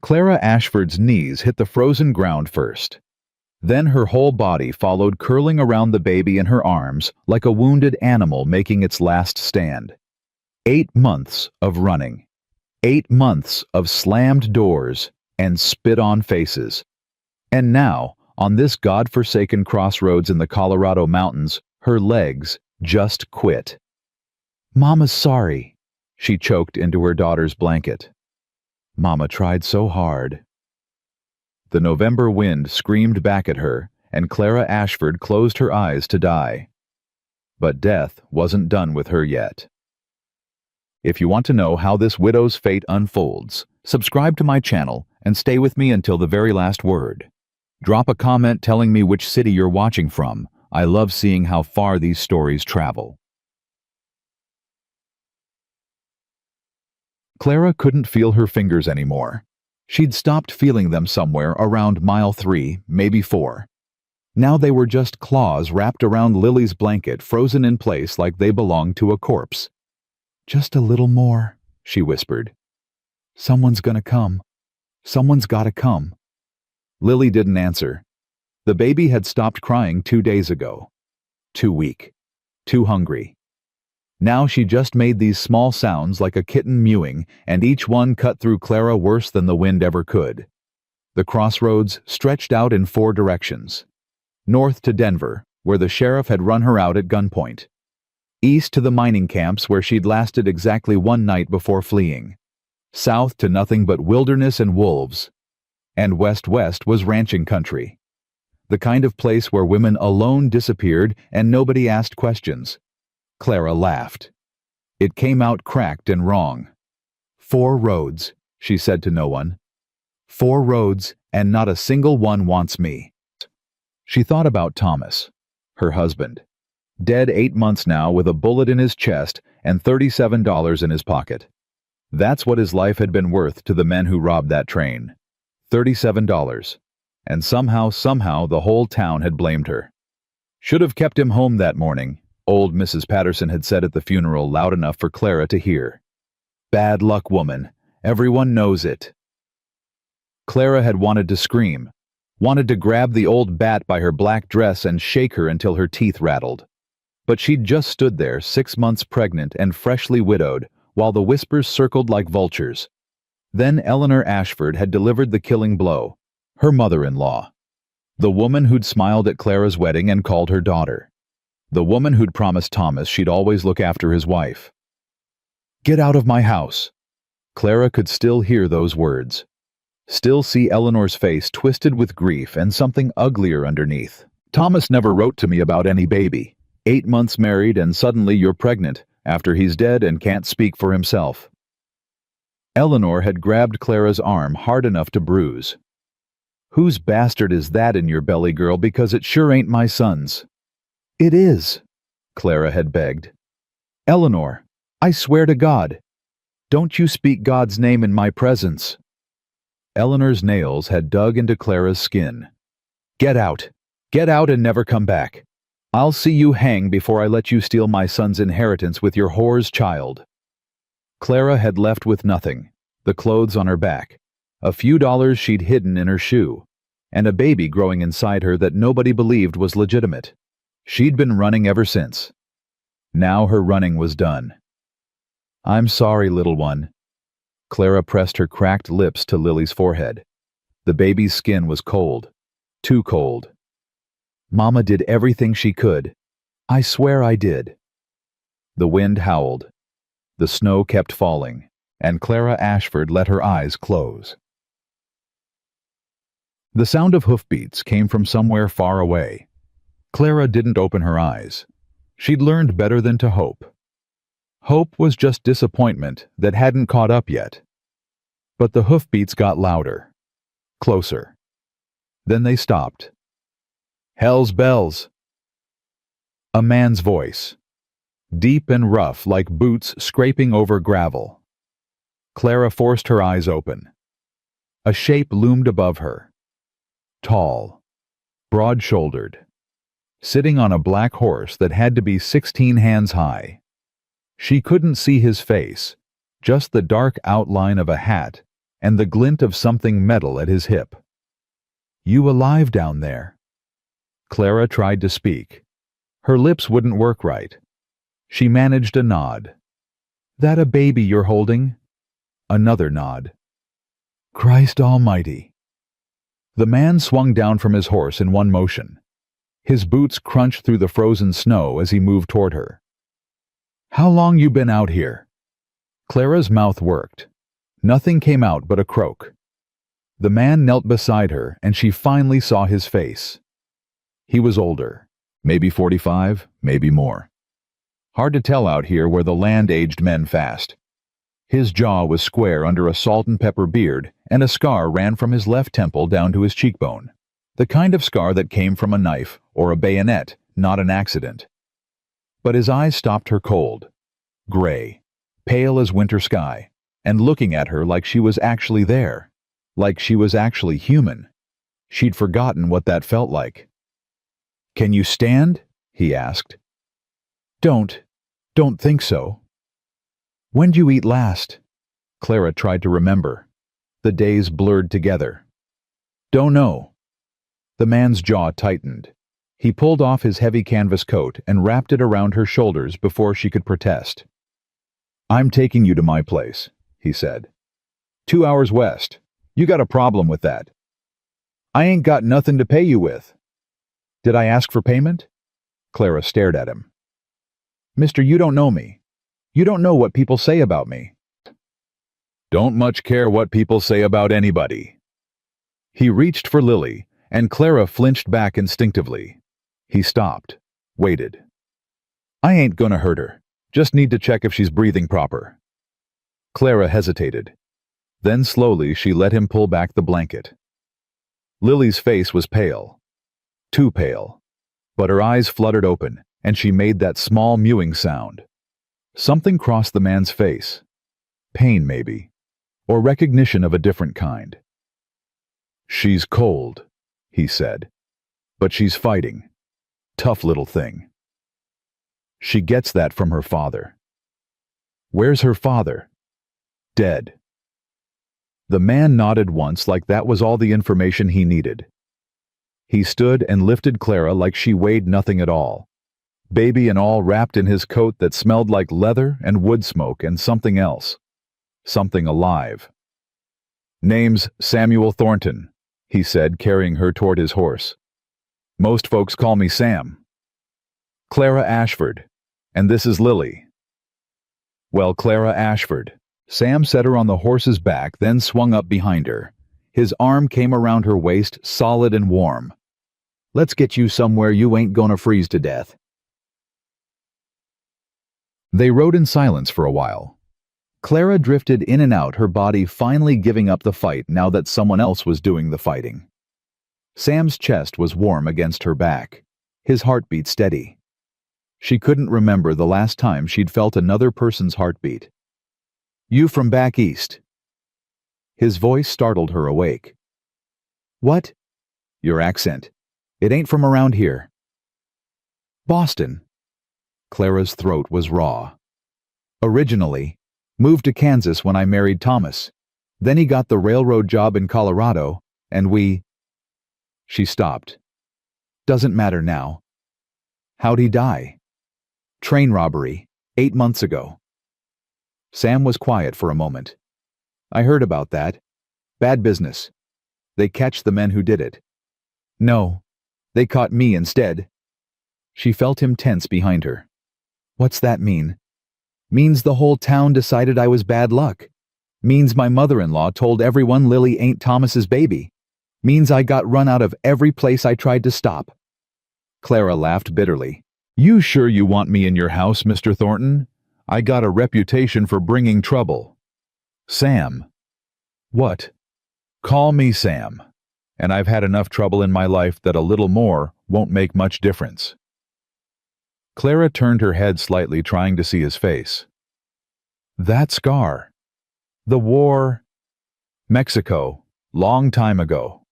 Clara Ashford's knees hit the frozen ground first. Then her whole body followed, curling around the baby in her arms like a wounded animal making its last stand. 8 months of running. 8 months of slammed doors and spit-on faces. And now, on this God-forsaken crossroads in the Colorado mountains, her legs just quit. "Mama's sorry," she choked into her daughter's blanket. "Mama tried so hard." The November wind screamed back at her, and Clara Ashford closed her eyes to die. But death wasn't done with her yet. If you want to know how this widow's fate unfolds, subscribe to my channel and stay with me until the very last word. Drop a comment telling me which city you're watching from. I love seeing how far these stories travel. Clara couldn't feel her fingers anymore. She'd stopped feeling them somewhere around mile 3, maybe 4. Now they were just claws wrapped around Lily's blanket, frozen in place like they belonged to a corpse. "Just a little more," she whispered. "Someone's gonna come. Someone's gotta come." Lily didn't answer. The baby had stopped crying 2 days ago. Too weak. Too hungry. Now she just made these small sounds like a kitten mewing, and each one cut through Clara worse than the wind ever could. The crossroads stretched out in 4 directions. North to Denver, where the sheriff had run her out at gunpoint. East to the mining camps where she'd lasted exactly 1 night before fleeing. South to nothing but wilderness and wolves. And west was ranching country. The kind of place where women alone disappeared and nobody asked questions. Clara laughed. It came out cracked and wrong. 4 roads, she said to no one. 4 roads, and not a single one wants me. She thought about Thomas, her husband. Dead 8 months now with a bullet in his chest and $37 in his pocket. That's what his life had been worth to the men who robbed that train. $37. And somehow the whole town had blamed her. "Should have kept him home that morning," old Mrs. Patterson had said at the funeral, loud enough for Clara to hear. "Bad luck, woman. Everyone knows it." Clara had wanted to scream, wanted to grab the old bat by her black dress and shake her until her teeth rattled. But she'd just stood there, 6 months pregnant and freshly widowed, while the whispers circled like vultures. Then Eleanor Ashford had delivered the killing blow, her mother-in-law. The woman who'd smiled at Clara's wedding and called her daughter. The woman who'd promised Thomas she'd always look after his wife. "Get out of my house." Clara could still hear those words. Still see Eleanor's face twisted with grief and something uglier underneath. "Thomas never wrote to me about any baby. 8 months married and suddenly you're pregnant, after he's dead and can't speak for himself." Eleanor had grabbed Clara's arm hard enough to bruise. "Whose bastard is that in your belly, girl, because it sure ain't my son's." "It is," Clara had begged. "Eleanor, I swear to God. Don't you speak God's name in my presence." Eleanor's nails had dug into Clara's skin. Get out and never come back. I'll see you hang before I let you steal my son's inheritance with your whore's child." Clara had left with nothing, the clothes on her back, a few dollars she'd hidden in her shoe, and a baby growing inside her that nobody believed was legitimate. She'd been running ever since. Now her running was done. "I'm sorry, little one." Clara pressed her cracked lips to Lily's forehead. The baby's skin was cold, too cold. "Mama did everything she could. I swear I did." The wind howled. The snow kept falling, and Clara Ashford let her eyes close. The sound of hoofbeats came from somewhere far away. Clara didn't open her eyes. She'd learned better than to hope. Hope was just disappointment that hadn't caught up yet. But the hoofbeats got louder, closer. Then they stopped. "Hell's bells!" A man's voice, deep and rough like boots scraping over gravel. Clara forced her eyes open. A shape loomed above her. Tall, broad-shouldered, sitting on a black horse that had to be 16 hands high. She couldn't see his face, just the dark outline of a hat and the glint of something metal at his hip. "You alive down there?" Clara tried to speak. Her lips wouldn't work right. She managed a nod. "That a baby you're holding?" Another nod. "Christ Almighty." The man swung down from his horse in one motion. His boots crunched through the frozen snow as he moved toward her. "How long you been out here?" Clara's mouth worked. Nothing came out but a croak. The man knelt beside her, and she finally saw his face. He was older, maybe 45, maybe more. Hard to tell out here where the land aged men fast. His jaw was square under a salt and pepper beard, and a scar ran from his left temple down to his cheekbone. The kind of scar that came from a knife or a bayonet, not an accident. But his eyes stopped her cold. Gray, pale as winter sky, and looking at her like she was actually there. Like she was actually human. She'd forgotten what that felt like. "Can you stand?" he asked. Don't think so." "When'd you eat last?" Clara tried to remember. The days blurred together. "Don't know." The man's jaw tightened. He pulled off his heavy canvas coat and wrapped it around her shoulders before she could protest. "I'm taking you to my place," he said. 2 hours west. You got a problem with that." "I ain't got nothing to pay you with." "Did I ask for payment?" Clara stared at him. "Mister, you don't know me. You don't know what people say about me." "Don't much care what people say about anybody." He reached for Lily, and Clara flinched back instinctively. He stopped, waited. "I ain't gonna hurt her. Just need to check if she's breathing proper." Clara hesitated. Then slowly she let him pull back the blanket. Lily's face was pale. Too pale. But her eyes fluttered open, and she made that small mewing sound. Something crossed the man's face. Pain, maybe. Or recognition of a different kind. "She's cold," he said. "But she's fighting. Tough little thing. She gets that from her father." "Where's her father?" "Dead." The man nodded once like that was all the information he needed. He stood and lifted Clara like she weighed nothing at all. Baby and all wrapped in his coat that smelled like leather and wood smoke and something else. Something alive. "Name's Samuel Thornton," he said, carrying her toward his horse. "Most folks call me Sam." "Clara Ashford. And this is Lily." "Well, Clara Ashford." Sam set her on the horse's back, then swung up behind her. His arm came around her waist, solid and warm. "Let's get you somewhere you ain't gonna freeze to death." They rode in silence for a while. Clara drifted in and out, her body finally giving up the fight now that someone else was doing the fighting. Sam's chest was warm against her back, his heartbeat steady. She couldn't remember the last time she'd felt another person's heartbeat. "You from back east?" His voice startled her awake. "What?" "Your accent. It ain't from around here." "Boston." Clara's throat was raw. "Originally. Moved to Kansas when I married Thomas. Then he got the railroad job in Colorado, and we—" She stopped. "Doesn't matter now." "How'd he die?" "Train robbery, 8 months ago." Sam was quiet for a moment. "I heard about that. Bad business. They catch the men who did it." "No. They caught me instead." She felt him tense behind her. "What's that mean?" "Means the whole town decided I was bad luck. Means my mother-in-law told everyone Lily ain't Thomas's baby. Means I got run out of every place I tried to stop." Clara laughed bitterly. "You sure you want me in your house, Mr. Thornton? I got a reputation for bringing trouble." "Sam." "What?" "Call me Sam. And I've had enough trouble in my life that a little more won't make much difference." Clara turned her head slightly, trying to see his face. "That scar. The war. Mexico. Long time ago.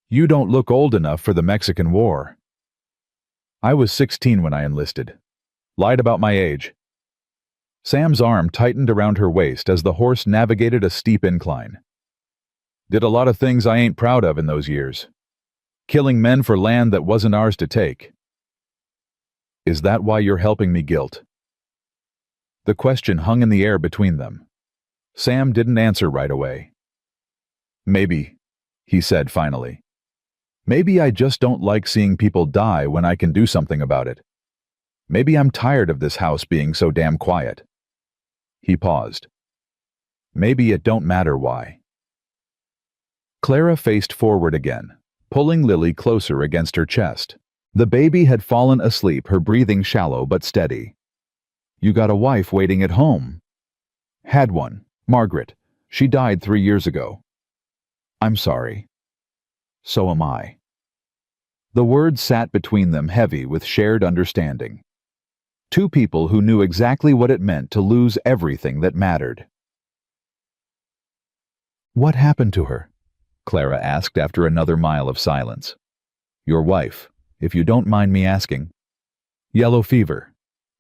You don't look old enough for the Mexican War." "I was 16 when I enlisted. Lied about my age." Sam's arm tightened around her waist as the horse navigated a steep incline. Did a lot of things I ain't proud of in those years. Killing men for land that wasn't ours to take. Is that why you're helping me, Guilt? The question hung in the air between them. Sam didn't answer right away. Maybe, he said finally. Maybe I just don't like seeing people die when I can do something about it. Maybe I'm tired of this house being so damn quiet. He paused. Maybe it don't matter why. Clara faced forward again, pulling Lily closer against her chest. The baby had fallen asleep, her breathing shallow but steady. You got a wife waiting at home. Had one, Margaret. She died 3 years ago. I'm sorry. So am I. The words sat between them heavy with shared understanding. Two people who knew exactly what it meant to lose everything that mattered. What happened to her? Clara asked after another mile of silence. Your wife, if you don't mind me asking. Yellow fever.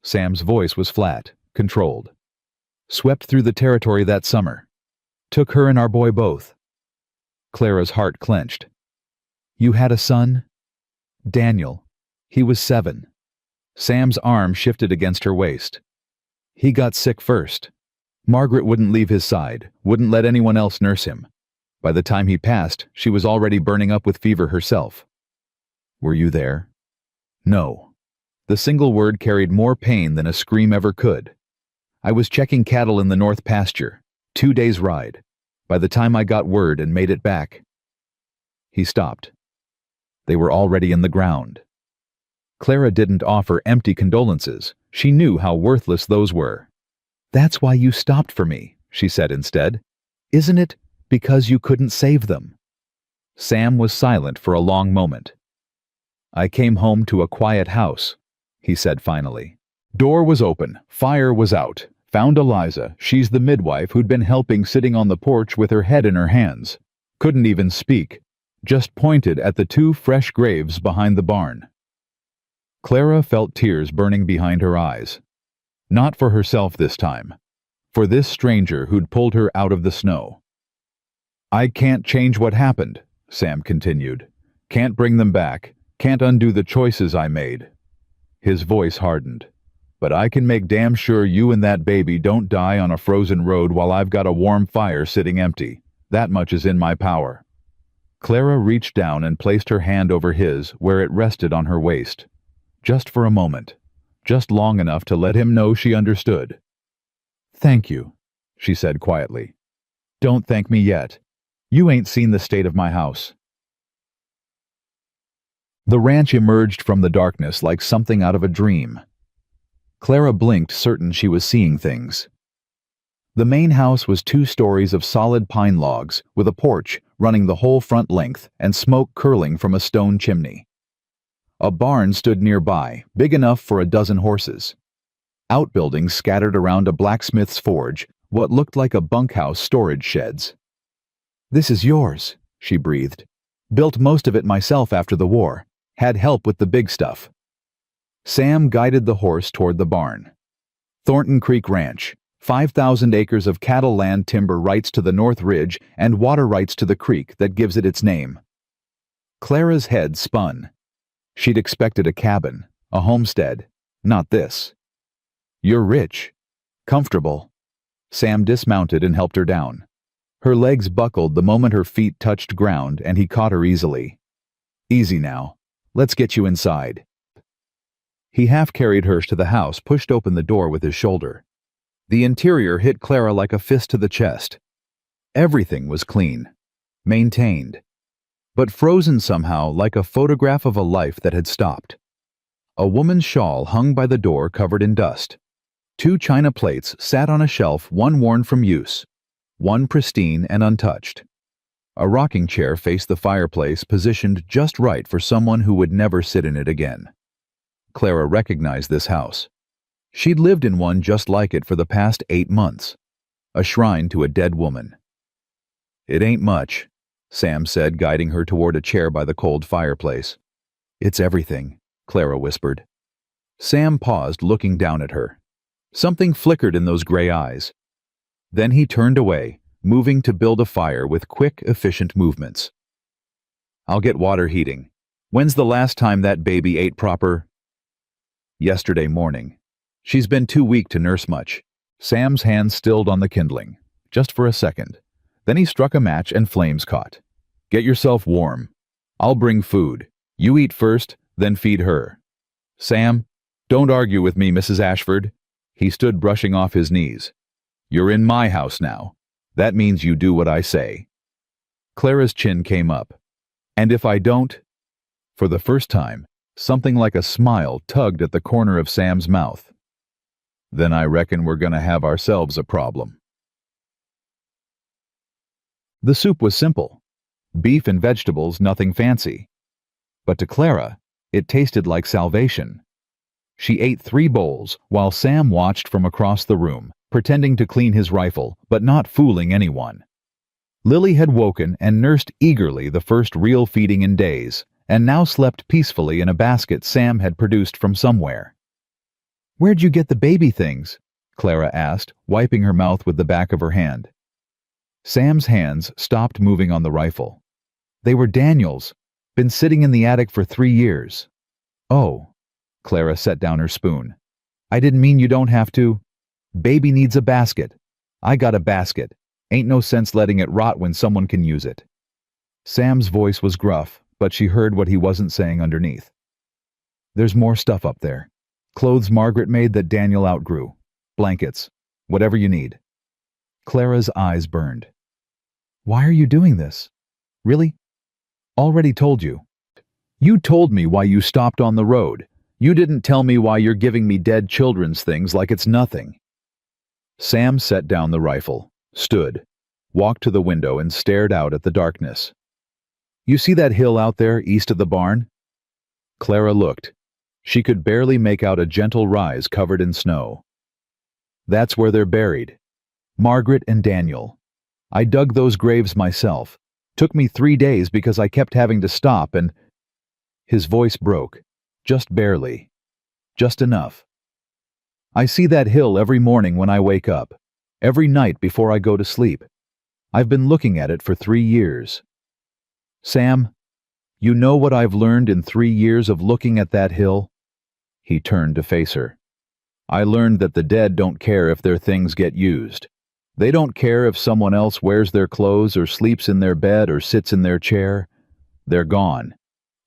Sam's voice was flat, controlled. Swept through the territory that summer. Took her and our boy both. Clara's heart clenched. You had a son? Daniel. He was 7. Sam's arm shifted against her waist. He got sick first. Margaret wouldn't leave his side, wouldn't let anyone else nurse him. By the time he passed, she was already burning up with fever herself. Were you there? No. The single word carried more pain than a scream ever could. I was checking cattle in the north pasture, 2 days' ride. By the time I got word and made it back. He stopped. They were already in the ground. Clara didn't offer empty condolences. She knew how worthless those were. That's why you stopped for me, she said instead. Isn't it because you couldn't save them? Sam was silent for a long moment. I came home to a quiet house, he said finally. Door was open, fire was out. Found Eliza, she's the midwife who'd been helping, sitting on the porch with her head in her hands. Couldn't even speak, just pointed at the 2 fresh graves behind the barn. Clara felt tears burning behind her eyes. Not for herself this time. For this stranger who'd pulled her out of the snow. I can't change what happened, Sam continued. Can't bring them back. Can't undo the choices I made. His voice hardened. But I can make damn sure you and that baby don't die on a frozen road while I've got a warm fire sitting empty. That much is in my power. Clara reached down and placed her hand over his where it rested on her waist. Just for a moment. Just long enough to let him know she understood. Thank you, she said quietly. Don't thank me yet. You ain't seen the state of my house. The ranch emerged from the darkness like something out of a dream. Clara blinked, certain she was seeing things. The main house was 2 stories of solid pine logs, with a porch running the whole front length and smoke curling from a stone chimney. A barn stood nearby, big enough for a dozen horses. Outbuildings scattered around a blacksmith's forge, what looked like a bunkhouse storage sheds. This is yours, she breathed. Built most of it myself after the war. Had help with the big stuff. Sam guided the horse toward the barn. Thornton Creek Ranch, 5,000 acres of cattle land, timber rights to the North Ridge, and water rights to the creek that gives it its name. Clara's head spun. She'd expected a cabin, a homestead, not this. You're rich. Comfortable. Sam dismounted and helped her down. Her legs buckled the moment her feet touched ground, and he caught her easily. Easy now. Let's get you inside. He half-carried her to the house, pushed open the door with his shoulder. The interior hit Clara like a fist to the chest. Everything was clean, maintained, but frozen somehow like a photograph of a life that had stopped. A woman's shawl hung by the door covered in dust. 2 china plates sat on a shelf, one worn from use, one pristine and untouched. A rocking chair faced the fireplace, positioned just right for someone who would never sit in it again. Clara recognized this house. She'd lived in one just like it for the past 8 months. A shrine to a dead woman. It ain't much, Sam said, guiding her toward a chair by the cold fireplace. It's everything, Clara whispered. Sam paused, looking down at her. Something flickered in those gray eyes. Then he turned away, moving to build a fire with quick, efficient movements. I'll get water heating. When's the last time that baby ate proper? Yesterday morning. She's been too weak to nurse much. Sam's hand stilled on the kindling, just for a second. Then he struck a match and flames caught. Get yourself warm. I'll bring food. You eat first, then feed her. Sam, don't argue with me, Mrs. Ashford. He stood brushing off his knees. You're in my house now. That means you do what I say. Clara's chin came up. And if I don't? For the first time, something like a smile tugged at the corner of Sam's mouth. Then I reckon we're gonna have ourselves a problem. The soup was simple. Beef and vegetables, nothing fancy. But to Clara, it tasted like salvation. She ate 3 bowls while Sam watched from across the room, pretending to clean his rifle, but not fooling anyone. Lily had woken and nursed eagerly the first real feeding in days, and now slept peacefully in a basket Sam had produced from somewhere. Where'd you get the baby things? Clara asked, wiping her mouth with the back of her hand. Sam's hands stopped moving on the rifle. They were Daniel's, been sitting in the attic for 3 years. Oh, Clara set down her spoon. I didn't mean you don't have to. Baby needs a basket. I got a basket. Ain't no sense letting it rot when someone can use it. Sam's voice was gruff, but she heard what he wasn't saying underneath. There's more stuff up there. Clothes Margaret made that Daniel outgrew. Blankets. Whatever you need. Clara's eyes burned. Why are you doing this? Really? Already told you. You told me why you stopped on the road. You didn't tell me why you're giving me dead children's things like it's nothing. Sam set down the rifle, stood, walked to the window and stared out at the darkness. You see that hill out there east of the barn? Clara looked. She could barely make out a gentle rise covered in snow. That's where they're buried. Margaret and Daniel. I dug those graves myself. Took me 3 days because I kept having to stop and... His voice broke. Just barely. Just enough. I see that hill every morning when I wake up. Every night before I go to sleep. I've been looking at it for 3 years. Sam, you know what I've learned in 3 years of looking at that hill? He turned to face her. I learned that the dead don't care if their things get used. They don't care if someone else wears their clothes or sleeps in their bed or sits in their chair. They're gone.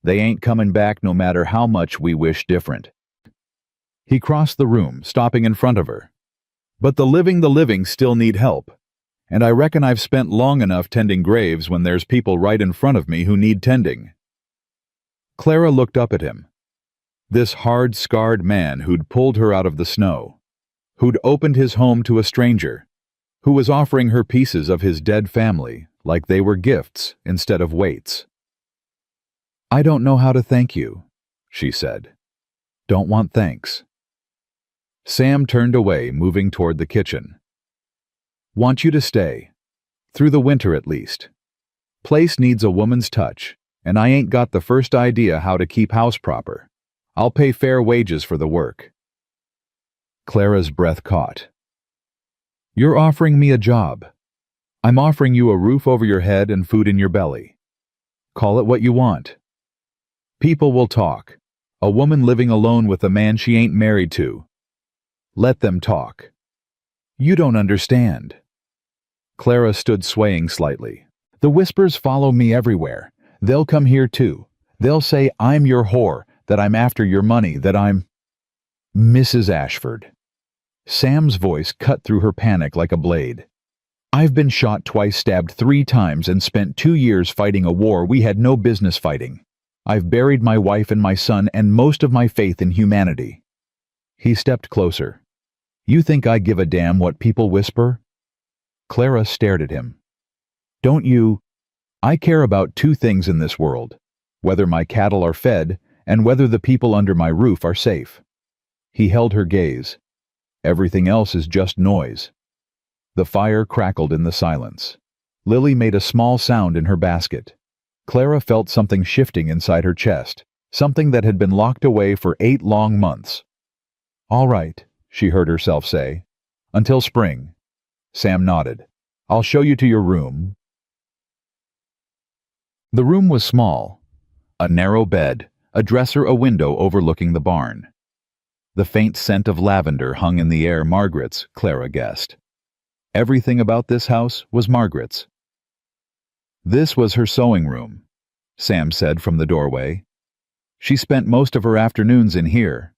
They ain't coming back no matter how much we wish different. He crossed the room, stopping in front of her. But the living still need help. And I reckon I've spent long enough tending graves when there's people right in front of me who need tending. Clara looked up at him. This hard, scarred man who'd pulled her out of the snow, who'd opened his home to a stranger, who was offering her pieces of his dead family like they were gifts instead of weights. I don't know how to thank you, she said. Don't want thanks. Sam turned away, moving toward the kitchen. Want you to stay. Through the winter at least. Place needs a woman's touch, and I ain't got the first idea how to keep house proper. I'll pay fair wages for the work. Clara's breath caught. You're offering me a job. I'm offering you a roof over your head and food in your belly. Call it what you want. People will talk. A woman living alone with a man she ain't married to. Let them talk. You don't understand. Clara stood swaying slightly. The whispers follow me everywhere. They'll come here too. They'll say I'm your whore, that I'm after your money, that I'm... Mrs. Ashford. Sam's voice cut through her panic like a blade. I've been shot twice, stabbed 3 times, and spent 2 years fighting a war we had no business fighting. I've buried my wife and my son and most of my faith in humanity. He stepped closer. You think I give a damn what people whisper? Clara stared at him. Don't you? I care about 2 things in this world. Whether my cattle are fed and whether the people under my roof are safe. He held her gaze. Everything else is just noise. The fire crackled in the silence. Lily made a small sound in her basket. Clara felt something shifting inside her chest, something that had been locked away for 8 long months. All right, she heard herself say. Until spring. Sam nodded. I'll show you to your room." The room was small. A narrow bed, a dresser, a window overlooking the barn. The faint scent of lavender hung in the air. Margaret's, Clara guessed. Everything about this house was Margaret's. This was her sewing room, Sam said from the doorway. She spent most of her afternoons in here.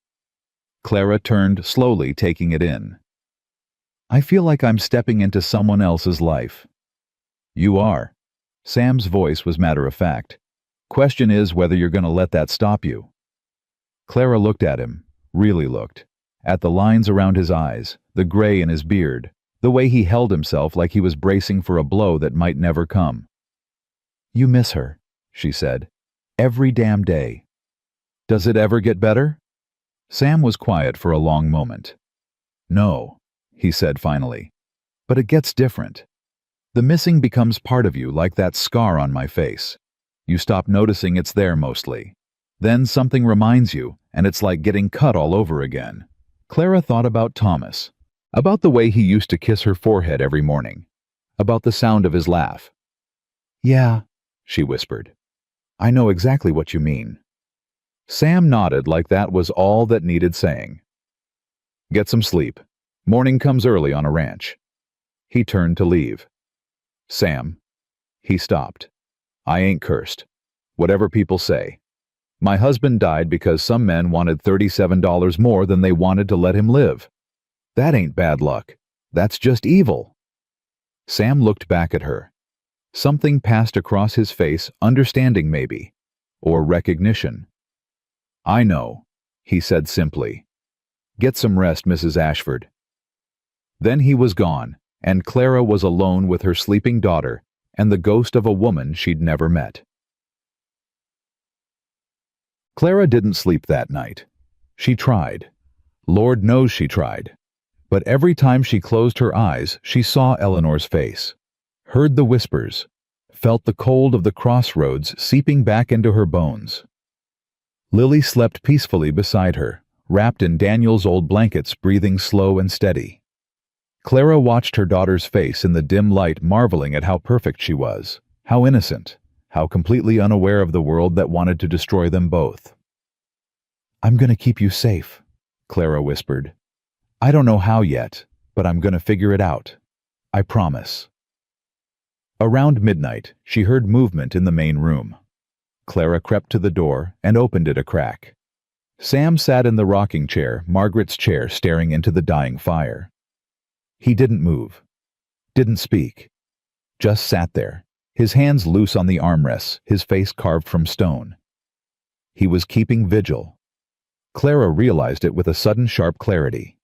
Clara turned slowly, taking it in. "I feel like I'm stepping into someone else's life." "You are." Sam's voice was matter-of-fact. "Question is whether you're going to let that stop you." Clara looked at him, really looked, at the lines around his eyes, the gray in his beard, the way he held himself like he was bracing for a blow that might never come. "You miss her," she said. "Every damn day." "Does it ever get better?" Sam was quiet for a long moment. "No," he said finally. "But it gets different. The missing becomes part of you, like that scar on my face. You stop noticing it's there mostly. Then something reminds you, and it's like getting cut all over again." Clara thought about Thomas, about the way he used to kiss her forehead every morning, about the sound of his laugh. "Yeah," she whispered. "I know exactly what you mean." Sam nodded like that was all that needed saying. "Get some sleep. Morning comes early on a ranch." He turned to leave. "Sam." He stopped. "I ain't cursed. Whatever people say. My husband died because some men wanted $37 more than they wanted to let him live. That ain't bad luck. That's just evil." Sam looked back at her. Something passed across his face, understanding maybe, or recognition. "I know," he said simply. "Get some rest, Mrs. Ashford." Then he was gone, and Clara was alone with her sleeping daughter and the ghost of a woman she'd never met. Clara didn't sleep that night. She tried. Lord knows she tried. But every time she closed her eyes, she saw Eleanor's face, heard the whispers, felt the cold of the crossroads seeping back into her bones. Lily slept peacefully beside her, wrapped in Daniel's old blankets, breathing slow and steady. Clara watched her daughter's face in the dim light, marveling at how perfect she was, how innocent, how completely unaware of the world that wanted to destroy them both. "I'm going to keep you safe," Clara whispered. "I don't know how yet, but I'm going to figure it out. I promise." Around midnight, she heard movement in the main room. Clara crept to the door and opened it a crack. Sam sat in the rocking chair, Margaret's chair, staring into the dying fire. He didn't move, didn't speak, just sat there, his hands loose on the armrests, his face carved from stone. He was keeping vigil. Clara realized it with a sudden sharp clarity.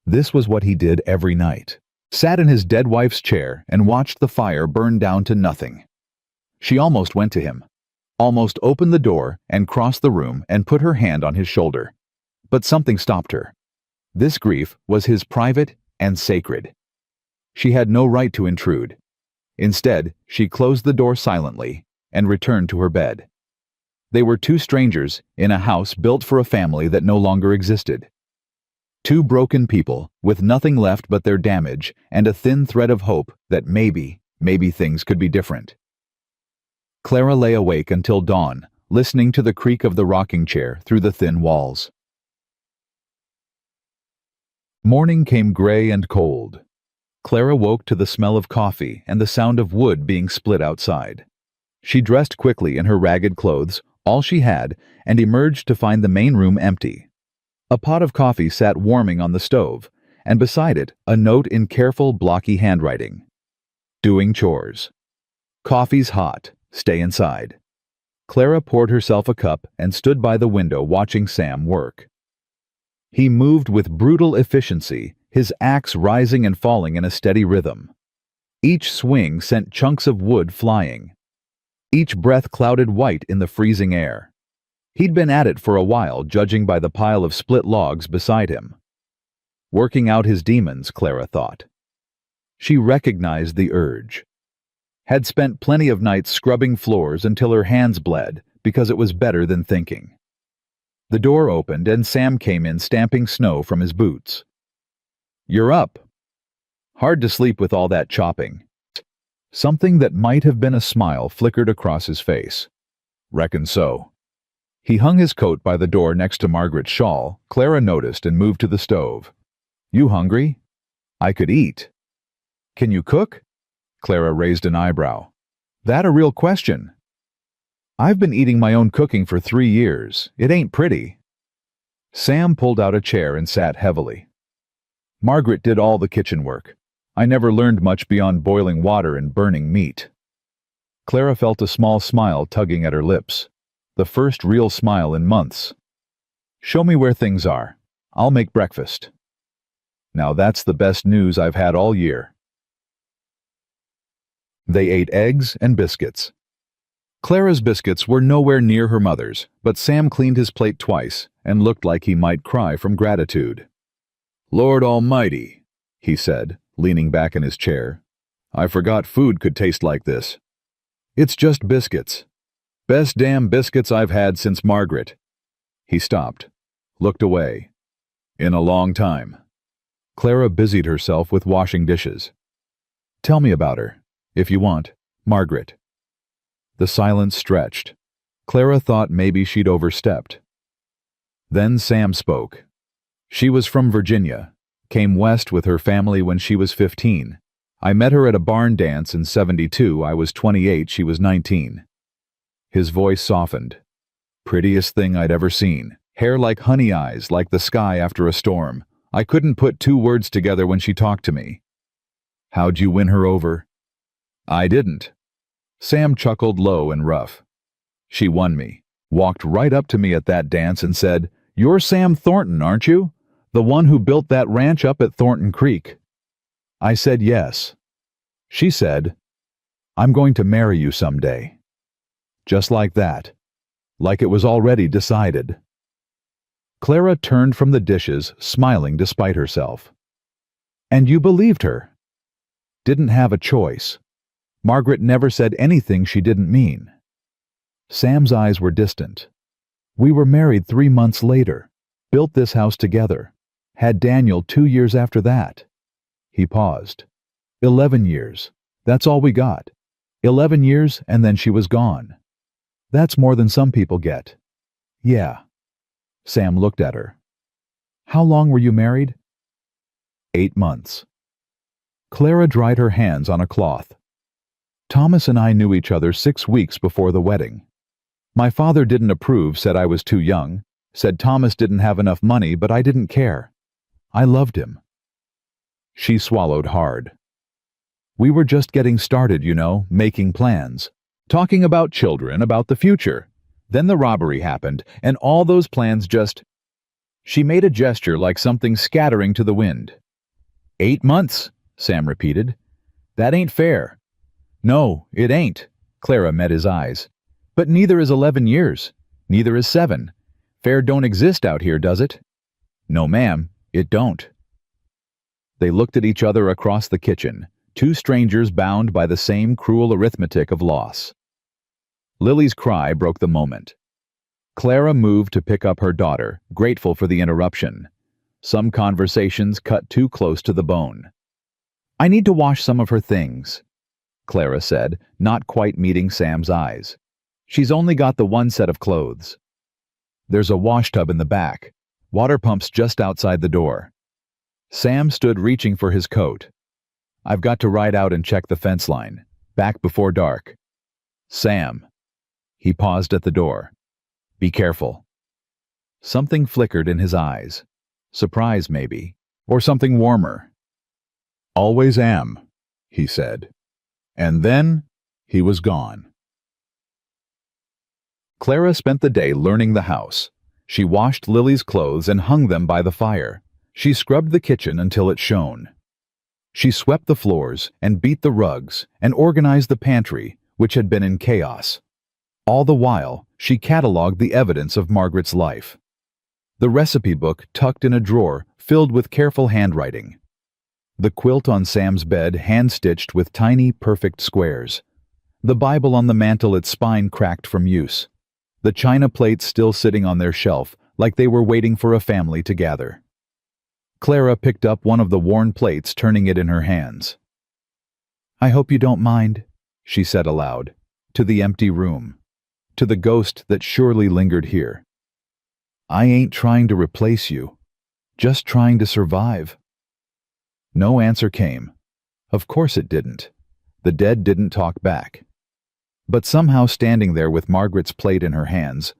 This was what he did every night. Sat in his dead wife's chair and watched the fire burn down to nothing. She almost went to him, almost opened the door and crossed the room and put her hand on his shoulder. But something stopped her. This grief was his private and sacred. She had no right to intrude. Instead, she closed the door silently and returned to her bed. They were two strangers in a house built for a family that no longer existed. Two broken people with nothing left but their damage and a thin thread of hope that maybe things could be different. Clara lay awake until dawn, listening to the creak of the rocking chair through the thin walls. Morning came gray and cold. Clara woke to the smell of coffee and the sound of wood being split outside. She dressed quickly in her ragged clothes, all she had, and emerged to find the main room empty. A pot of coffee sat warming on the stove, and beside it, a note in careful, blocky handwriting. "Doing chores. Coffee's hot. Stay inside." Clara poured herself a cup and stood by the window watching Sam work. He moved with brutal efficiency, his axe rising and falling in a steady rhythm. Each swing sent chunks of wood flying. Each breath clouded white in the freezing air. He'd been at it for a while, judging by the pile of split logs beside him. Working out his demons, Clara thought. She recognized the urge. Had spent plenty of nights scrubbing floors until her hands bled, because it was better than thinking. The door opened and Sam came in, stamping snow from his boots. "You're up. Hard to sleep with all that chopping." Something that might have been a smile flickered across his face. Reckon so. He hung his coat by the door next to Margaret's shawl. Clara noticed and moved to the stove. You hungry? I could eat. Can you cook? Clara raised an eyebrow. That a real question? I've been eating my own cooking for 3 years. It ain't pretty. Sam pulled out a chair and sat heavily. Margaret did all the kitchen work. I never learned much beyond boiling water and burning meat. Clara felt a small smile tugging at her lips. The first real smile in months. Show me where things are. I'll make breakfast. Now that's the best news I've had all year. They ate eggs and biscuits. Clara's biscuits were nowhere near her mother's, but Sam cleaned his plate twice and looked like he might cry from gratitude. Lord Almighty, he said, leaning back in his chair. I forgot food could taste like this. It's just biscuits. Best damn biscuits I've had since Margaret. He stopped, looked away. In a long time. Clara busied herself with washing dishes. Tell me about her, if you want, Margaret. The silence stretched. Clara thought maybe she'd overstepped. Then Sam spoke. She was from Virginia, came west with her family when she was 15. I met her at a barn dance in '72. I was 28, she was 19. His voice softened. Prettiest thing I'd ever seen. Hair like honey eyes, like the sky after a storm. I couldn't put 2 words together when she talked to me. How'd you win her over? I didn't. Sam chuckled low and rough. She won me, walked right up to me at that dance and said, You're Sam Thornton, aren't you? The one who built that ranch up at Thornton Creek. I said yes. She said, I'm going to marry you someday. Just like that. Like it was already decided. Clara turned from the dishes, smiling despite herself. And you believed her? Didn't have a choice. Margaret never said anything she didn't mean. Sam's eyes were distant. We were married 3 months later, built this house together, had Daniel 2 years after that. He paused. 11 years. That's all we got. 11 years and then she was gone. That's more than some people get. Yeah. Sam looked at her. How long were you married? 8 months. Clara dried her hands on a cloth. Thomas and I knew each other 6 weeks before the wedding. My father didn't approve, said I was too young, said Thomas didn't have enough money, but I didn't care. I loved him. She swallowed hard. We were just getting started, you know, making plans, talking about children, about the future. Then the robbery happened, and all those plans just... She made a gesture like something scattering to the wind. 8 months, Sam repeated. That ain't fair. No, it ain't. Clara met his eyes. But neither is 11 years. Neither is 7. Fair don't exist out here, does it? No, ma'am, it don't. They looked at each other across the kitchen, 2 strangers bound by the same cruel arithmetic of loss. Lily's cry broke the moment. Clara moved to pick up her daughter, grateful for the interruption. Some conversations cut too close to the bone. I need to wash some of her things, Clara said, not quite meeting Sam's eyes. She's only got the 1 set of clothes. There's a wash tub in the back. Water pumps just outside the door. Sam stood reaching for his coat. I've got to ride out and check the fence line. Back before dark. Sam. He paused at the door. Be careful. Something flickered in his eyes. Surprise, maybe. Or something warmer. Always am, he said. And then he was gone. Clara spent the day learning the house. She washed Lily's clothes and hung them by the fire. She scrubbed the kitchen until it shone. She swept the floors and beat the rugs and organized the pantry, which had been in chaos. All the while, she cataloged the evidence of Margaret's life. The recipe book tucked in a drawer filled with careful handwriting. The quilt on Sam's bed hand-stitched with tiny, perfect squares. The Bible on the mantel, its spine cracked from use. The china plates still sitting on their shelf, like they were waiting for a family to gather. Clara picked up one of the worn plates, turning it in her hands. I hope you don't mind, she said aloud, to the empty room, to the ghost that surely lingered here. I ain't trying to replace you, just trying to survive. No answer came. Of course it didn't. The dead didn't talk back. But somehow, standing there with Margaret's plate in her hands,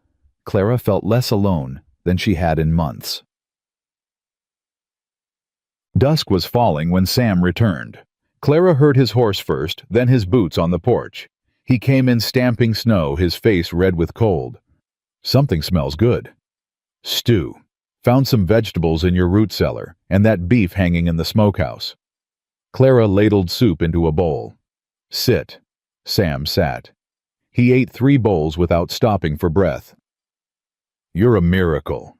Clara felt less alone than she had in months. Dusk was falling when Sam returned. Clara heard his horse first, then his boots on the porch. He came in stamping snow, his face red with cold. Something smells good. Stew. Found some vegetables in your root cellar, and that beef hanging in the smokehouse. Clara ladled soup into a bowl. Sit. Sam sat. He ate 3 bowls without stopping for breath. You're a miracle,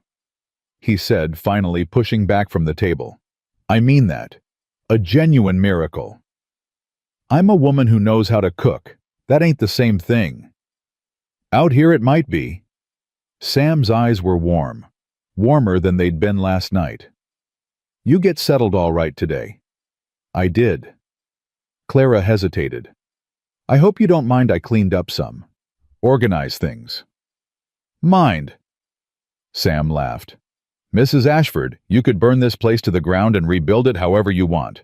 he said, finally pushing back from the table. I mean that. A genuine miracle. I'm a woman who knows how to cook. That ain't the same thing. Out here it might be. Sam's eyes were warm, warmer than they'd been last night. You get settled all right today. I did. Clara hesitated. I hope you don't mind I cleaned up some. Organize things. Mind. Sam laughed. Mrs. Ashford, you could burn this place to the ground and rebuild it however you want.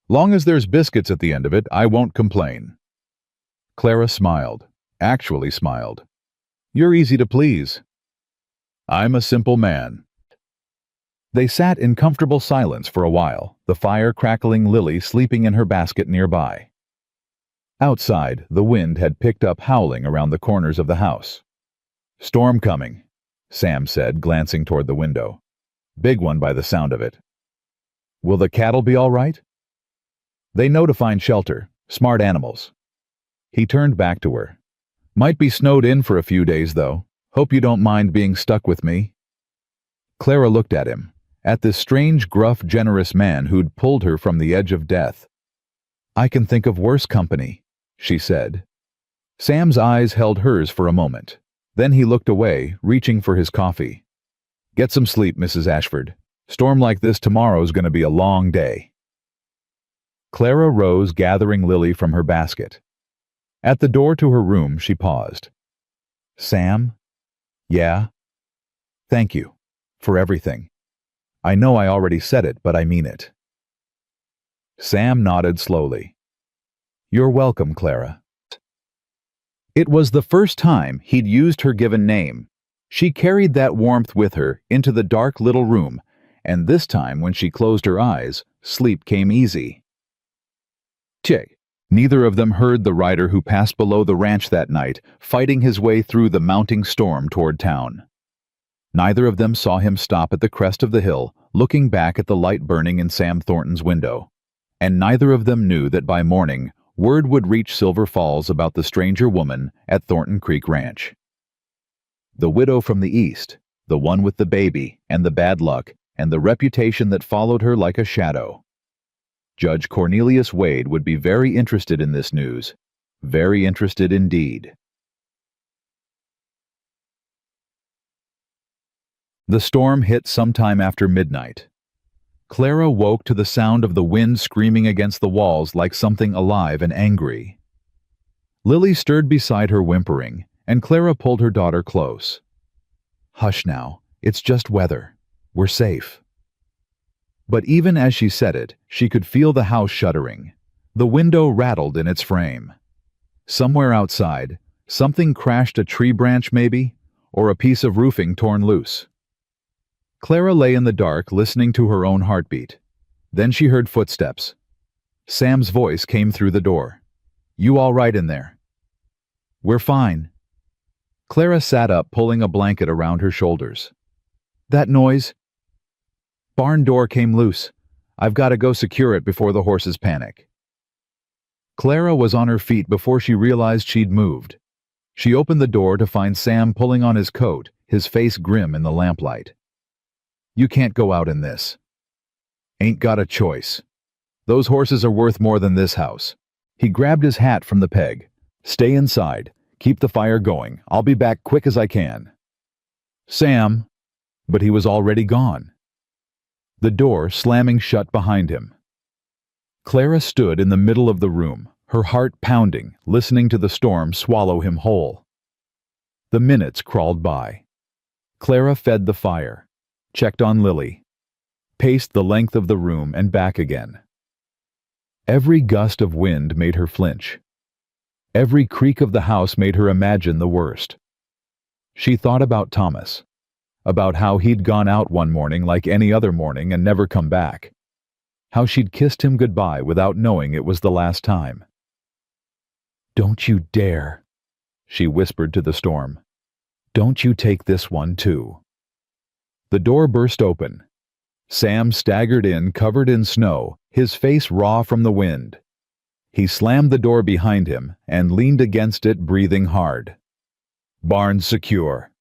Long as there's biscuits at the end of it, I won't complain. Clara smiled, actually smiled. You're easy to please. I'm a simple man. They sat in comfortable silence for a while, the fire crackling, Lily sleeping in her basket nearby. Outside, the wind had picked up, howling around the corners of the house. Storm coming, Sam said, glancing toward the window. Big one by the sound of it. Will the cattle be all right? They know to find shelter, smart animals. He turned back to her. Might be snowed in for a few days, though. Hope you don't mind being stuck with me. Clara looked at him, at this strange, gruff, generous man who'd pulled her from the edge of death. I can think of worse company, she said. Sam's eyes held hers for a moment. Then he looked away, reaching for his coffee. Get some sleep, Mrs. Ashford. Storm like this tomorrow's going to be a long day. Clara rose, gathering Lily from her basket. At the door to her room, she paused. Sam? Yeah? Thank you. For everything. I know I already said it, but I mean it. Sam nodded slowly. You're welcome, Clara. It was the first time he'd used her given name. She carried that warmth with her into the dark little room, and this time when she closed her eyes, sleep came easy. Chick. Neither of them heard the rider who passed below the ranch that night, fighting his way through the mounting storm toward town. Neither of them saw him stop at the crest of the hill, looking back at the light burning in Sam Thornton's window. And neither of them knew that by morning, word would reach Silver Falls about the stranger woman at Thornton Creek Ranch. The widow from the east, the one with the baby, and the bad luck, and the reputation that followed her like a shadow. Judge Cornelius Wade would be very interested in this news. Very interested indeed. The storm hit sometime after midnight. Clara woke to the sound of the wind screaming against the walls like something alive and angry. Lily stirred beside her, whimpering, and Clara pulled her daughter close. Hush now, it's just weather. We're safe. But even as she said it, she could feel the house shuddering. The window rattled in its frame. Somewhere outside, something crashed, a tree branch maybe, or a piece of roofing torn loose. Clara lay in the dark, listening to her own heartbeat. Then she heard footsteps. Sam's voice came through the door. You all right in there? We're fine. Clara sat up, pulling a blanket around her shoulders. That noise? Barn door came loose. I've got to go secure it before the horses panic. Clara was on her feet before she realized she'd moved. She opened the door to find Sam pulling on his coat, his face grim in the lamplight. You can't go out in this. Ain't got a choice. Those horses are worth more than this house. He grabbed his hat from the peg. Stay inside. Keep the fire going. I'll be back quick as I can. Sam. But he was already gone. The door slamming shut behind him. Clara stood in the middle of the room, her heart pounding, listening to the storm swallow him whole. The minutes crawled by. Clara fed the fire, checked on Lily, paced the length of the room and back again. Every gust of wind made her flinch. Every creak of the house made her imagine the worst. She thought about Thomas, about how he'd gone out one morning like any other morning and never come back, how she'd kissed him goodbye without knowing it was the last time. "Don't you dare," she whispered to the storm. "Don't you take this one too." The door burst open. Sam staggered in, covered in snow, his face raw from the wind. He slammed the door behind him and leaned against it, breathing hard. "Barn's secure."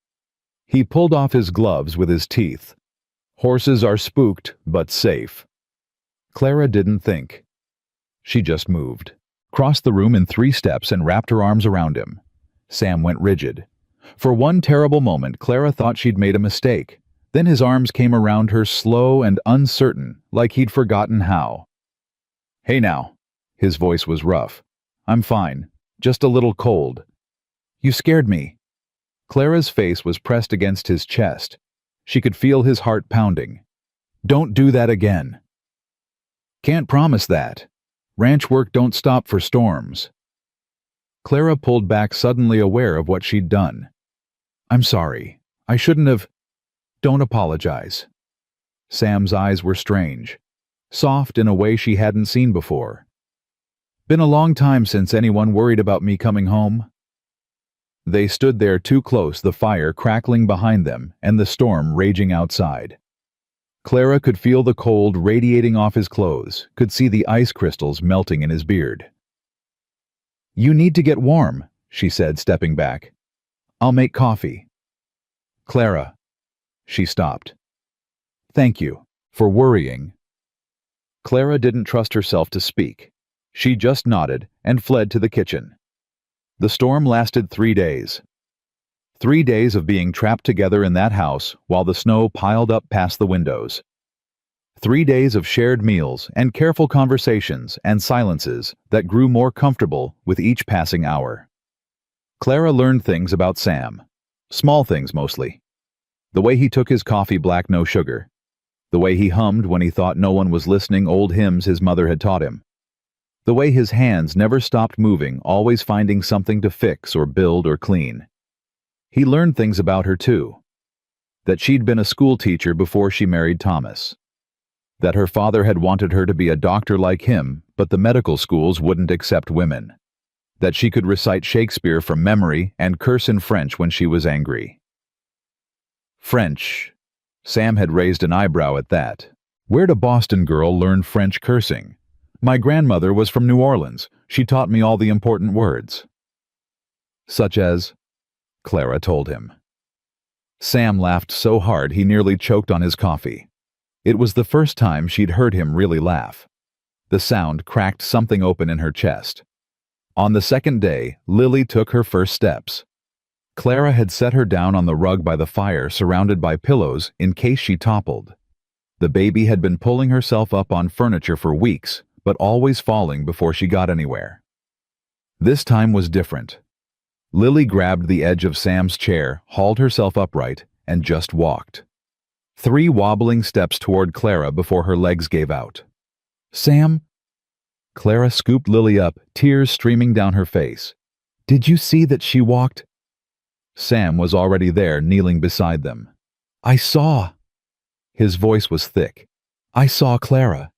He pulled off his gloves with his teeth. "Horses are spooked, but safe." Clara didn't think. She just moved, crossed the room in 3 steps and wrapped her arms around him. Sam went rigid. For one terrible moment, Clara thought she'd made a mistake. Then his arms came around her, slow and uncertain, like he'd forgotten how. "Hey now." His voice was rough. "I'm fine. Just a little cold." "You scared me." Clara's face was pressed against his chest. She could feel his heart pounding. "Don't do that again." "Can't promise that. Ranch work don't stop for storms." Clara pulled back, suddenly aware of what she'd done. "I'm sorry. I shouldn't have—" "Don't apologize." Sam's eyes were strange, soft in a way she hadn't seen before. "Been a long time since anyone worried about me coming home." They stood there too close, the fire crackling behind them and the storm raging outside. Clara could feel the cold radiating off his clothes, could see the ice crystals melting in his beard. "You need to get warm," she said, stepping back. "I'll make coffee." "Clara." She stopped. "Thank you for worrying." Clara didn't trust herself to speak. She just nodded and fled to the kitchen. The storm lasted 3 days. 3 days of being trapped together in that house while the snow piled up past the windows. 3 days of shared meals and careful conversations and silences that grew more comfortable with each passing hour. Clara learned things about Sam. Small things mostly. The way he took his coffee black, no sugar. The way he hummed when he thought no one was listening, old hymns his mother had taught him. The way his hands never stopped moving, always finding something to fix or build or clean. He learned things about her too. That she'd been a school teacher before she married Thomas. That her father had wanted her to be a doctor like him, but the medical schools wouldn't accept women. That she could recite Shakespeare from memory and curse in French when she was angry. French. Sam had raised an eyebrow at that. Where'd a Boston girl learn French cursing? My grandmother was from New Orleans. She taught me all the important words. Such as, Clara told him. Sam laughed so hard he nearly choked on his coffee. It was the first time she'd heard him really laugh. The sound cracked something open in her chest. On the second day, Lily took her first steps. Clara had set her down on the rug by the fire, surrounded by pillows in case she toppled. The baby had been pulling herself up on furniture for weeks, but always falling before she got anywhere. This time was different. Lily grabbed the edge of Sam's chair, hauled herself upright, and just walked. 3 wobbling steps toward Clara before her legs gave out. "Sam?" Clara scooped Lily up, tears streaming down her face. "Did you see that she walked?" Sam was already there, kneeling beside them. "I saw." His voice was thick. "I saw Clara."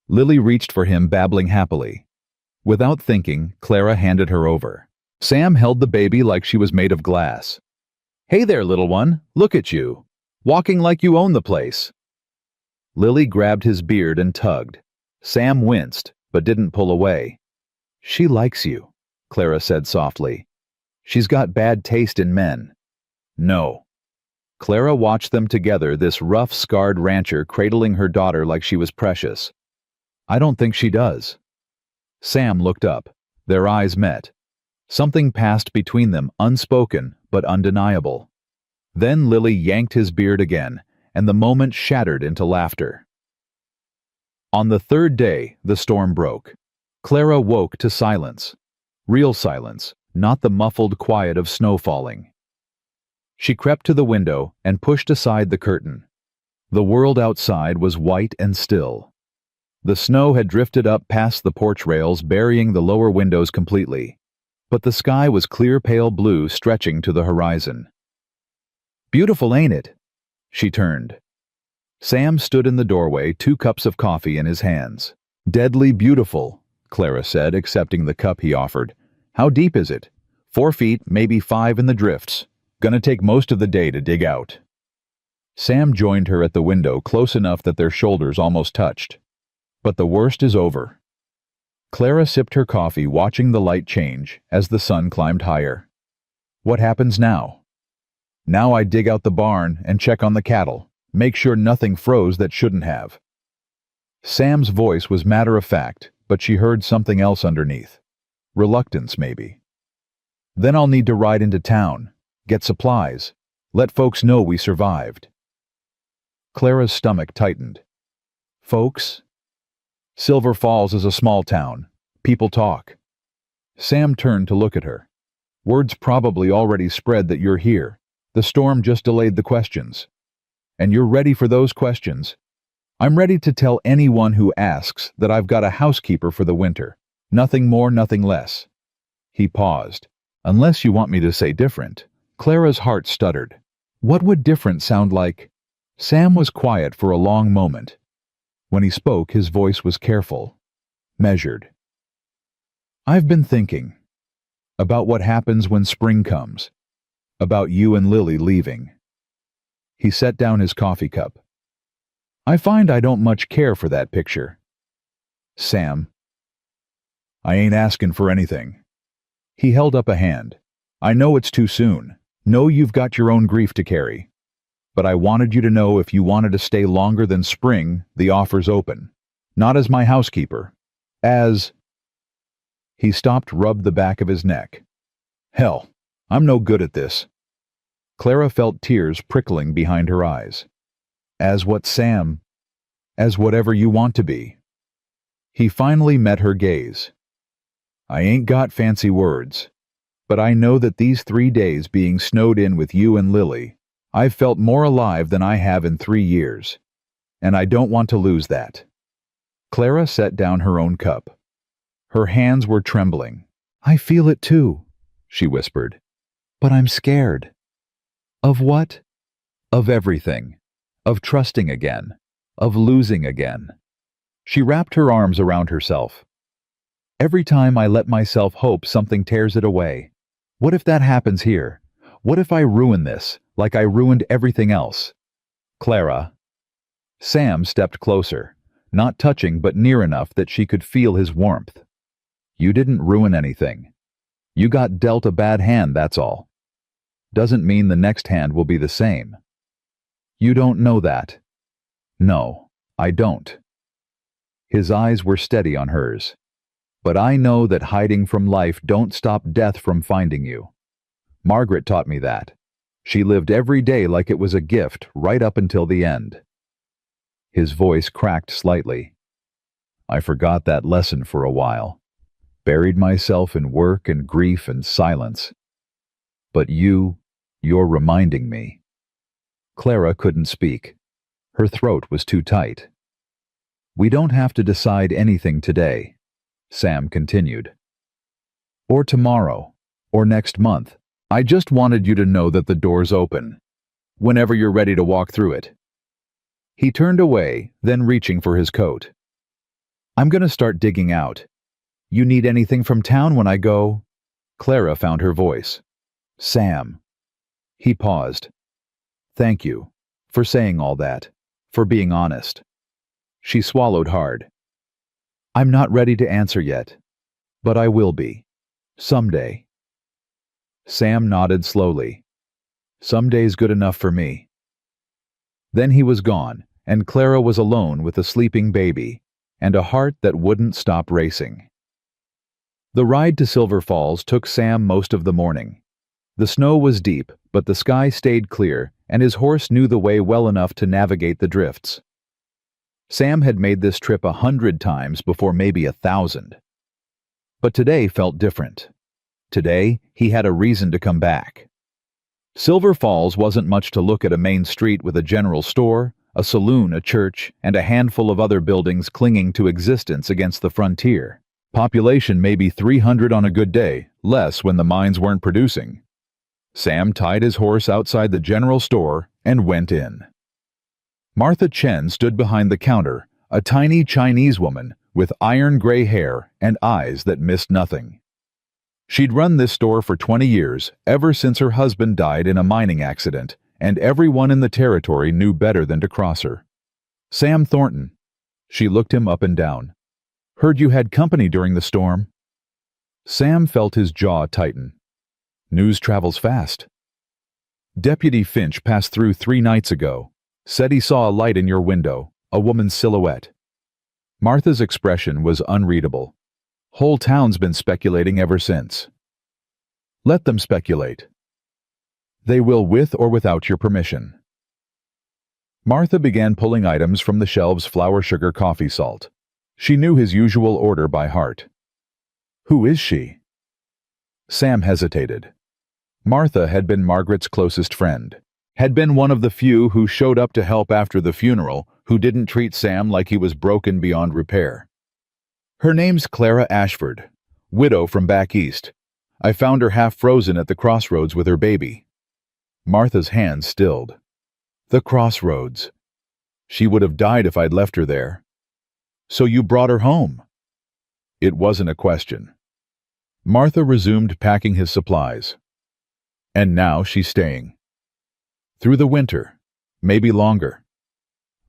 Lily reached for him, babbling happily. Without thinking, Clara handed her over. Sam held the baby like she was made of glass. "Hey there, little one, look at you. Walking like you own the place." Lily grabbed his beard and tugged. Sam winced, but didn't pull away. "She likes you," Clara said softly. "She's got bad taste in men." "No." Clara watched them together, this rough, scarred rancher cradling her daughter like she was precious. "I don't think she does." Sam looked up. Their eyes met. Something passed between them, unspoken but undeniable. Then Lily yanked his beard again, and the moment shattered into laughter. On the 3rd day, the storm broke. Clara woke to silence. Real silence, not the muffled quiet of snow falling. She crept to the window and pushed aside the curtain. The world outside was white and still. The snow had drifted up past the porch rails, burying the lower windows completely. But the sky was clear pale blue, stretching to the horizon. "Beautiful, ain't it?" She turned. Sam stood in the doorway, 2 cups of coffee in his hands. "Deadly beautiful," Clara said, accepting the cup he offered. "How deep is it?" 4 feet, maybe 5 in the drifts. Gonna take most of the day to dig out." Sam joined her at the window, close enough that their shoulders almost touched. But the worst is over. Clara sipped her coffee, watching the light change as the sun climbed higher. "What happens now?" "Now I dig out the barn and check on the cattle, make sure nothing froze that shouldn't have." Sam's voice was matter-of-fact, but she heard something else underneath. Reluctance, maybe. "Then I'll need to ride into town, get supplies, let folks know we survived." Clara's stomach tightened. "Folks?" "Silver Falls is a small town. People talk." Sam turned to look at her. "Word's probably already spread that you're here. The storm just delayed the questions. And you're ready for those questions?" "I'm ready to tell anyone who asks that I've got a housekeeper for the winter. Nothing more, nothing less." He paused. "Unless you want me to say different." Clara's heart stuttered. What would different sound like? Sam was quiet for a long moment. When he spoke, his voice was careful, measured. "I've been thinking about what happens when spring comes, about you and Lily leaving." He set down his coffee cup. "I find I don't much care for that picture." "Sam, I ain't asking for anything." He held up a hand. "I know it's too soon. Know you've got your own grief to carry. But I wanted you to know if you wanted to stay longer than spring, the offer's open. Not as my housekeeper. As—" He stopped, rubbed the back of his neck. "Hell, I'm no good at this." Clara felt tears prickling behind her eyes. "As what, Sam?" "As whatever you want to be." He finally met her gaze. "I ain't got fancy words, but I know that these 3 days being snowed in with you and Lily, I've felt more alive than I have in 3 years. And I don't want to lose that." Clara set down her own cup. Her hands were trembling. "I feel it too," she whispered. "But I'm scared." "Of what?" "Of everything. Of trusting again. Of losing again." She wrapped her arms around herself. "Every time I let myself hope, something tears it away. What if that happens here? What if I ruin this, like I ruined everything else?" "Clara." Sam stepped closer, not touching but near enough that she could feel his warmth. "You didn't ruin anything. You got dealt a bad hand, that's all. Doesn't mean the next hand will be the same. You don't know that." "No, I don't." His eyes were steady on hers. "But I know that hiding from life don't stop death from finding you. Margaret taught me that. She lived every day like it was a gift, right up until the end." His voice cracked slightly. "I forgot that lesson for a while. Buried myself in work and grief and silence. But you're reminding me." Clara couldn't speak. Her throat was too tight. "We don't have to decide anything today," Sam continued. "Or tomorrow, or next month. I just wanted you to know that the door's open, whenever you're ready to walk through it." He turned away, then reaching for his coat. "I'm gonna start digging out. You need anything from town when I go?" Clara found her voice. "Sam." He paused. "Thank you for saying all that, for being honest." She swallowed hard. "I'm not ready to answer yet, but I will be. Someday." Sam nodded slowly. "Someday's good enough for me." Then he was gone, and Clara was alone with a sleeping baby and a heart that wouldn't stop racing. The ride to Silver Falls took Sam most of the morning. The snow was deep, but the sky stayed clear, and his horse knew the way well enough to navigate the drifts. Sam had made this trip 100 times before maybe 1,000. But today felt different. Today, he had a reason to come back. Silver Falls wasn't much to look at: a main street with a general store, a saloon, a church, and a handful of other buildings clinging to existence against the frontier. Population maybe 300 on a good day, less when the mines weren't producing. Sam tied his horse outside the general store and went in. Martha Chen stood behind the counter, a tiny Chinese woman with iron-gray hair and eyes that missed nothing. She'd run this store for 20 years, ever since her husband died in a mining accident, and everyone in the territory knew better than to cross her. "Sam Thornton." She looked him up and down. "Heard you had company during the storm." Sam felt his jaw tighten. "News travels fast." "Deputy Finch passed through 3 nights ago. Said he saw a light in your window, a woman's silhouette." Martha's expression was unreadable. "Whole town's been speculating ever since." "Let them speculate. They will with or without your permission." Martha began pulling items from the shelves: flour, sugar, coffee, salt. She knew his usual order by heart. "Who is she?" Sam hesitated. Martha had been Margaret's closest friend, had been one of the few who showed up to help after the funeral, who didn't treat Sam like he was broken beyond repair. "Her name's Clara Ashford, widow from back east. I found her half frozen at the crossroads with her baby." Martha's hand stilled. The crossroads. She would have died if I'd left her there. "So you brought her home?" It wasn't a question. Martha resumed packing his supplies. "And now she's staying. Through the winter, maybe longer."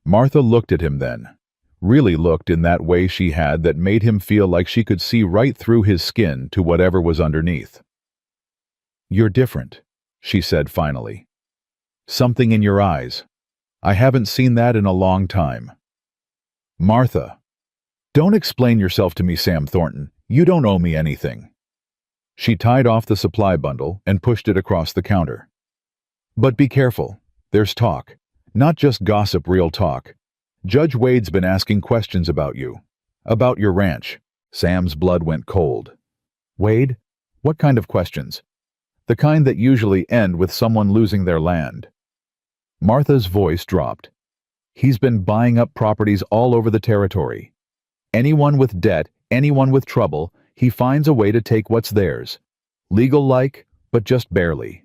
Martha looked at him then, really looked in that way she had that made him feel like she could see right through his skin to whatever was underneath. "You're different," she said finally. "Something in your eyes. I haven't seen that in a long time." "Martha, don't explain yourself to me, Sam Thornton. You don't owe me anything." She tied off the supply bundle and pushed it across the counter. "But be careful. There's talk. Not just gossip, real talk. Judge Wade's been asking questions about you. About your ranch." Sam's blood went cold. "Wade? What kind of questions?" "The kind that usually end with someone losing their land." Martha's voice dropped. "He's been buying up properties all over the territory. Anyone with debt, anyone with trouble, he finds a way to take what's theirs. Legal-like, but just barely.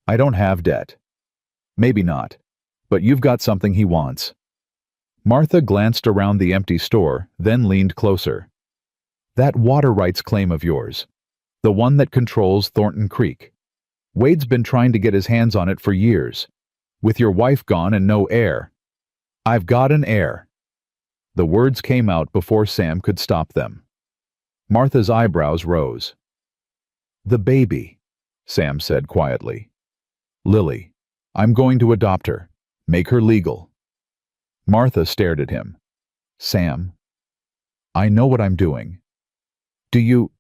I don't have debt. Maybe not. But you've got something he wants." Martha glanced around the empty store, then leaned closer. "That water rights claim of yours. The one that controls Thornton Creek. Wade's been trying to get his hands on it for years. With your wife gone and no heir. I've got an heir." The words came out before Sam could stop them. Martha's eyebrows rose. "The baby," Sam said quietly. "Lily. I'm going to adopt her. Make her legal." Martha stared at him. "Sam, I know what I'm doing. Do you—"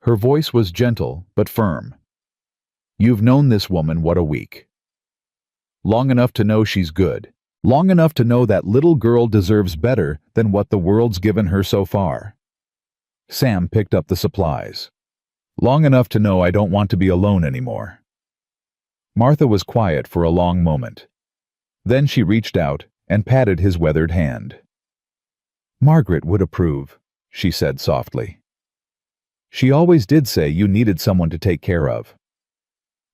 Her voice was gentle but firm. "You've known this woman, what, a week? Long enough to know she's good. Long enough to know that little girl deserves better than what the world's given her so far." Sam picked up the supplies. "Long enough to know I don't want to be alone anymore." Martha was quiet for a long moment. Then she reached out and patted his weathered hand. "Margaret would approve," she said softly. "She always did say you needed someone to take care of.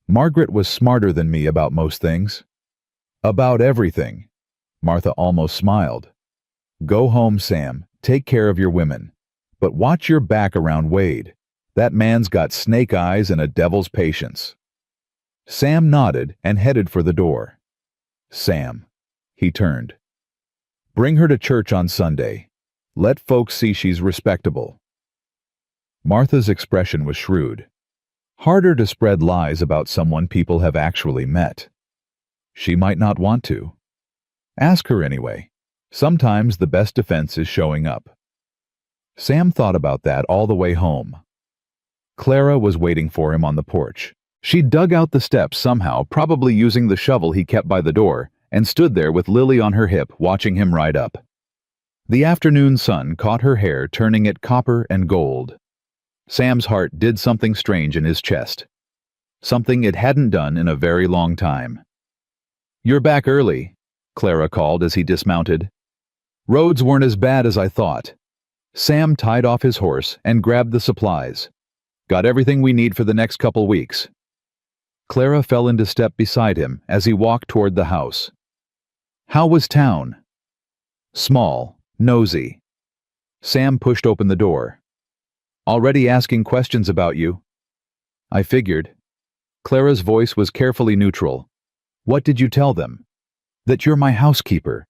Margaret was smarter than me about most things. About everything." Martha almost smiled. "Go home, Sam. Take care of your women. But watch your back around Wade. That man's got snake eyes and a devil's patience." Sam nodded and headed for the door. "Sam." He turned. "Bring her to church on Sunday. Let folks see she's respectable." Martha's expression was shrewd. Harder to spread lies about someone people have actually met. She might not want to. Ask her anyway. Sometimes the best defense is showing up. Sam thought about that all the way home. Clara was waiting for him on the porch. She'd dug out the steps somehow, probably using the shovel he kept by the door, and stood there with Lily on her hip, watching him ride up. The afternoon sun caught her hair, turning it copper and gold. Sam's heart did something strange in his chest. Something it hadn't done in a very long time. "You're back early," Clara called as he dismounted. "Roads weren't as bad as I thought." Sam tied off his horse and grabbed the supplies. "Got everything we need for the next couple weeks." Clara fell into step beside him as he walked toward the house. "How was town?" "Small, nosy." Sam pushed open the door. "Already asking questions about you." "I figured." Clara's voice was carefully neutral. "What did you tell them?" "That you're my housekeeper.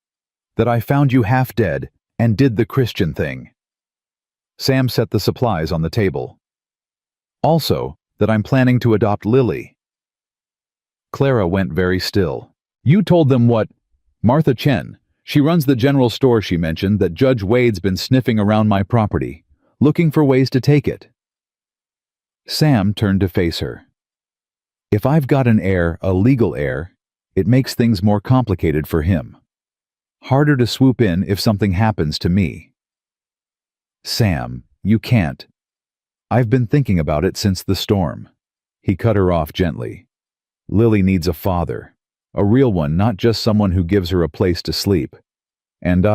That I found you half dead and did the Christian thing." Sam set the supplies on the table. "Also, that I'm planning to adopt Lily." Clara went very still. "You told them what?" "Martha Chen. She runs the general store. She mentioned that Judge Wade's been sniffing around my property, looking for ways to take it." Sam turned to face her. "If I've got an heir, a legal heir, it makes things more complicated for him. Harder to swoop in if something happens to me." "Sam, you can't. I've been thinking about it since the storm." He cut her off gently. "Lily needs a father. A real one, not just someone who gives her a place to sleep. And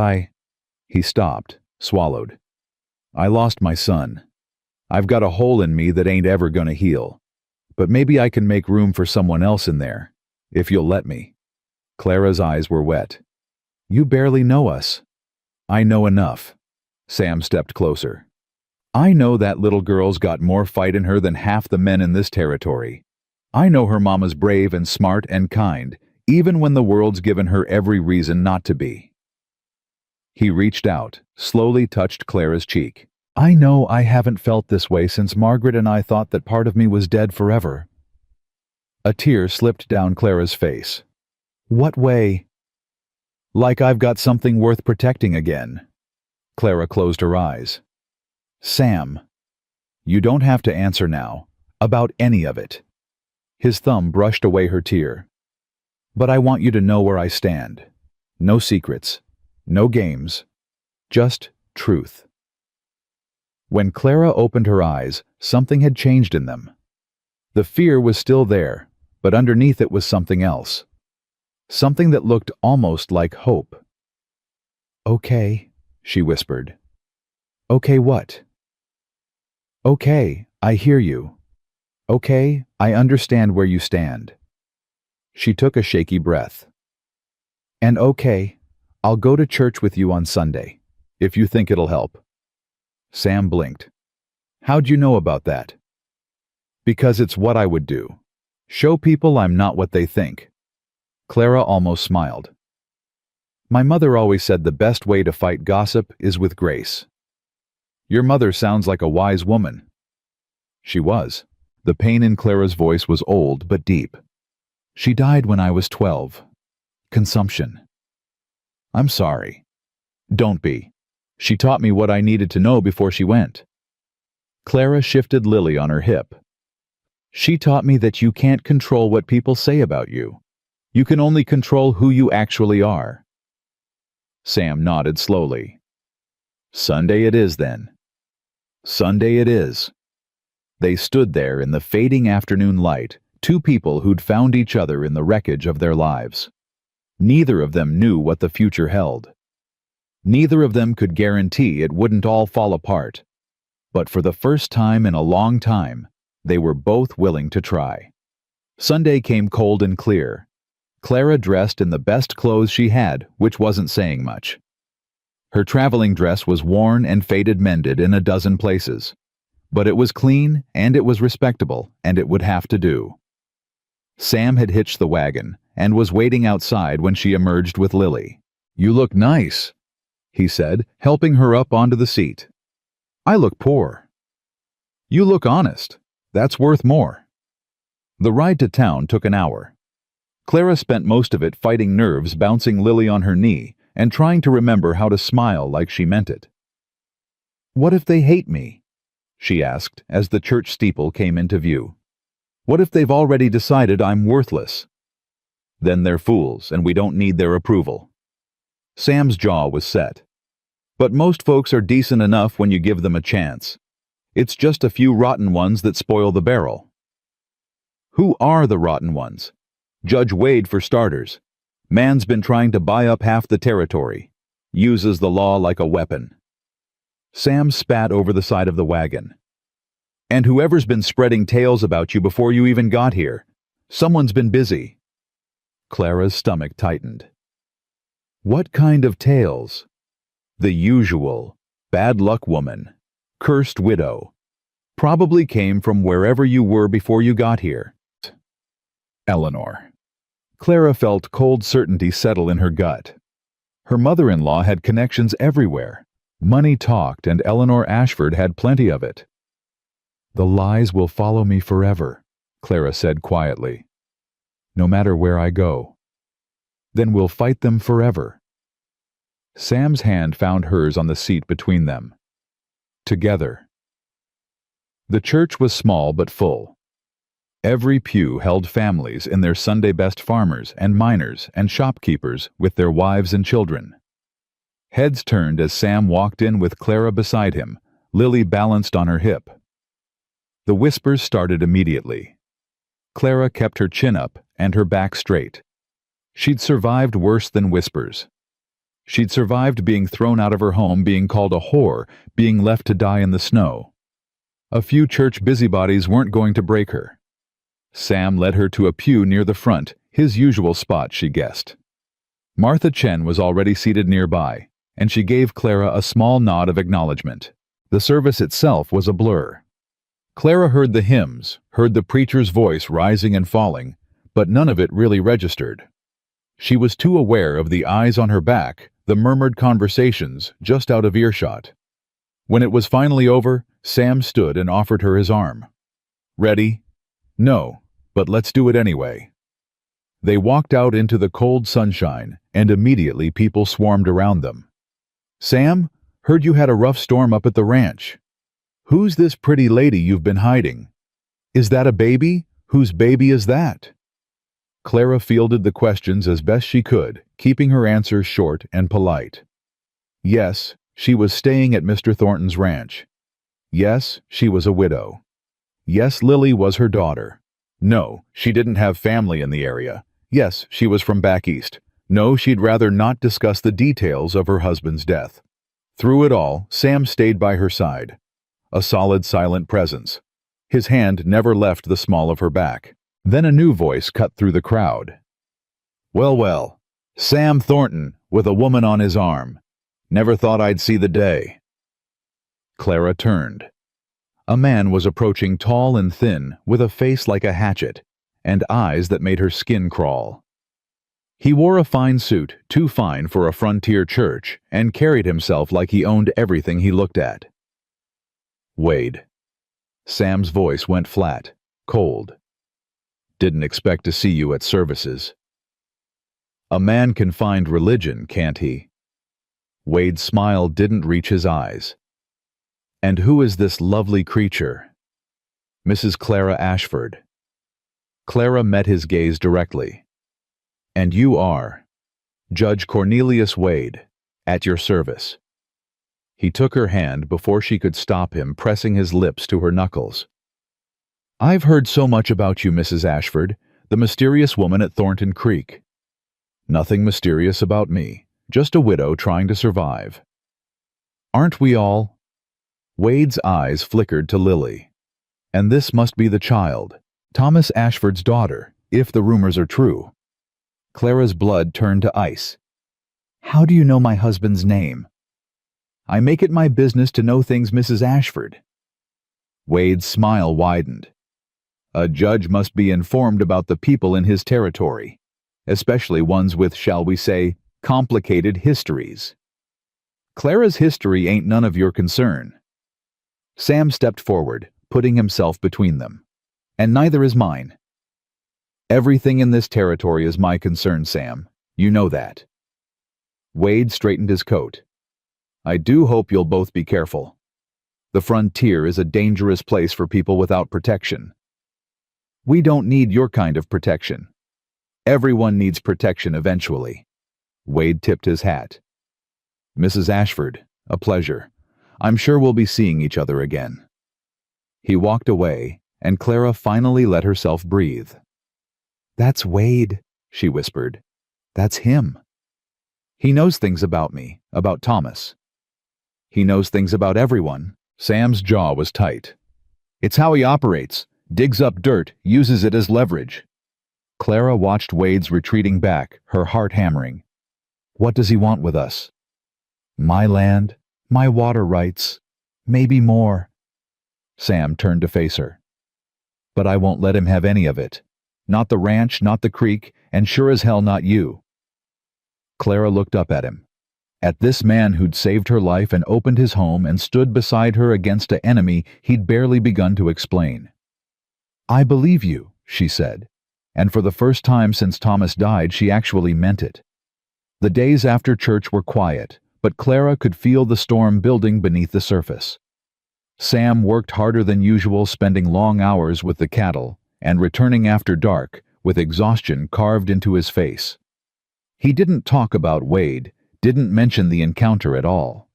He stopped, swallowed. "I lost my son. I've got a hole in me that ain't ever gonna heal. But maybe I can make room for someone else in there, if you'll let me." Clara's eyes were wet. "You barely know us." "I know enough." Sam stepped closer. "I know that little girl's got more fight in her than half the men in this territory. I know her mama's brave and smart and kind, even when the world's given her every reason not to be." He reached out, slowly touched Clara's cheek. "I know I haven't felt this way since Margaret and I thought that part of me was dead forever." A tear slipped down Clara's face. "What way?" "Like I've got something worth protecting again." Clara closed her eyes. "Sam, you don't have to answer now, about any of it." His thumb brushed away her tear. "But I want you to know where I stand. No secrets, no games, just truth." When Clara opened her eyes, something had changed in them. The fear was still there, but underneath it was something else. Something that looked almost like hope. "Okay," she whispered. "Okay what?" "Okay, I hear you. Okay, I understand where you stand." She took a shaky breath. "And okay, I'll go to church with you on Sunday, if you think it'll help." Sam blinked. "How'd you know about that?" "Because it's what I would do. Show people I'm not what they think." Clara almost smiled. "My mother always said the best way to fight gossip is with grace." "Your mother sounds like a wise woman." She was. The pain in Clara's voice was old but deep. "She died when I was 12. Consumption." "I'm sorry." "Don't be. She taught me what I needed to know before she went." Clara shifted Lily on her hip. "She taught me that you can't control what people say about you. You can only control who you actually are." Sam nodded slowly. "Sunday it is, then." "Sunday it is." They stood there in the fading afternoon light, two people who'd found each other in the wreckage of their lives. Neither of them knew what the future held. Neither of them could guarantee it wouldn't all fall apart. But for the first time in a long time, they were both willing to try. Sunday came cold and clear. Clara dressed in the best clothes she had, which wasn't saying much. Her traveling dress was worn and faded mended in a dozen places. But it was clean, and it was respectable, and it would have to do. Sam had hitched the wagon, and was waiting outside when she emerged with Lily. "You look nice," he said, helping her up onto the seat. "I look poor." "You look honest. That's worth more." The ride to town took an hour. Clara spent most of it fighting nerves, bouncing Lily on her knee, and trying to remember how to smile like she meant it. "What if they hate me?" she asked as the church steeple came into view. "What if they've already decided I'm worthless?" "Then they're fools, and we don't need their approval." Sam's jaw was set. "But most folks are decent enough when you give them a chance. It's just a few rotten ones that spoil the barrel. Who are the rotten ones? Judge Wade, for starters. Man's been trying to buy up half the territory. Uses the law like a weapon. Sam spat over the side of the wagon. And whoever's been spreading tales about you before you even got here. Someone's been busy. Clara's stomach tightened. What kind of tales? The usual. Bad luck woman. Cursed widow. Probably came from wherever you were before you got here. Eleanor. Clara felt cold certainty settle in her gut. Her mother-in-law had connections everywhere. Money talked, and Eleanor Ashford had plenty of it. The lies will follow me forever, Clara said quietly. No matter where I go. Then we'll fight them forever. Sam's hand found hers on the seat between them. Together. The church was small but full. Every pew held families in their Sunday-best farmers and miners and shopkeepers with their wives and children. Heads turned as Sam walked in with Clara beside him, Lily balanced on her hip. The whispers started immediately. Clara kept her chin up and her back straight. She'd survived worse than whispers. She'd survived being thrown out of her home, being called a whore, being left to die in the snow. A few church busybodies weren't going to break her. Sam led her to a pew near the front, his usual spot, she guessed. Martha Chen was already seated nearby, and she gave Clara a small nod of acknowledgement. The service itself was a blur. Clara heard the hymns, heard the preacher's voice rising and falling, but none of it really registered. She was too aware of the eyes on her back, the murmured conversations just out of earshot. When it was finally over, Sam stood and offered her his arm. Ready? No, but let's do it anyway. They walked out into the cold sunshine, and immediately people swarmed around them. Sam, heard you had a rough storm up at the ranch. Who's this pretty lady you've been hiding? Is that a baby? Whose baby is that? Clara fielded the questions as best she could, keeping her answers short and polite. Yes, she was staying at Mr. Thornton's ranch. Yes, she was a widow. Yes, Lily was her daughter. No, she didn't have family in the area. Yes, she was from back east. No, she'd rather not discuss the details of her husband's death. Through it all, Sam stayed by her side. A solid, silent presence. His hand never left the small of her back. Then a new voice cut through the crowd. Well, well, Sam Thornton, with a woman on his arm. Never thought I'd see the day. Clara turned. A man was approaching, tall and thin, with a face like a hatchet, and eyes that made her skin crawl. He wore a fine suit, too fine for a frontier church, and carried himself like he owned everything he looked at. Wade. Sam's voice went flat, cold. Didn't expect to see you at services. A man can find religion, can't he? Wade's smile didn't reach his eyes. And who is this lovely creature? Mrs. Clara Ashford. Clara met his gaze directly. And you are Judge Cornelius Wade, at your service. He took her hand before she could stop him, pressing his lips to her knuckles. I've heard so much about you, Mrs. Ashford, the mysterious woman at Thornton Creek. Nothing mysterious about me, just a widow trying to survive. Aren't we all? Wade's eyes flickered to Lily. And this must be the child, Thomas Ashford's daughter, if the rumors are true. Clara's blood turned to ice. How do you know my husband's name? I make it my business to know things, Mrs. Ashford. Wade's smile widened. A judge must be informed about the people in his territory, especially ones with, shall we say, complicated histories. Clara's history ain't none of your concern. Sam stepped forward, putting himself between them. And neither is mine. Everything in this territory is my concern, Sam. You know that. Wade straightened his coat. I do hope you'll both be careful. The frontier is a dangerous place for people without protection. We don't need your kind of protection. Everyone needs protection eventually. Wade tipped his hat. Mrs. Ashford, a pleasure. I'm sure we'll be seeing each other again. He walked away, and Clara finally let herself breathe. "That's Wade," she whispered. "That's him. He knows things about me, about Thomas. He knows things about everyone." Sam's jaw was tight. "It's how he operates. Digs up dirt, uses it as leverage." Clara watched Wade's retreating back, her heart hammering. "What does he want with us?" "My land, my water rights, maybe more." Sam turned to face her. "But I won't let him have any of it. Not the ranch, not the creek, and sure as hell not you." Clara looked up at him. At this man who'd saved her life and opened his home and stood beside her against an enemy he'd barely begun to explain. "I believe you," she said, and for the first time since Thomas died she actually meant it. The days after church were quiet, but Clara could feel the storm building beneath the surface. Sam worked harder than usual, spending long hours with the cattle, and returning after dark, with exhaustion carved into his face. He didn't talk about Wade, didn't mention the encounter at all.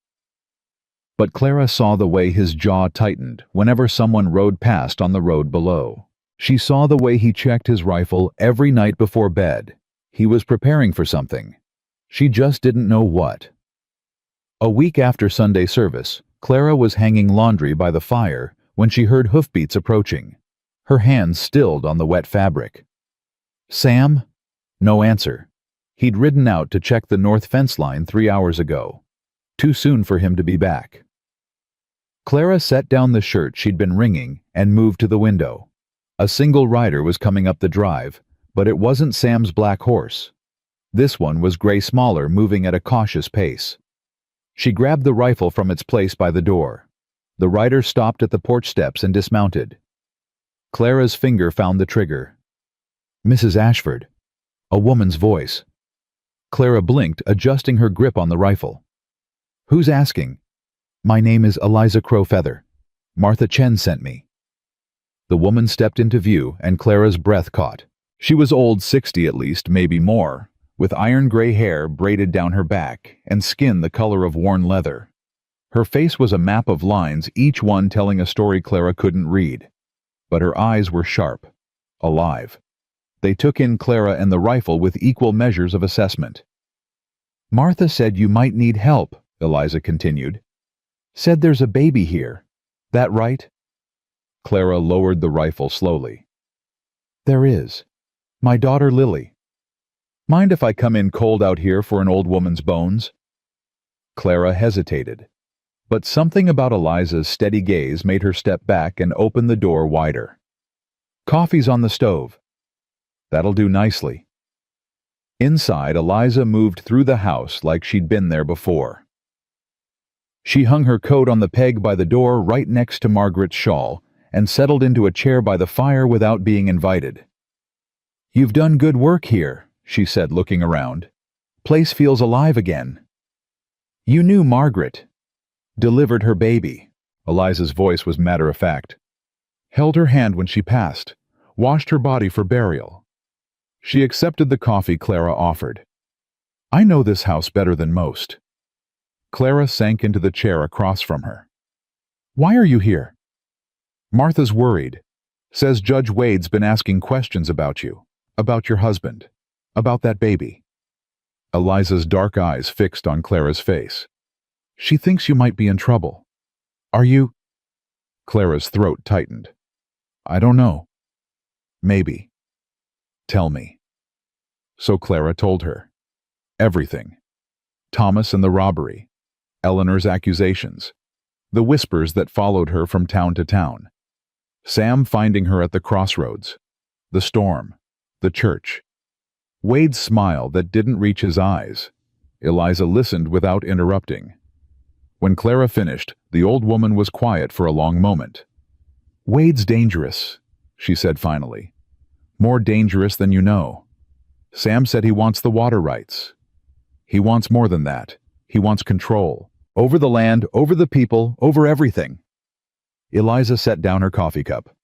But Clara saw the way his jaw tightened whenever someone rode past on the road below. She saw the way he checked his rifle every night before bed. He was preparing for something. She just didn't know what. A week after Sunday service, Clara was hanging laundry by the fire when she heard hoofbeats approaching. Her hands stilled on the wet fabric. "Sam?" No answer. He'd ridden out to check the north fence line 3 hours ago. Too soon for him to be back. Clara set down the shirt she'd been wringing and moved to the window. A single rider was coming up the drive, but it wasn't Sam's black horse. This one was gray smaller, moving at a cautious pace. She grabbed the rifle from its place by the door. The rider stopped at the porch steps and dismounted. Clara's finger found the trigger. "Mrs. Ashford." A woman's voice. Clara blinked, adjusting her grip on the rifle. "Who's asking?" "My name is Eliza Crowfeather. Martha Chen sent me." The woman stepped into view, and Clara's breath caught. She was old, 60 at least, maybe more, with iron gray hair braided down her back and skin the color of worn leather. Her face was a map of lines, each one telling a story Clara couldn't read. But her eyes were sharp, alive. They took in Clara and the rifle with equal measures of assessment. "Martha said you might need help," Eliza continued. "Said there's a baby here. That right?" Clara lowered the rifle slowly. "There is. My daughter Lily. Mind if I come in cold out here for an old woman's bones?" Clara hesitated, but something about Eliza's steady gaze made her step back and open the door wider. "Coffee's on the stove." "That'll do nicely." Inside, Eliza moved through the house like she'd been there before. She hung her coat on the peg by the door right next to Margaret's shawl and settled into a chair by the fire without being invited. "You've done good work here," she said, looking around. "Place feels alive again." "You knew Margaret. Delivered her baby." Eliza's voice was matter-of-fact. "Held her hand when she passed. Washed her body for burial." She accepted the coffee Clara offered. "I know this house better than most." Clara sank into the chair across from her. "Why are you here?" "Martha's worried. Says Judge Wade's been asking questions about you, about your husband, about that baby." Eliza's dark eyes fixed on Clara's face. "She thinks you might be in trouble. Are you?" Clara's throat tightened. "I don't know. Maybe. Tell me." So Clara told her. Everything. Thomas and the robbery. Eleanor's accusations. The whispers that followed her from town to town. Sam finding her at the crossroads. The storm. The church. Wade's smile that didn't reach his eyes. Eliza listened without interrupting. When Clara finished, the old woman was quiet for a long moment. "Wade's dangerous," she said finally. "More dangerous than you know. Sam said he wants the water rights. He wants more than that. He wants control. Over the land, over the people, over everything." Eliza set down her coffee cup.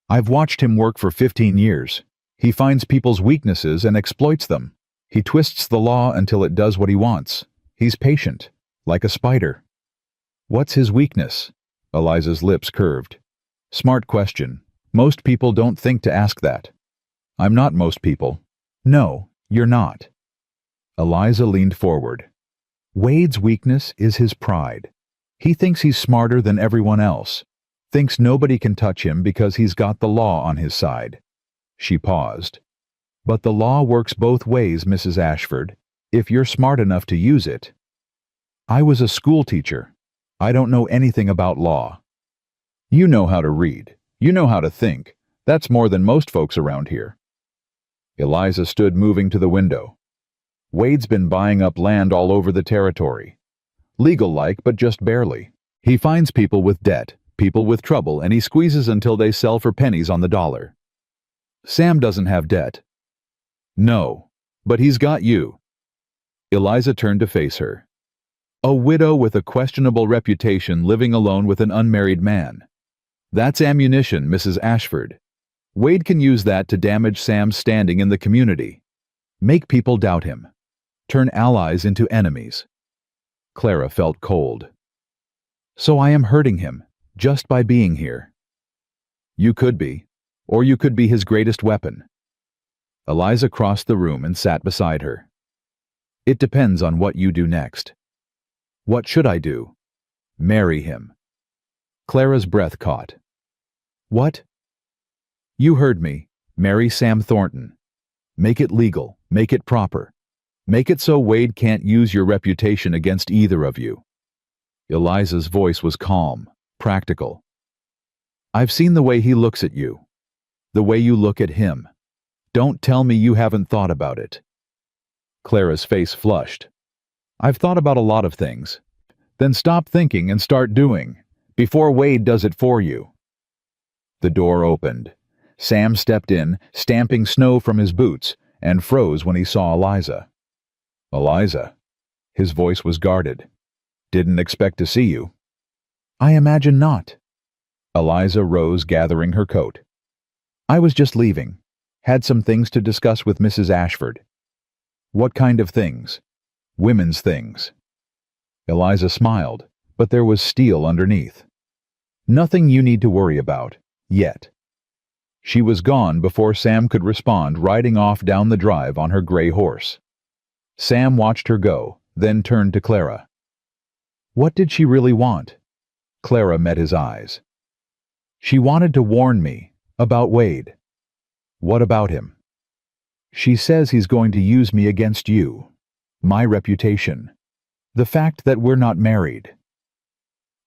"I've watched him work for 15 years. He finds people's weaknesses and exploits them. He twists the law until it does what he wants. He's patient, like a spider." "What's his weakness?" Eliza's lips curved. Smart question. Most people don't think to ask that. I'm not most people. No, you're not. Eliza leaned forward. Wade's weakness is his pride. He thinks he's smarter than everyone else. Thinks nobody can touch him because he's got the law on his side. She paused. But the law works both ways, Mrs. Ashford, if you're smart enough to use it. I was a school teacher. I don't know anything about law. You know how to read. You know how to think. That's more than most folks around here. Eliza stood moving to the window. Wade's been buying up land all over the territory. Legal-like, but just barely. He finds people with debt, people with trouble, and he squeezes until they sell for pennies on the dollar. Sam doesn't have debt. No, but he's got you. Eliza turned to face her. A widow with a questionable reputation living alone with an unmarried man. That's ammunition, Mrs. Ashford. Wade can use that to damage Sam's standing in the community. Make people doubt him. Turn allies into enemies. Clara felt cold. So I am hurting him, just by being here. You could be, or you could be his greatest weapon. Eliza crossed the room and sat beside her. It depends on what you do next. What should I do? Marry him. Clara's breath caught. What? You heard me. Marry Sam Thornton. Make it legal. Make it proper. Make it so Wade can't use your reputation against either of you. Eliza's voice was calm, practical. I've seen the way he looks at you. The way you look at him. Don't tell me you haven't thought about it. Clara's face flushed. I've thought about a lot of things. Then stop thinking and start doing, before Wade does it for you. The door opened. Sam stepped in, stamping snow from his boots, and froze when he saw Eliza. Eliza. His voice was guarded. Didn't expect to see you. I imagine not. Eliza rose, gathering her coat. I was just leaving. Had some things to discuss with Mrs. Ashford. What kind of things? Women's things. Eliza smiled, but there was steel underneath. Nothing you need to worry about, yet. She was gone before Sam could respond, riding off down the drive on her gray horse. Sam watched her go, then turned to Clara. What did she really want? Clara met his eyes. She wanted to warn me about Wade. What about him? She says he's going to use me against you. My reputation. The fact that we're not married.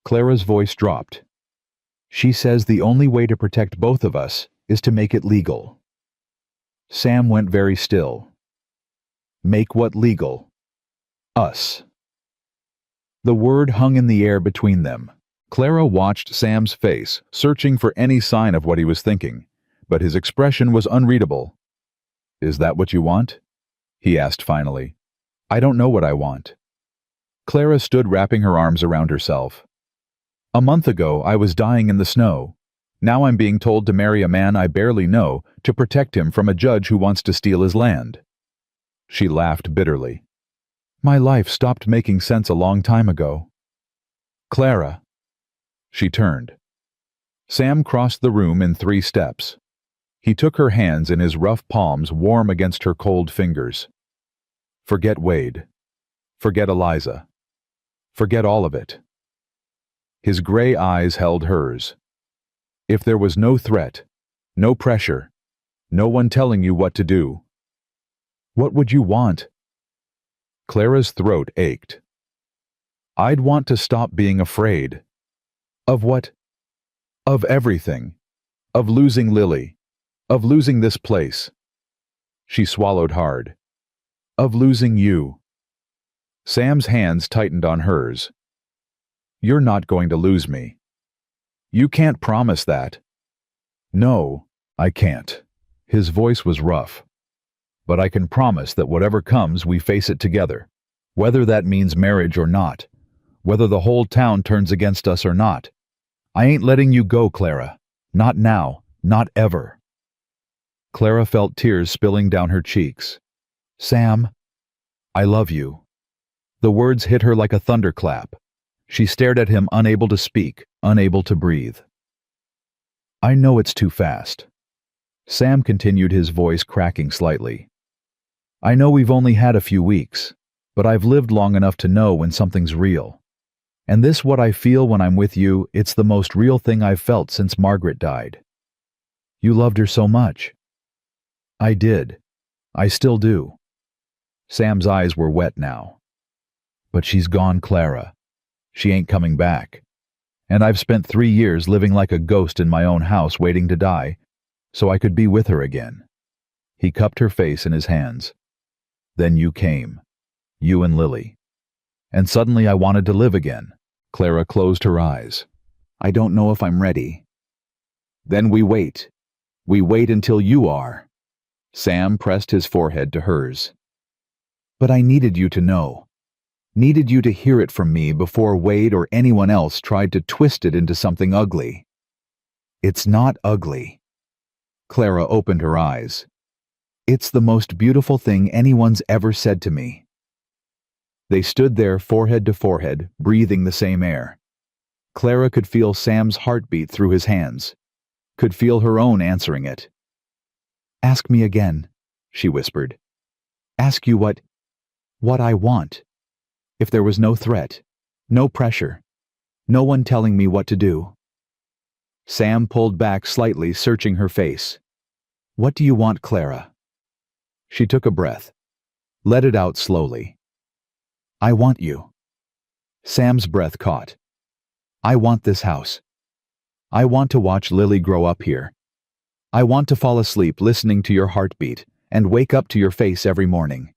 Clara's voice dropped. She says the only way to protect both of us is to make it legal. Sam went very still. Make what legal? Us. The word hung in the air between them. Clara watched Sam's face, searching for any sign of what he was thinking, but his expression was unreadable. Is that what you want? He asked finally. I don't know what I want. Clara stood wrapping her arms around herself. A month ago, I was dying in the snow. Now I'm being told to marry a man I barely know to protect him from a judge who wants to steal his land. She laughed bitterly. My life stopped making sense a long time ago. Clara. She turned. Sam crossed the room in 3 steps. He took her hands in his rough palms, warm against her cold fingers. Forget Wade. Forget Eliza. Forget all of it. His gray eyes held hers. If there was no threat, no pressure, no one telling you what to do, what would you want? Clara's throat ached. I'd want to stop being afraid. Of what? Of everything. Of losing Lily. Of losing this place. She swallowed hard. Of losing you. Sam's hands tightened on hers. You're not going to lose me. You can't promise that. No, I can't. His voice was rough. But I can promise that whatever comes, we face it together. Whether that means marriage or not. Whether the whole town turns against us or not. I ain't letting you go, Clara. Not now. Not ever. Clara felt tears spilling down her cheeks. Sam, I love you. The words hit her like a thunderclap. She stared at him, unable to speak, unable to breathe. I know it's too fast. Sam continued, his voice cracking slightly. I know we've only had a few weeks, but I've lived long enough to know when something's real. And this what I feel when I'm with you, it's the most real thing I've felt since Margaret died. You loved her so much. I did. I still do. Sam's eyes were wet now. But she's gone, Clara. She ain't coming back. And I've spent 3 years living like a ghost in my own house waiting to die, so I could be with her again. He cupped her face in his hands. Then you came. You and Lily. And suddenly I wanted to live again. Clara closed her eyes. I don't know if I'm ready. Then we wait. We wait until you are. Sam pressed his forehead to hers. But I needed you to know. Needed you to hear it from me before Wade or anyone else tried to twist it into something ugly. It's not ugly. Clara opened her eyes. It's the most beautiful thing anyone's ever said to me. They stood there forehead to forehead, breathing the same air. Clara could feel Sam's heartbeat through his hands, could feel her own answering it. Ask me again, she whispered. Ask you what I want. If there was no threat, no pressure, no one telling me what to do. Sam pulled back slightly, searching her face. What do you want, Clara? She took a breath, let it out slowly. I want you. Sam's breath caught. I want this house. I want to watch Lily grow up here. I want to fall asleep listening to your heartbeat and wake up to your face every morning.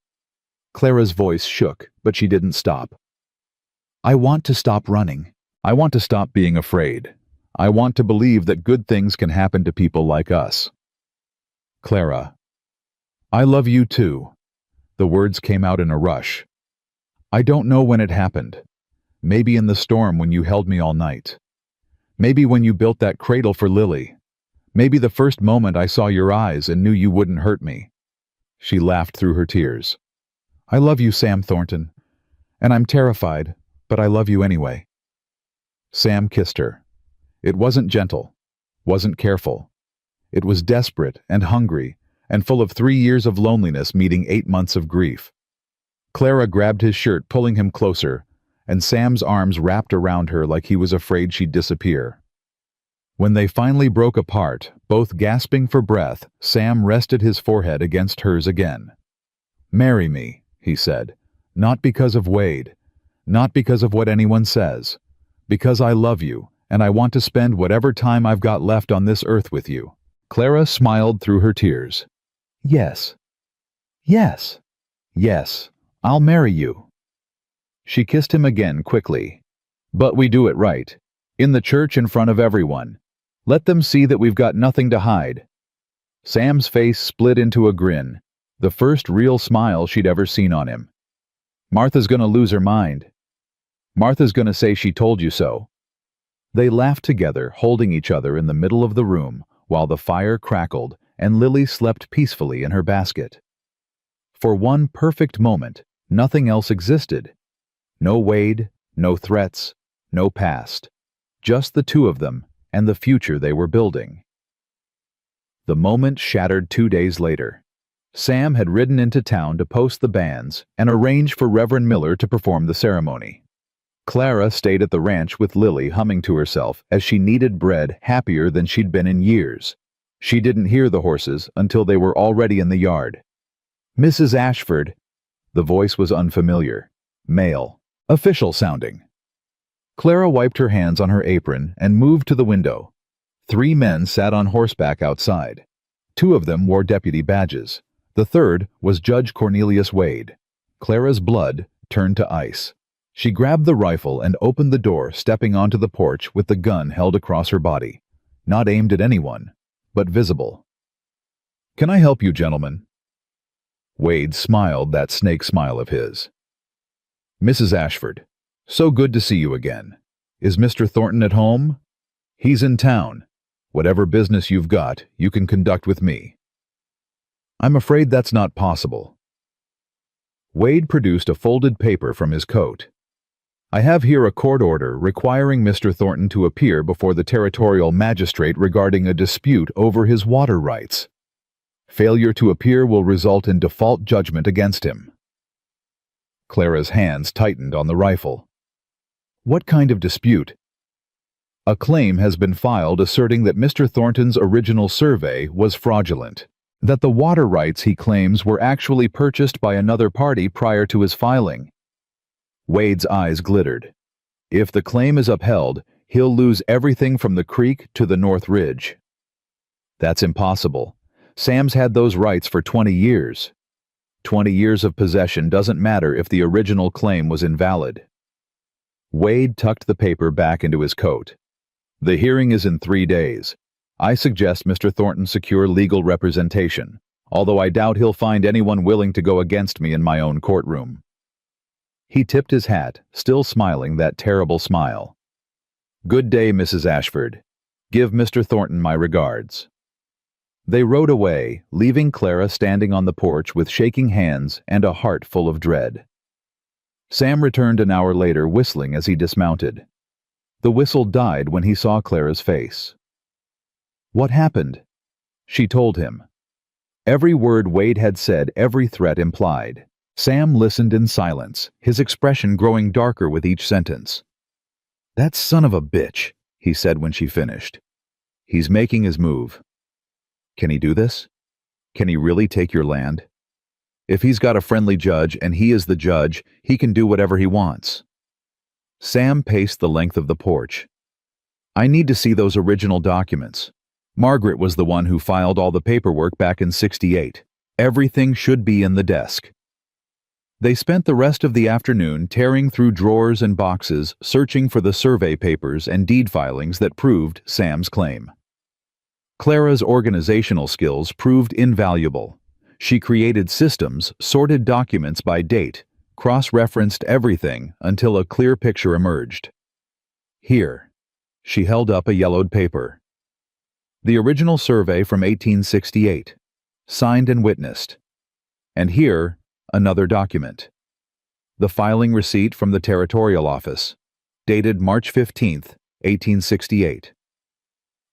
Clara's voice shook, but she didn't stop. I want to stop running. I want to stop being afraid. I want to believe that good things can happen to people like us. Clara. I love you too. The words came out in a rush. I don't know when it happened. Maybe in the storm when you held me all night. Maybe when you built that cradle for Lily. Maybe the first moment I saw your eyes and knew you wouldn't hurt me. She laughed through her tears. I love you, Sam Thornton. And I'm terrified, but I love you anyway. Sam kissed her. It wasn't gentle, wasn't careful. It was desperate and hungry and full of 3 years of loneliness meeting 8 months of grief. Clara grabbed his shirt, pulling him closer, and Sam's arms wrapped around her like he was afraid she'd disappear. When they finally broke apart, both gasping for breath, Sam rested his forehead against hers again. Marry me, he said, not because of Wade, not because of what anyone says, because I love you, and I want to spend whatever time I've got left on this earth with you. Clara smiled through her tears. Yes. Yes. Yes, I'll marry you. She kissed him again quickly. But we do it right. In the church in front of everyone. Let them see that we've got nothing to hide. Sam's face split into a grin, the first real smile she'd ever seen on him. Martha's gonna lose her mind. Martha's gonna say she told you so. They laughed together, holding each other in the middle of the room, while the fire crackled and Lily slept peacefully in her basket. For one perfect moment, nothing else existed. No Wade, no threats, no past. Just the two of them and the future they were building. The moment shattered 2 days later. Sam had ridden into town to post the banns and arrange for Reverend Miller to perform the ceremony. Clara stayed at the ranch with Lily, humming to herself as she kneaded bread, happier than she'd been in years. She didn't hear the horses until they were already in the yard. Mrs. Ashford. The voice was unfamiliar, male, official sounding. Clara wiped her hands on her apron and moved to the window. 3 men sat on horseback outside. 2 of them wore deputy badges. The third was Judge Cornelius Wade. Clara's blood turned to ice. She grabbed the rifle and opened the door, stepping onto the porch with the gun held across her body. Not aimed at anyone, but visible. "Can I help you, gentlemen?" Wade smiled that snake smile of his. "Mrs. Ashford, so good to see you again. Is Mr. Thornton at home?" "He's in town. Whatever business you've got, you can conduct with me." "I'm afraid that's not possible." Wade produced a folded paper from his coat. I have here a court order requiring Mr. Thornton to appear before the territorial magistrate regarding a dispute over his water rights. Failure to appear will result in default judgment against him. Clara's hands tightened on the rifle. What kind of dispute? A claim has been filed asserting that Mr. Thornton's original survey was fraudulent, that the water rights he claims were actually purchased by another party prior to his filing. Wade's eyes glittered. If the claim is upheld, he'll lose everything from the creek to the North Ridge. That's impossible. Sam's had those rights for 20 years. 20 years of possession doesn't matter if the original claim was invalid. Wade tucked the paper back into his coat. The hearing is in 3 days. I suggest Mr. Thornton secure legal representation, although I doubt he'll find anyone willing to go against me in my own courtroom. He tipped his hat, still smiling that terrible smile. Good day, Mrs. Ashford. Give Mr. Thornton my regards. They rode away, leaving Clara standing on the porch with shaking hands and a heart full of dread. Sam returned an hour later, whistling as he dismounted. The whistle died when he saw Clara's face. What happened? She told him. Every word Wade had said, every threat implied. Sam listened in silence, his expression growing darker with each sentence. That son of a bitch, he said when she finished. He's making his move. Can he do this? Can he really take your land? If he's got a friendly judge and he is the judge, he can do whatever he wants. Sam paced the length of the porch. I need to see those original documents. Margaret was the one who filed all the paperwork back in '68. Everything should be in the desk. They spent the rest of the afternoon tearing through drawers and boxes, searching for the survey papers and deed filings that proved Sam's claim. Clara's organizational skills proved invaluable. She created systems, sorted documents by date, cross-referenced everything until a clear picture emerged. Here, she held up a yellowed paper. The original survey from 1868, signed and witnessed. And here, another document. The filing receipt from the territorial office, dated March 15, 1868.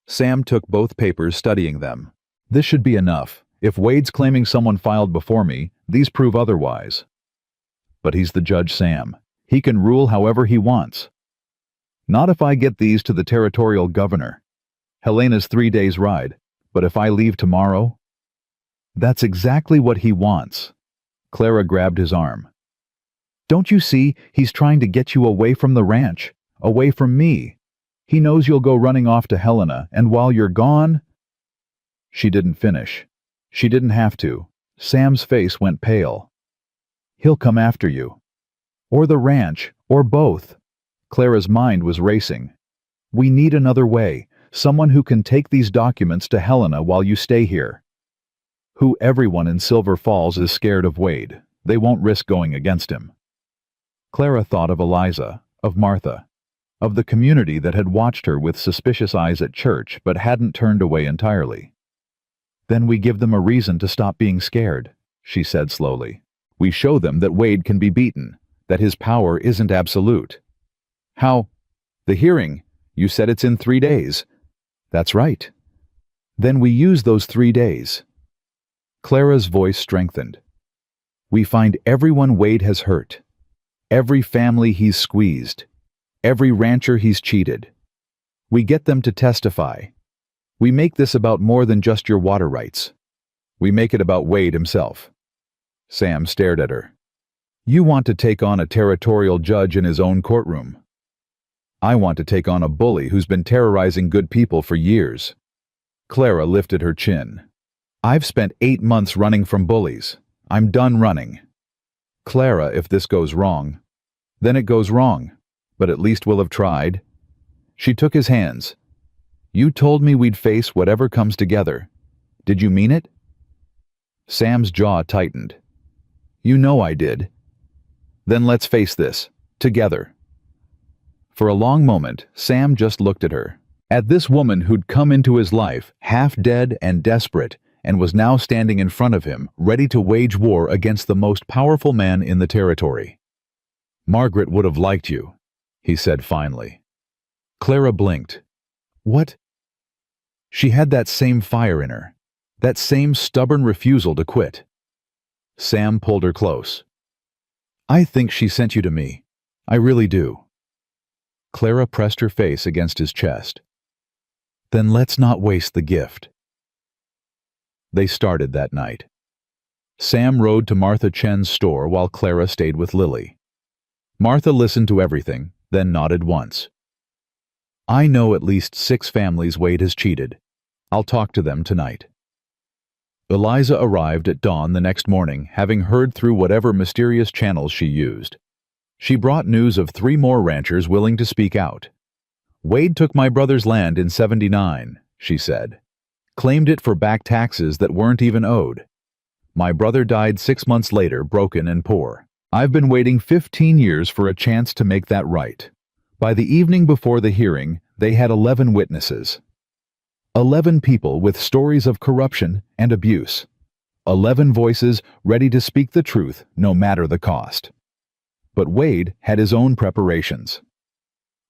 Sam took both papers, studying them. This should be enough. If Wade's claiming someone filed before me, these prove otherwise. But he's the judge, Sam. He can rule however he wants. Not if I get these to the territorial governor. Helena's 3 days' ride, but if I leave tomorrow? That's exactly what he wants. Clara grabbed his arm. Don't you see, he's trying to get you away from the ranch, away from me. He knows you'll go running off to Helena, and while you're gone... She didn't finish. She didn't have to. Sam's face went pale. He'll come after you. Or the ranch, or both. Clara's mind was racing. We need another way, someone who can take these documents to Helena while you stay here. Who everyone in Silver Falls is scared of Wade. They won't risk going against him. Clara thought of Eliza, of Martha, of the community that had watched her with suspicious eyes at church but hadn't turned away entirely. Then we give them a reason to stop being scared, she said slowly. We show them that Wade can be beaten, that his power isn't absolute. How? The hearing. You said it's in 3 days. That's right. Then we use those 3 days. Clara's voice strengthened. We find everyone Wade has hurt, every family he's squeezed, every rancher he's cheated. We get them to testify. We make this about more than just your water rights. We make it about Wade himself. Sam stared at her. You want to take on a territorial judge in his own courtroom. I want to take on a bully who's been terrorizing good people for years. Clara lifted her chin. I've spent 8 months running from bullies. I'm done running. Clara, if this goes wrong, then it goes wrong, but at least we'll have tried. She took his hands. You told me we'd face whatever comes together. Did you mean it? Sam's jaw tightened. You know I did. Then let's face this, together. For a long moment, Sam just looked at her, at this woman who'd come into his life, half dead and desperate, and was now standing in front of him, ready to wage war against the most powerful man in the territory. Margaret would have liked you. he said finally. Clara blinked. What? She had that same fire in her, that same stubborn refusal to quit. Sam pulled her close. I think she sent you to me. I really do. Clara pressed her face against his chest. Then let's not waste the gift. They started that night. Sam rode to Martha Chen's store while Clara stayed with Lily. Martha listened to everything, then nodded once. I know at least 6 families Wade has cheated. I'll talk to them tonight. Eliza arrived at dawn the next morning, having heard through whatever mysterious channels she used. She brought news of 3 more ranchers willing to speak out. Wade took my brother's land in '79, she said. Claimed it for back taxes that weren't even owed. My brother died 6 months later, broken and poor. I've been waiting 15 years for a chance to make that right. By the evening before the hearing, they had 11 witnesses. 11 people with stories of corruption and abuse. 11 voices ready to speak the truth no matter the cost. But Wade had his own preparations.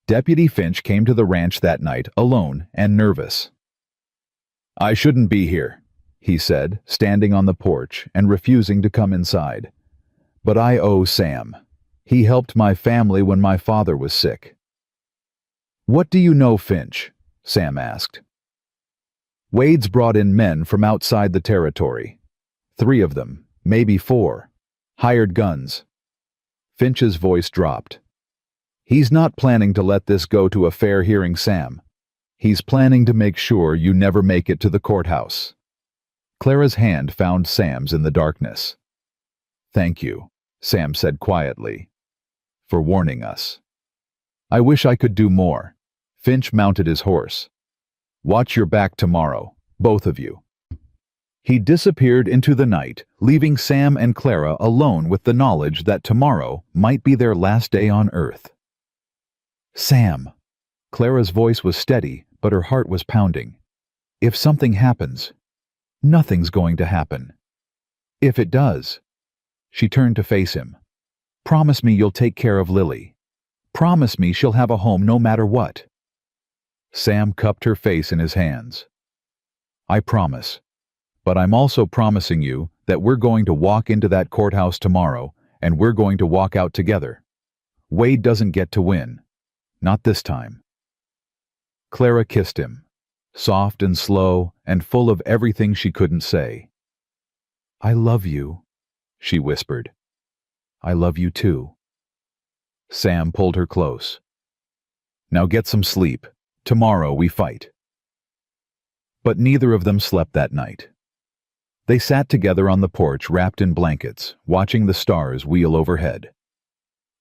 Deputy Finch came to the ranch that night alone and nervous. I shouldn't be here, he said, standing on the porch and refusing to come inside. But I owe Sam. He helped my family when my father was sick. What do you know, Finch? Sam asked. Wade's brought in men from outside the territory. 3 of them, maybe 4. Hired guns. Finch's voice dropped. He's not planning to let this go to a fair hearing, Sam. He's planning to make sure you never make it to the courthouse. Clara's hand found Sam's in the darkness. Thank you, Sam said quietly, for warning us. I wish I could do more. Finch mounted his horse. Watch your back tomorrow, both of you. He disappeared into the night, leaving Sam and Clara alone with the knowledge that tomorrow might be their last day on Earth. Sam. Clara's voice was steady, but her heart was pounding. If something happens, nothing's going to happen. If it does, she turned to face him. Promise me you'll take care of Lily. Promise me she'll have a home no matter what. Sam cupped her face in his hands. I promise. But I'm also promising you that we're going to walk into that courthouse tomorrow, and we're going to walk out together. Wade doesn't get to win. Not this time. Clara kissed him, soft and slow and full of everything she couldn't say. I love you, she whispered. I love you too. Sam pulled her close. Now get some sleep. Tomorrow we fight. But neither of them slept that night. They sat together on the porch wrapped in blankets, watching the stars wheel overhead.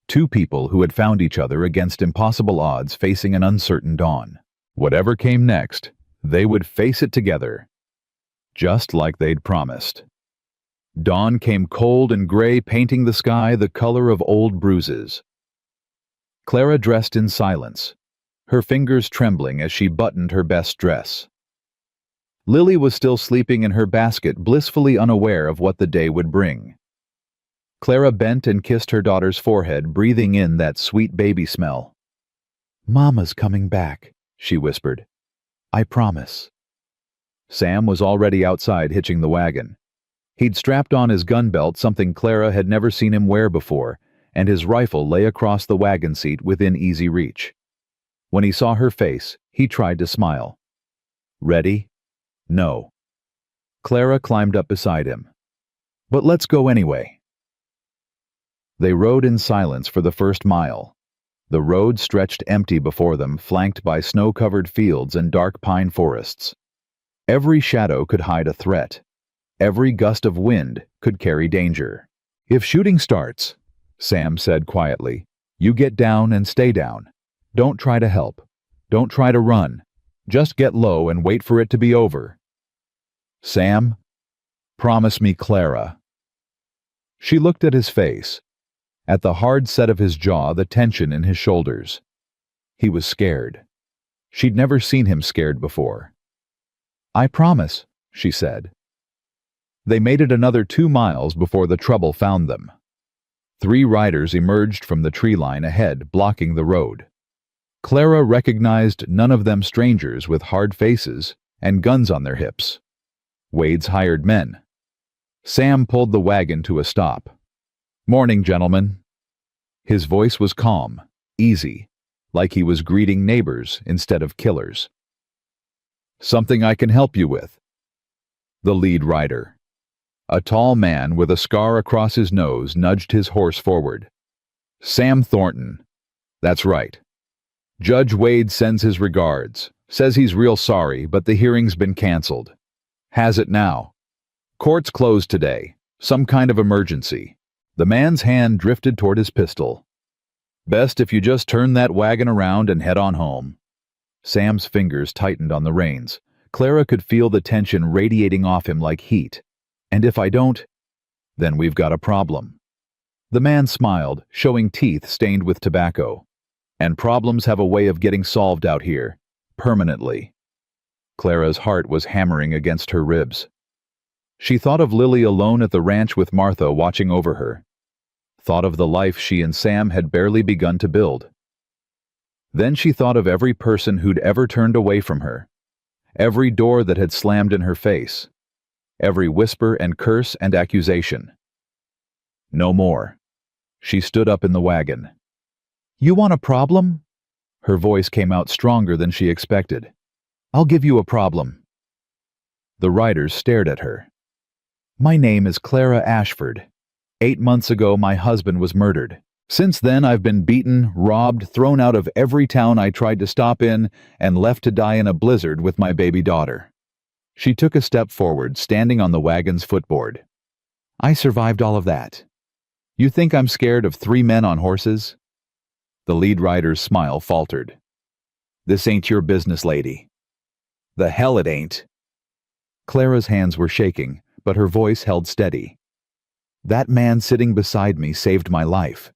2 people who had found each other against impossible odds facing an uncertain dawn. Whatever came next, they would face it together, just like they'd promised. Dawn came cold and gray, painting the sky the color of old bruises. Clara dressed in silence, her fingers trembling as she buttoned her best dress. Lily was still sleeping in her basket, blissfully unaware of what the day would bring. Clara bent and kissed her daughter's forehead, breathing in that sweet baby smell. Mama's coming back, she whispered. I promise. Sam was already outside hitching the wagon. He'd strapped on his gun belt, something Clara had never seen him wear before, and his rifle lay across the wagon seat within easy reach. When he saw her face, he tried to smile. Ready? No. Clara climbed up beside him. But let's go anyway. They rode in silence for the first mile. The road stretched empty before them, flanked by snow-covered fields and dark pine forests. Every shadow could hide a threat. Every gust of wind could carry danger. If shooting starts, Sam said quietly, you get down and stay down. Don't try to help. Don't try to run. Just get low and wait for it to be over. Sam, promise me, Clara. She looked at his face, at the hard set of his jaw, the tension in his shoulders. He was scared. She'd never seen him scared before. I promise, she said. They made it another 2 miles before the trouble found them. 3 riders emerged from the tree line ahead, blocking the road. Clara recognized none of them strangers with hard faces and guns on their hips. Wade's hired men. Sam pulled the wagon to a stop. "Morning, gentlemen." His voice was calm, easy, like he was greeting neighbors instead of killers. "Something I can help you with?" The lead rider, a tall man with a scar across his nose, nudged his horse forward. "Sam Thornton." "That's right. Judge Wade sends his regards. Says he's real sorry, but the hearing's been canceled. Has it now. Court's closed today. Some kind of emergency." The man's hand drifted toward his pistol. "Best if you just turn that wagon around and head on home." Sam's fingers tightened on the reins. Clara could feel the tension radiating off him like heat. "And if I don't, then we've got a problem." The man smiled, showing teeth stained with tobacco. "And problems have a way of getting solved out here, permanently." Clara's heart was hammering against her ribs. She thought of Lily alone at the ranch with Martha watching over her. Thought of the life she and Sam had barely begun to build. Then she thought of every person who'd ever turned away from her, every door that had slammed in her face, every whisper and curse and accusation. No more. She stood up in the wagon. "You want a problem?" Her voice came out stronger than she expected. "I'll give you a problem." The riders stared at her. "My name is Clara Ashford. 8 months ago, my husband was murdered. Since then, I've been beaten, robbed, thrown out of every town I tried to stop in, and left to die in a blizzard with my baby daughter." She took a step forward, standing on the wagon's footboard. "I survived all of that. You think I'm scared of 3 men on horses?" The lead rider's smile faltered. "This ain't your business, lady." "The hell it ain't." Clara's hands were shaking, but her voice held steady. "That man sitting beside me saved my life.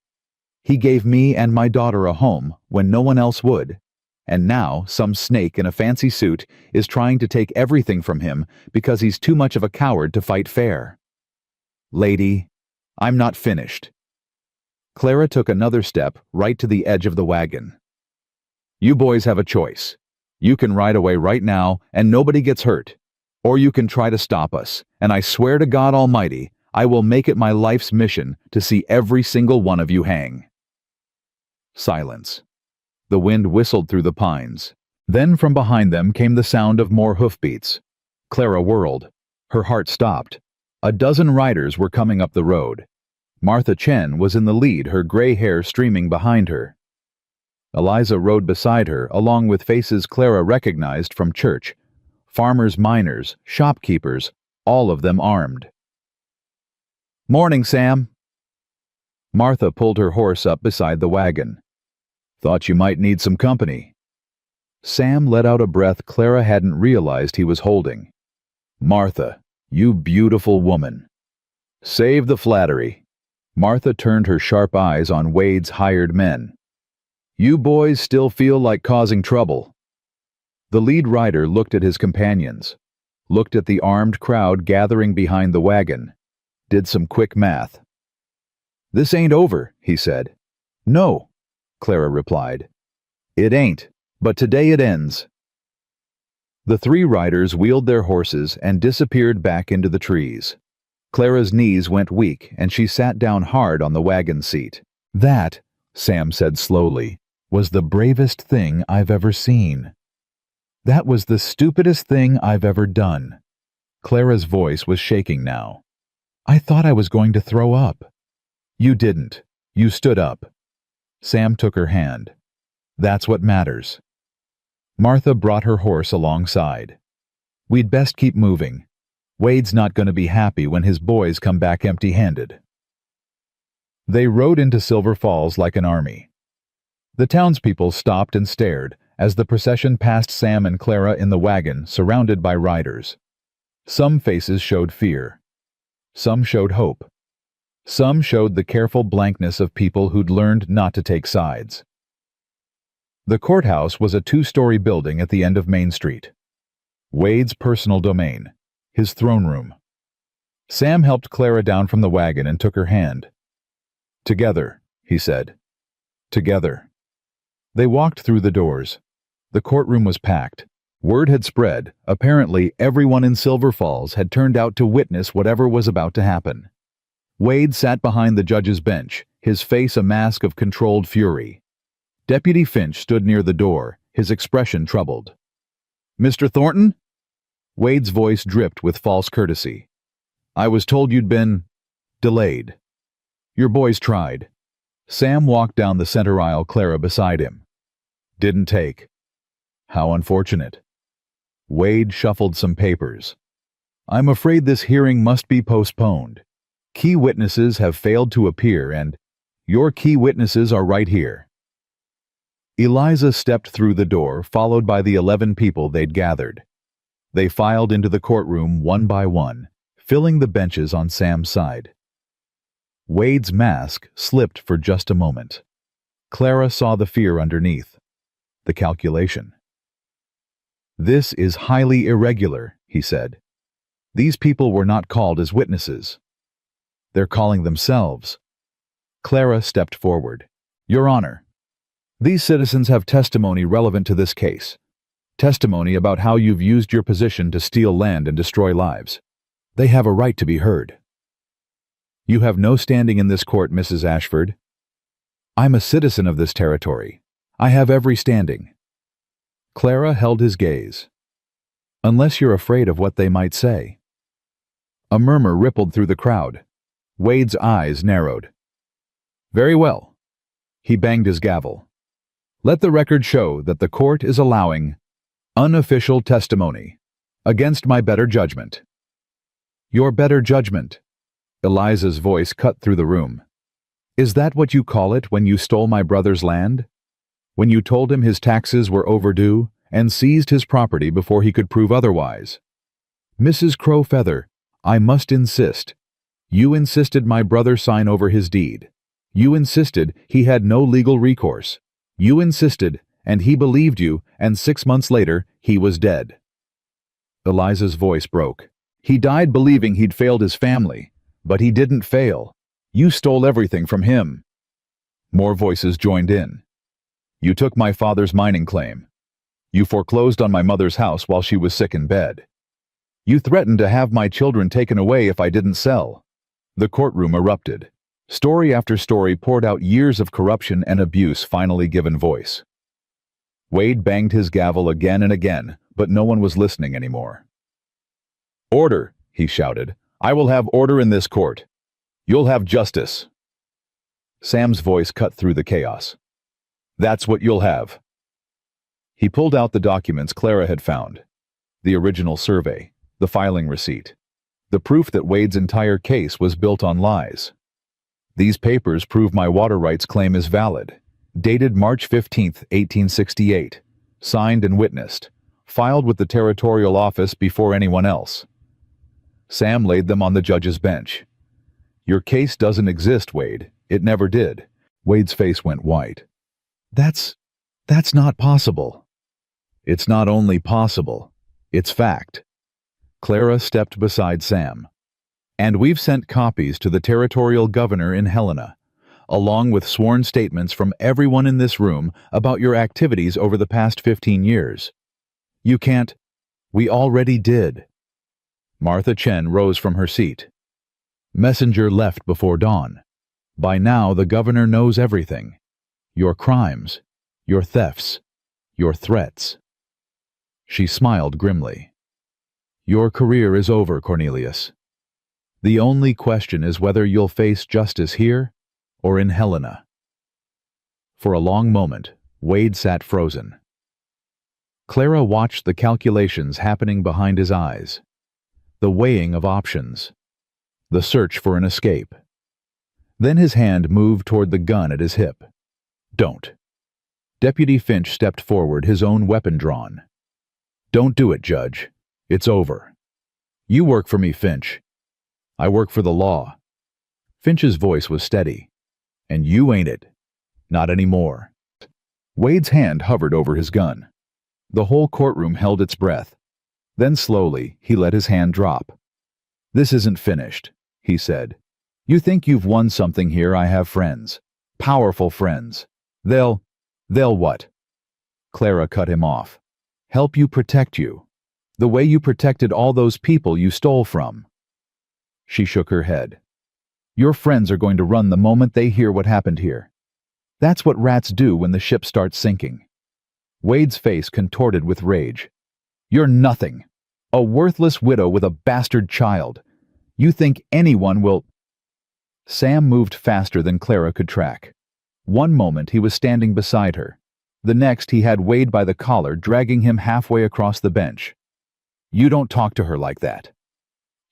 He gave me and my daughter a home when no one else would, and now some snake in a fancy suit is trying to take everything from him because he's too much of a coward to fight fair. Lady, I'm not finished." Clara took another step right to the edge of the wagon. "You boys have a choice. You can ride away right now and nobody gets hurt. Or you can try to stop us, and I swear to God Almighty, I will make it my life's mission to see every single one of you hang." Silence. The wind whistled through the pines. Then from behind them came the sound of more hoofbeats. Clara whirled. Her heart stopped. A dozen riders were coming up the road. Martha Chen was in the lead, her gray hair streaming behind her. Eliza rode beside her, along with faces Clara recognized from church. Farmers, miners, shopkeepers, all of them armed. "Morning, Sam." Martha pulled her horse up beside the wagon. "Thought you might need some company." Sam let out a breath Clara hadn't realized he was holding. "Martha, you beautiful woman." "Save the flattery." Martha turned her sharp eyes on Wade's hired men. "You boys still feel like causing trouble." The lead rider looked at his companions, looked at the armed crowd gathering behind the wagon, did some quick math. "This ain't over," he said. "No," Clara replied. "It ain't, but today it ends." The 3 riders wheeled their horses and disappeared back into the trees. Clara's knees went weak and she sat down hard on the wagon seat. "That," Sam said slowly, "was the bravest thing I've ever seen. That was the stupidest thing I've ever done." Clara's voice was shaking now. "I thought I was going to throw up." "You didn't. You stood up." Sam took her hand. "That's what matters." Martha brought her horse alongside. "We'd best keep moving. Wade's not going to be happy when his boys come back empty-handed." They rode into Silver Falls like an army. The townspeople stopped and stared as the procession passed Sam and Clara in the wagon, surrounded by riders. Some faces showed fear. Some showed hope. Some showed the careful blankness of people who'd learned not to take sides. The courthouse was a 2-story building at the end of Main Street. Wade's personal domain, his throne room. Sam helped Clara down from the wagon and took her hand. "Together," he said. "Together." They walked through the doors. The courtroom was packed. Word had spread. Apparently, everyone in Silver Falls had turned out to witness whatever was about to happen. Wade sat behind the judge's bench, his face a mask of controlled fury. Deputy Finch stood near the door, his expression troubled. "Mr. Thornton?" Wade's voice dripped with false courtesy. "I was told you'd been delayed. Your boys tried." Sam walked down the center aisle, Clara beside him. "Didn't take." "How unfortunate." Wade shuffled some papers. "I'm afraid this hearing must be postponed. Key witnesses have failed to appear, and your key witnesses are right here." Eliza stepped through the door, followed by the 11 people they'd gathered. They filed into the courtroom one by one, filling the benches on Sam's side. Wade's mask slipped for just a moment. Clara saw the fear underneath. The calculation. "This is highly irregular," he said. "These people were not called as witnesses. They're calling themselves." Clara stepped forward. "Your Honor, these citizens have testimony relevant to this case. Testimony about how you've used your position to steal land and destroy lives. They have a right to be heard." "You have no standing in this court, Mrs. Ashford." "I'm a citizen of this territory. I have every standing." Clara held his gaze. "Unless you're afraid of what they might say." A murmur rippled through the crowd. Wade's eyes narrowed. "Very well." He banged his gavel. "Let the record show that the court is allowing unofficial testimony against my better judgment." "Your better judgment?" Eliza's voice cut through the room. "Is that what you call it when you stole my brother's land? When you told him his taxes were overdue and seized his property before he could prove otherwise? Mrs. Crowfeather, I must insist. You insisted my brother sign over his deed. You insisted he had no legal recourse. You insisted, and he believed you, and 6 months later, he was dead." Eliza's voice broke. "He died believing he'd failed his family, but he didn't fail. You stole everything from him." More voices joined in. "You took my father's mining claim. You foreclosed on my mother's house while she was sick in bed. You threatened to have my children taken away if I didn't sell." The courtroom erupted. Story after story poured out, years of corruption and abuse finally given voice. Wade banged his gavel again and again, but no one was listening anymore. "Order," he shouted. "I will have order in this court. You'll have justice." Sam's voice cut through the chaos. "That's what you'll have." He pulled out the documents Clara had found. The original survey, the filing receipt, the proof that Wade's entire case was built on lies. "These papers prove my water rights claim is valid. Dated March 15, 1868. Signed and witnessed. Filed with the territorial office before anyone else." Sam laid them on the judge's bench. "Your case doesn't exist, Wade. It never did." Wade's face went white. That's not possible." "It's not only possible. It's fact." Clara stepped beside Sam. "And we've sent copies to the territorial governor in Helena, along with sworn statements from everyone in this room about your activities over the past 15 years. You can't—" "We already did." Martha Chen rose from her seat. "Messenger left before dawn. By now the governor knows everything. Your crimes, your thefts, your threats." She smiled grimly. "Your career is over, Cornelius. The only question is whether you'll face justice here or in Helena." For a long moment, Wade sat frozen. Clara watched the calculations happening behind his eyes, the weighing of options, the search for an escape. Then his hand moved toward the gun at his hip. "Don't." Deputy Finch stepped forward, his own weapon drawn. "Don't do it, Judge. It's over. You work for me, Finch. I work for the law." Finch's voice was steady. "And you ain't it. Not anymore." Wade's hand hovered over his gun. The whole courtroom held its breath. Then slowly, he let his hand drop. "This isn't finished," he said. "You think you've won something here? I have friends. Powerful friends. They'll They'll what? Clara cut him off. Help you protect you. The way you protected all those people you stole from. She shook her head. Your friends are going to run the moment they hear what happened here. That's what rats do when the ship starts sinking. Wade's face contorted with rage. You're nothing. A worthless widow with a bastard child. You think anyone will... Sam moved faster than Clara could track. One moment he was standing beside her. The next he had Wade by the collar, dragging him halfway across the bench. You don't talk to her like that.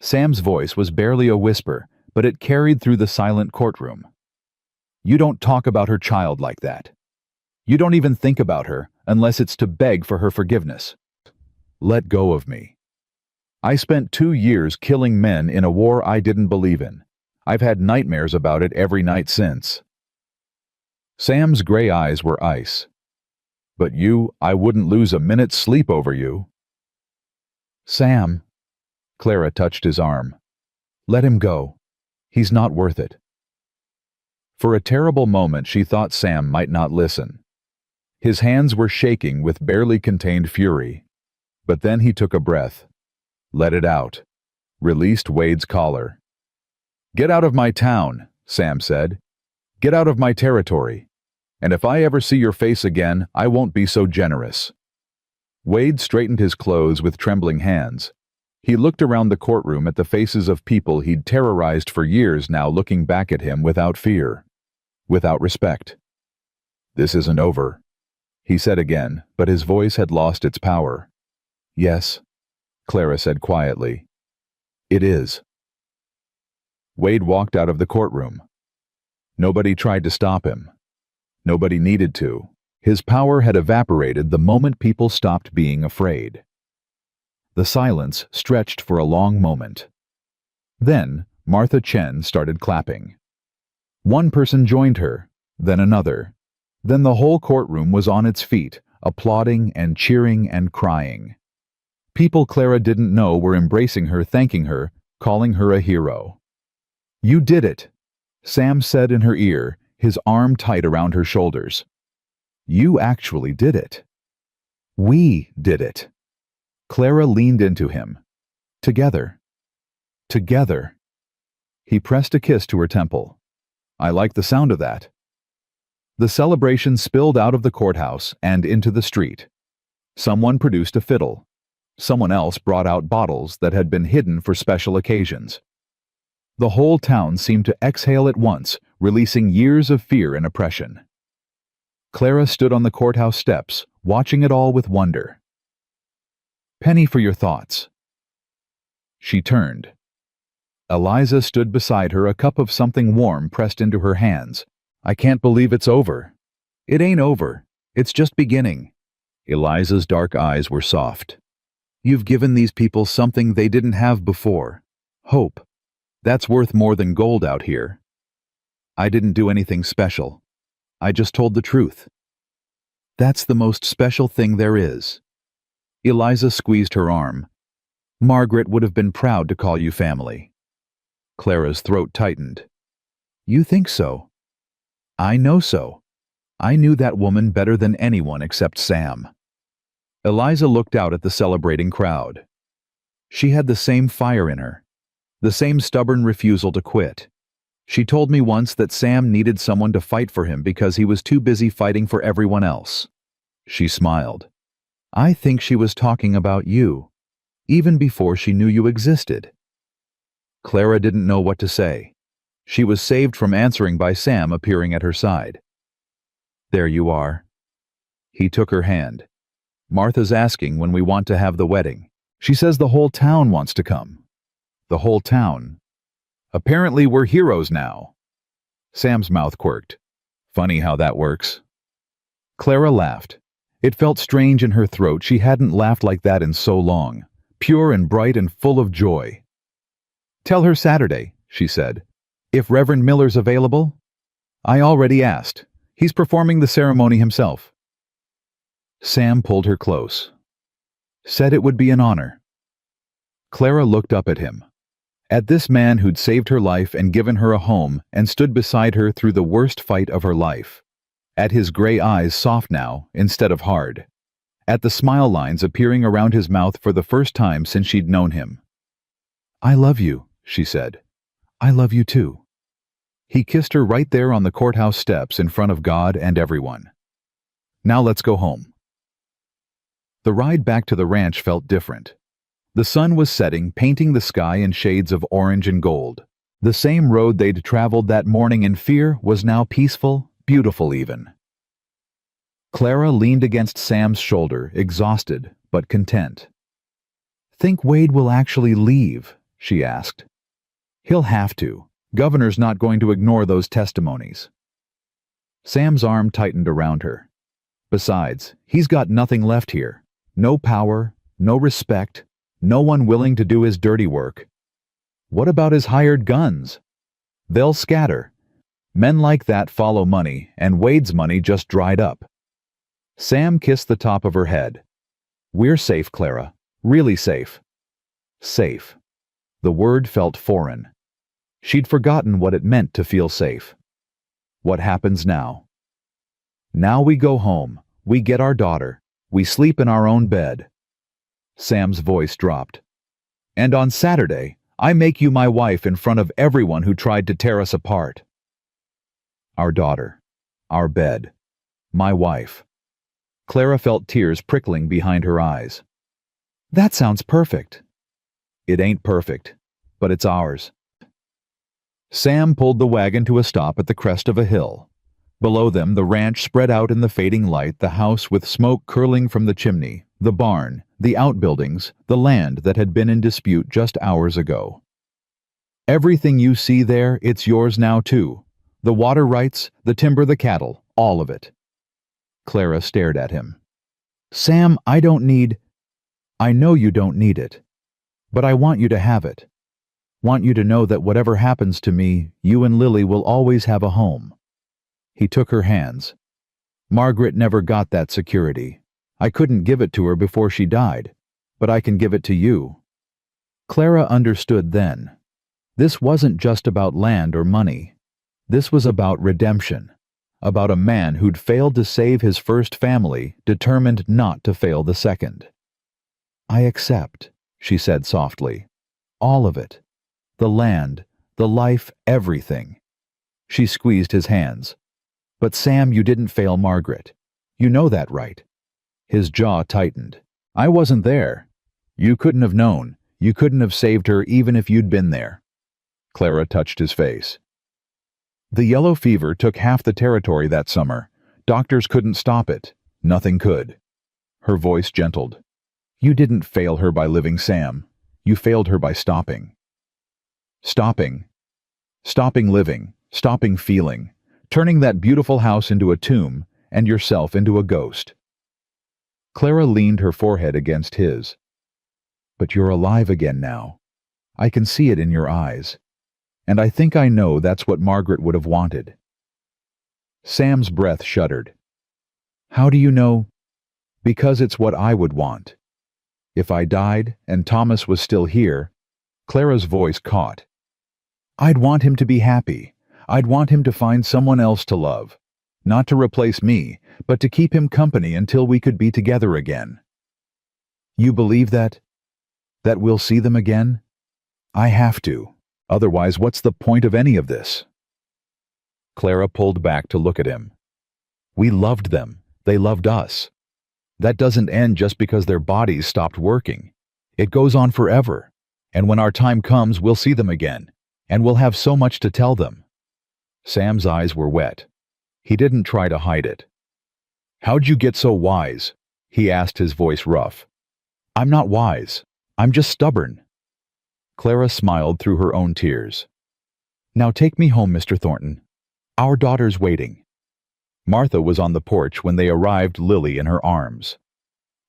Sam's voice was barely a whisper, but it carried through the silent courtroom. You don't talk about her child like that. You don't even think about her unless it's to beg for her forgiveness. Let go of me. I spent 2 years killing men in a war I didn't believe in. I've had nightmares about it every night since. Sam's gray eyes were ice. But you, I wouldn't lose a minute's sleep over you. Sam. Clara touched his arm. Let him go. He's not worth it. For a terrible moment she thought Sam might not listen. His hands were shaking with barely contained fury. But then he took a breath. Let it out. Released Wade's collar. Get out of my town, Sam said. Get out of my territory. And if I ever see your face again, I won't be so generous. Wade straightened his clothes with trembling hands. He looked around the courtroom at the faces of people he'd terrorized for years now, looking back at him without fear, without respect. This isn't over, he said again, but his voice had lost its power. Yes, Clara said quietly. It is. Wade walked out of the courtroom. Nobody tried to stop him. Nobody needed to. His power had evaporated the moment people stopped being afraid. The silence stretched for a long moment. Then Martha Chen started clapping. One person joined her, then another. Then the whole courtroom was on its feet, applauding and cheering and crying. People Clara didn't know were embracing her, thanking her, calling her a hero. You did it, Sam said in her ear, his arm tight around her shoulders. You actually did it. We did it. Clara leaned into him. Together. Together. He pressed a kiss to her temple. I like the sound of that. The celebration spilled out of the courthouse and into the street. Someone produced a fiddle. Someone else brought out bottles that had been hidden for special occasions. The whole town seemed to exhale at once, releasing years of fear and oppression. Clara stood on the courthouse steps, watching it all with wonder. Penny, for your thoughts. She turned. Eliza stood beside her, a cup of something warm pressed into her hands. I can't believe it's over. It ain't over. It's just beginning. Eliza's dark eyes were soft. You've given these people something they didn't have before. Hope. That's worth more than gold out here. I didn't do anything special. I just told the truth. That's the most special thing there is. Eliza squeezed her arm. Margaret would have been proud to call you family. Clara's throat tightened. You think so? I know so. I knew that woman better than anyone except Sam. Eliza looked out at the celebrating crowd. She had the same fire in her, the same stubborn refusal to quit. She told me once that Sam needed someone to fight for him because he was too busy fighting for everyone else. She smiled. I think she was talking about you, even before she knew you existed. Clara didn't know what to say. She was saved from answering by Sam appearing at her side. There you are. He took her hand. Martha's asking when we want to have the wedding. She says the whole town wants to come. The whole town. Apparently we're heroes now. Sam's mouth quirked. Funny how that works. Clara laughed. It felt strange in her throat. She hadn't laughed like that in so long. Pure and bright and full of joy. Tell her Saturday, she said. If Reverend Miller's available? I already asked. He's performing the ceremony himself. Sam pulled her close. Said it would be an honor. Clara looked up at him. At this man who'd saved her life and given her a home and stood beside her through the worst fight of her life. at his gray eyes soft now instead of hard, at the smile lines appearing around his mouth for the first time since she'd known him. "I love you," she said. "I love you too." He kissed her right there on the courthouse steps in front of God and everyone. "Now let's go home." The ride back to the ranch felt different. The sun was setting, painting the sky in shades of orange and gold. The same road they'd traveled that morning in fear was now peaceful, beautiful even. Clara leaned against Sam's shoulder, exhausted but content. "Think Wade will actually leave?" she asked. "He'll have to. Governor's not going to ignore those testimonies." Sam's arm tightened around her. "Besides, he's got nothing left here. No power, no respect, no one willing to do his dirty work. What about his hired guns? They'll scatter. Men like that follow money, and Wade's money just dried up." Sam kissed the top of her head. "We're safe, Clara. Really safe." Safe. The word felt foreign. She'd forgotten what it meant to feel safe. What happens now? "Now we go home. We get our daughter. We sleep in our own bed." Sam's voice dropped. "And on Saturday, I make you my wife in front of everyone who tried to tear us apart." Our daughter. Our bed. My wife. Clara felt tears prickling behind her eyes. "That sounds perfect." "It ain't perfect, but it's ours." Sam pulled the wagon to a stop at the crest of a hill. Below them, the ranch spread out in the fading light, the house with smoke curling from the chimney, the barn, the outbuildings, the land that had been in dispute just hours ago. "Everything you see there, it's yours now too. The water rights, the timber, the cattle, all of it." Clara stared at him. "Sam, I don't need—" "I know you don't need it. But I want you to have it. Want you to know that whatever happens to me, you and Lily will always have a home." He took her hands. "Margaret never got that security. I couldn't give it to her before she died, but I can give it to you." Clara understood then. This wasn't just about land or money. This was about redemption, about a man who'd failed to save his first family, determined not to fail the second. "I accept," she said softly. "All of it. The land, the life, everything." She squeezed his hands. "But Sam, you didn't fail Margaret. You know that, right?" His jaw tightened. "I wasn't there. You couldn't have known. You couldn't have saved her even if you'd been there." Clara touched his face. "The yellow fever took half the territory that summer. Doctors couldn't stop it. Nothing could." Her voice gentled. "You didn't fail her by living, Sam. You failed her by stopping." Stopping. Stopping living, stopping feeling, turning that beautiful house into a tomb and yourself into a ghost. Clara leaned her forehead against his. "But you're alive again now. I can see it in your eyes. And I think I know that's what Margaret would have wanted." Sam's breath shuddered. "How do you know?" "Because it's what I would want. If I died and Thomas was still here," Clara's voice caught, "I'd want him to be happy. I'd want him to find someone else to love. Not to replace me, but to keep him company until we could be together again." "You believe that? That we'll see them again?" "I have to. Otherwise, what's the point of any of this?" Clara pulled back to look at him. "We loved them. They loved us. That doesn't end just because their bodies stopped working. It goes on forever. And when our time comes, we'll see them again. And we'll have so much to tell them." Sam's eyes were wet. He didn't try to hide it. "How'd you get so wise?" he asked, his voice rough. "I'm not wise. I'm just stubborn." Clara smiled through her own tears. "Now take me home, Mr. Thornton. Our daughter's waiting." Martha was on the porch when they arrived, Lily in her arms.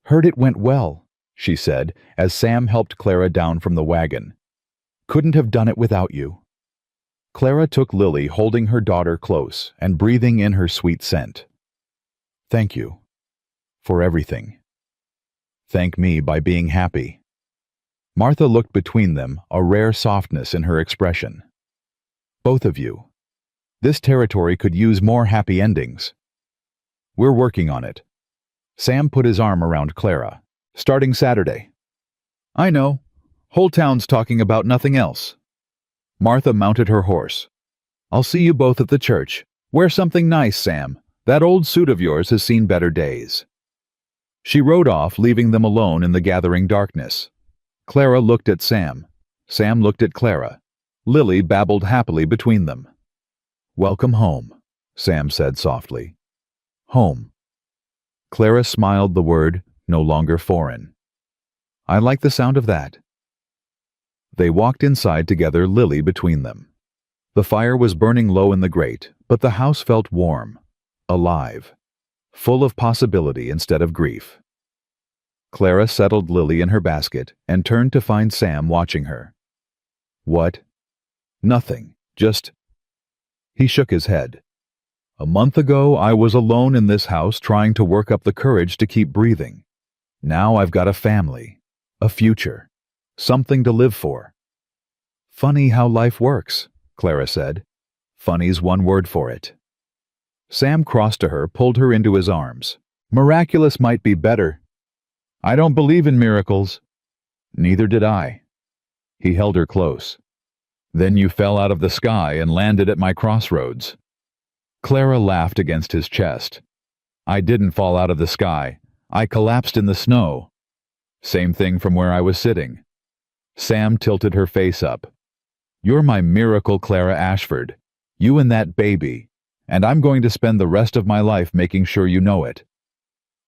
"Heard it went well," she said, as Sam helped Clara down from the wagon. "Couldn't have done it without you." Clara took Lily, holding her daughter close and breathing in her sweet scent. "Thank you. For everything. Thank me by being happy." Martha looked between them, a rare softness in her expression. "Both of you. This territory could use more happy endings. We're working on it. Sam put his arm around Clara. Starting Saturday. I know. Whole town's talking about nothing else. Martha mounted her horse. I'll see you both at the church. Wear something nice, Sam. That old suit of yours has seen better days. She rode off, leaving them alone in the gathering darkness. Clara looked at Sam. Sam looked at Clara. Lily babbled happily between them. Welcome home, Sam said softly. Home. Clara smiled, the word no longer foreign. I like the sound of that. They walked inside together, Lily between them. The fire was burning low in the grate, but the house felt warm, alive, full of possibility instead of grief. Clara settled Lily in her basket and turned to find Sam watching her. What? Nothing, just... He shook his head. A month ago, I was alone in this house trying to work up the courage to keep breathing. Now I've got a family, a future, something to live for. Funny how life works, Clara said. Funny's one word for it. Sam crossed to her, pulled her into his arms. Miraculous might be better. I don't believe in miracles. Neither did I. He held her close. Then you fell out of the sky and landed at my crossroads. Clara laughed against his chest. I didn't fall out of the sky. I collapsed in the snow. Same thing from where I was sitting. Sam tilted her face up. You're my miracle, Clara Ashford. You and that baby. And I'm going to spend the rest of my life making sure you know it.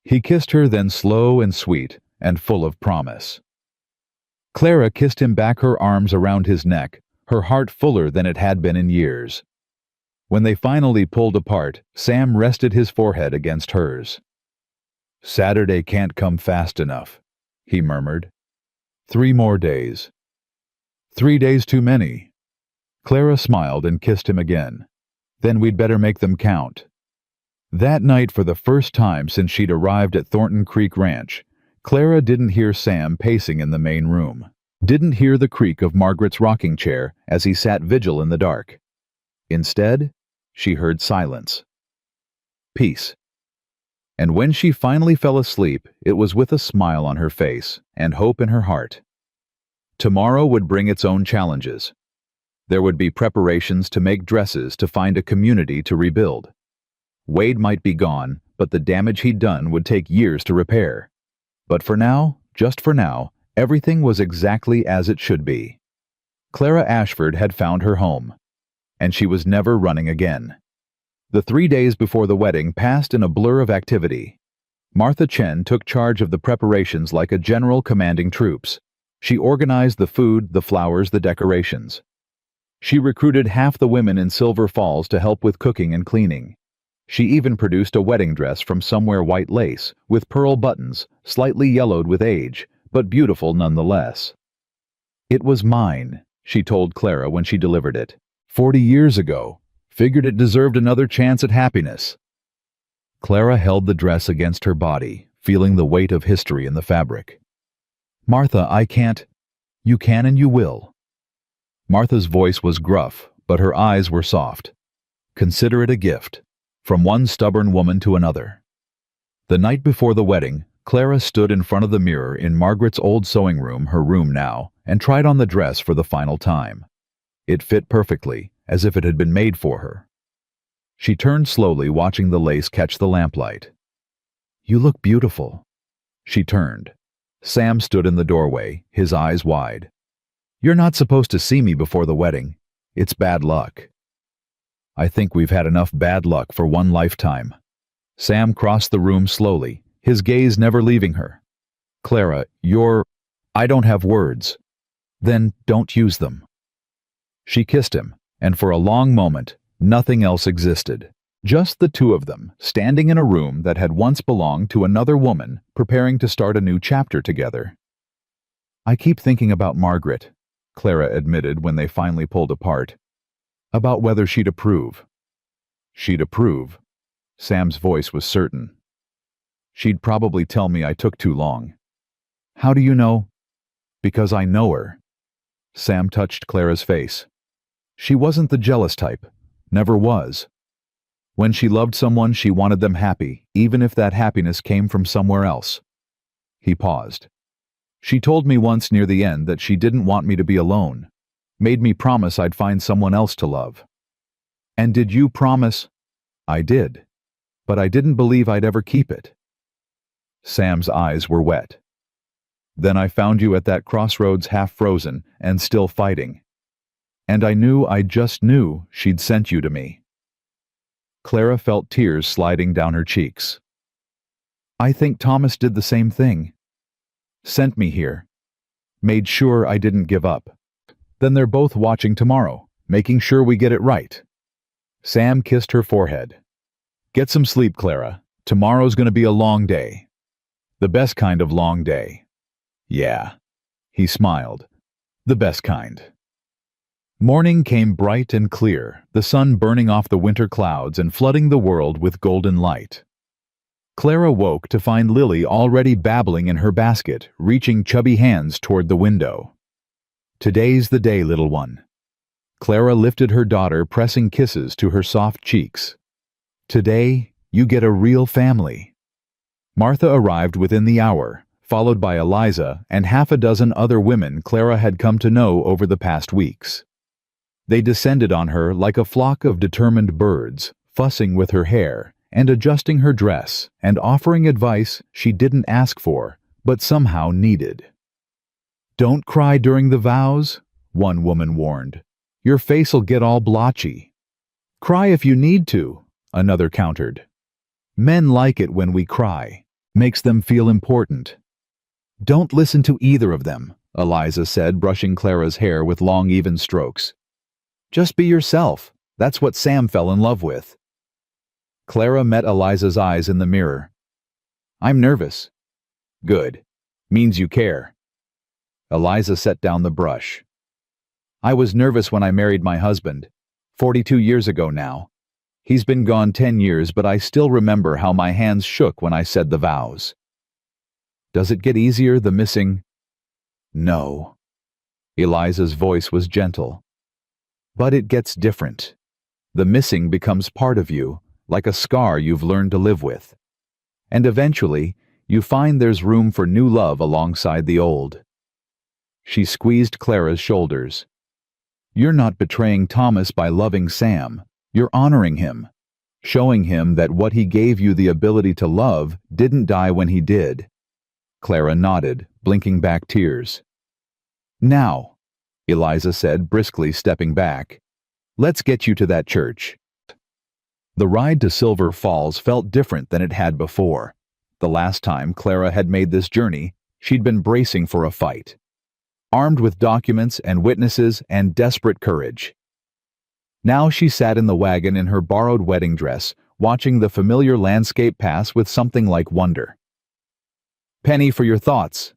He kissed her, then slow and sweet and full of promise. Clara kissed him back, her arms around his neck, her heart fuller than it had been in years. When they finally pulled apart, Sam rested his forehead against hers. Saturday can't come fast enough, he murmured. 3 more days. 3 days too many. Clara smiled and kissed him again. Then we'd better make them count. That night, for the first time since she'd arrived at Thornton Creek Ranch, Clara didn't hear Sam pacing in the main room, didn't hear the creak of Margaret's rocking chair as he sat vigil in the dark. Instead, she heard silence. Peace. And when she finally fell asleep, it was with a smile on her face and hope in her heart. Tomorrow would bring its own challenges. There would be preparations to make dresses, to find a community to rebuild. Wade might be gone, but the damage he'd done would take years to repair. But for now, just for now, everything was exactly as it should be. Clara Ashford had found her home, and she was never running again. The 3 days before the wedding passed in a blur of activity. Martha Chen took charge of the preparations like a general commanding troops. She organized the food, the flowers, the decorations. She recruited half the women in Silver Falls to help with cooking and cleaning. She even produced a wedding dress from somewhere white lace, with pearl buttons, slightly yellowed with age, but beautiful nonetheless. It was mine, she told Clara when she delivered it. 40 years ago. Figured it deserved another chance at happiness. Clara held the dress against her body, feeling the weight of history in the fabric. Martha, I can't. You can and you will. Martha's voice was gruff, but her eyes were soft. Consider it a gift, from one stubborn woman to another. The night before the wedding, Clara stood in front of the mirror in Margaret's old sewing room, her room now, and tried on the dress for the final time. It fit perfectly, as if it had been made for her. She turned slowly, watching the lace catch the lamplight. You look beautiful. She turned. Sam stood in the doorway, his eyes wide. You're not supposed to see me before the wedding. It's bad luck. I think we've had enough bad luck for one lifetime. Sam crossed the room slowly, his gaze never leaving her. Clara, I don't have words. Then don't use them. She kissed him, and for a long moment, nothing else existed. Just the two of them, standing in a room that had once belonged to another woman, preparing to start a new chapter together. I keep thinking about Margaret, Clara admitted when they finally pulled apart. About whether she'd approve. She'd approve. Sam's voice was certain. She'd probably tell me I took too long. How do you know? Because I know her. Sam touched Clara's face. She wasn't the jealous type. Never was. When she loved someone, she wanted them happy, even if that happiness came from somewhere else. He paused. She told me once near the end that she didn't want me to be alone. Made me promise I'd find someone else to love. And did you promise? I did. But I didn't believe I'd ever keep it. Sam's eyes were wet. Then I found you at that crossroads, half frozen and still fighting. And I just knew she'd sent you to me. Clara felt tears sliding down her cheeks. I think Thomas did the same thing. Sent me here. Made sure I didn't give up. Then they're both watching tomorrow, making sure we get it right. Sam kissed her forehead. Get some sleep, Clara. Tomorrow's gonna be a long day. The best kind of long day. Yeah. He smiled. The best kind. Morning came bright and clear, the sun burning off the winter clouds and flooding the world with golden light. Clara woke to find Lily already babbling in her basket, reaching chubby hands toward the window. Today's the day, little one. Clara lifted her daughter, pressing kisses to her soft cheeks. Today, you get a real family. Martha arrived within the hour, followed by Eliza and half a dozen other women Clara had come to know over the past weeks. They descended on her like a flock of determined birds, fussing with her hair and adjusting her dress and offering advice she didn't ask for, but somehow needed. Don't cry during the vows, one woman warned. Your face'll get all blotchy. Cry if you need to, another countered. Men like it when we cry. Makes them feel important. Don't listen to either of them, Eliza said, brushing Clara's hair with long, even strokes. Just be yourself. That's what Sam fell in love with. Clara met Eliza's eyes in the mirror. I'm nervous. Good. Means you care. Eliza set down the brush. I was nervous when I married my husband, 42 years ago now. He's been gone 10 years, but I still remember how my hands shook when I said the vows. Does it get easier, the missing? No. Eliza's voice was gentle. But it gets different. The missing becomes part of you, like a scar you've learned to live with. And eventually, you find there's room for new love alongside the old. She squeezed Clara's shoulders. You're not betraying Thomas by loving Sam. You're honoring him, showing him that what he gave you the ability to love didn't die when he did. Clara nodded, blinking back tears. Now, Eliza said, briskly stepping back, let's get you to that church. The ride to Silver Falls felt different than it had before. The last time Clara had made this journey, she'd been bracing for a fight. Armed with documents and witnesses and desperate courage. Now she sat in the wagon in her borrowed wedding dress, watching the familiar landscape pass with something like wonder. Penny, for your thoughts.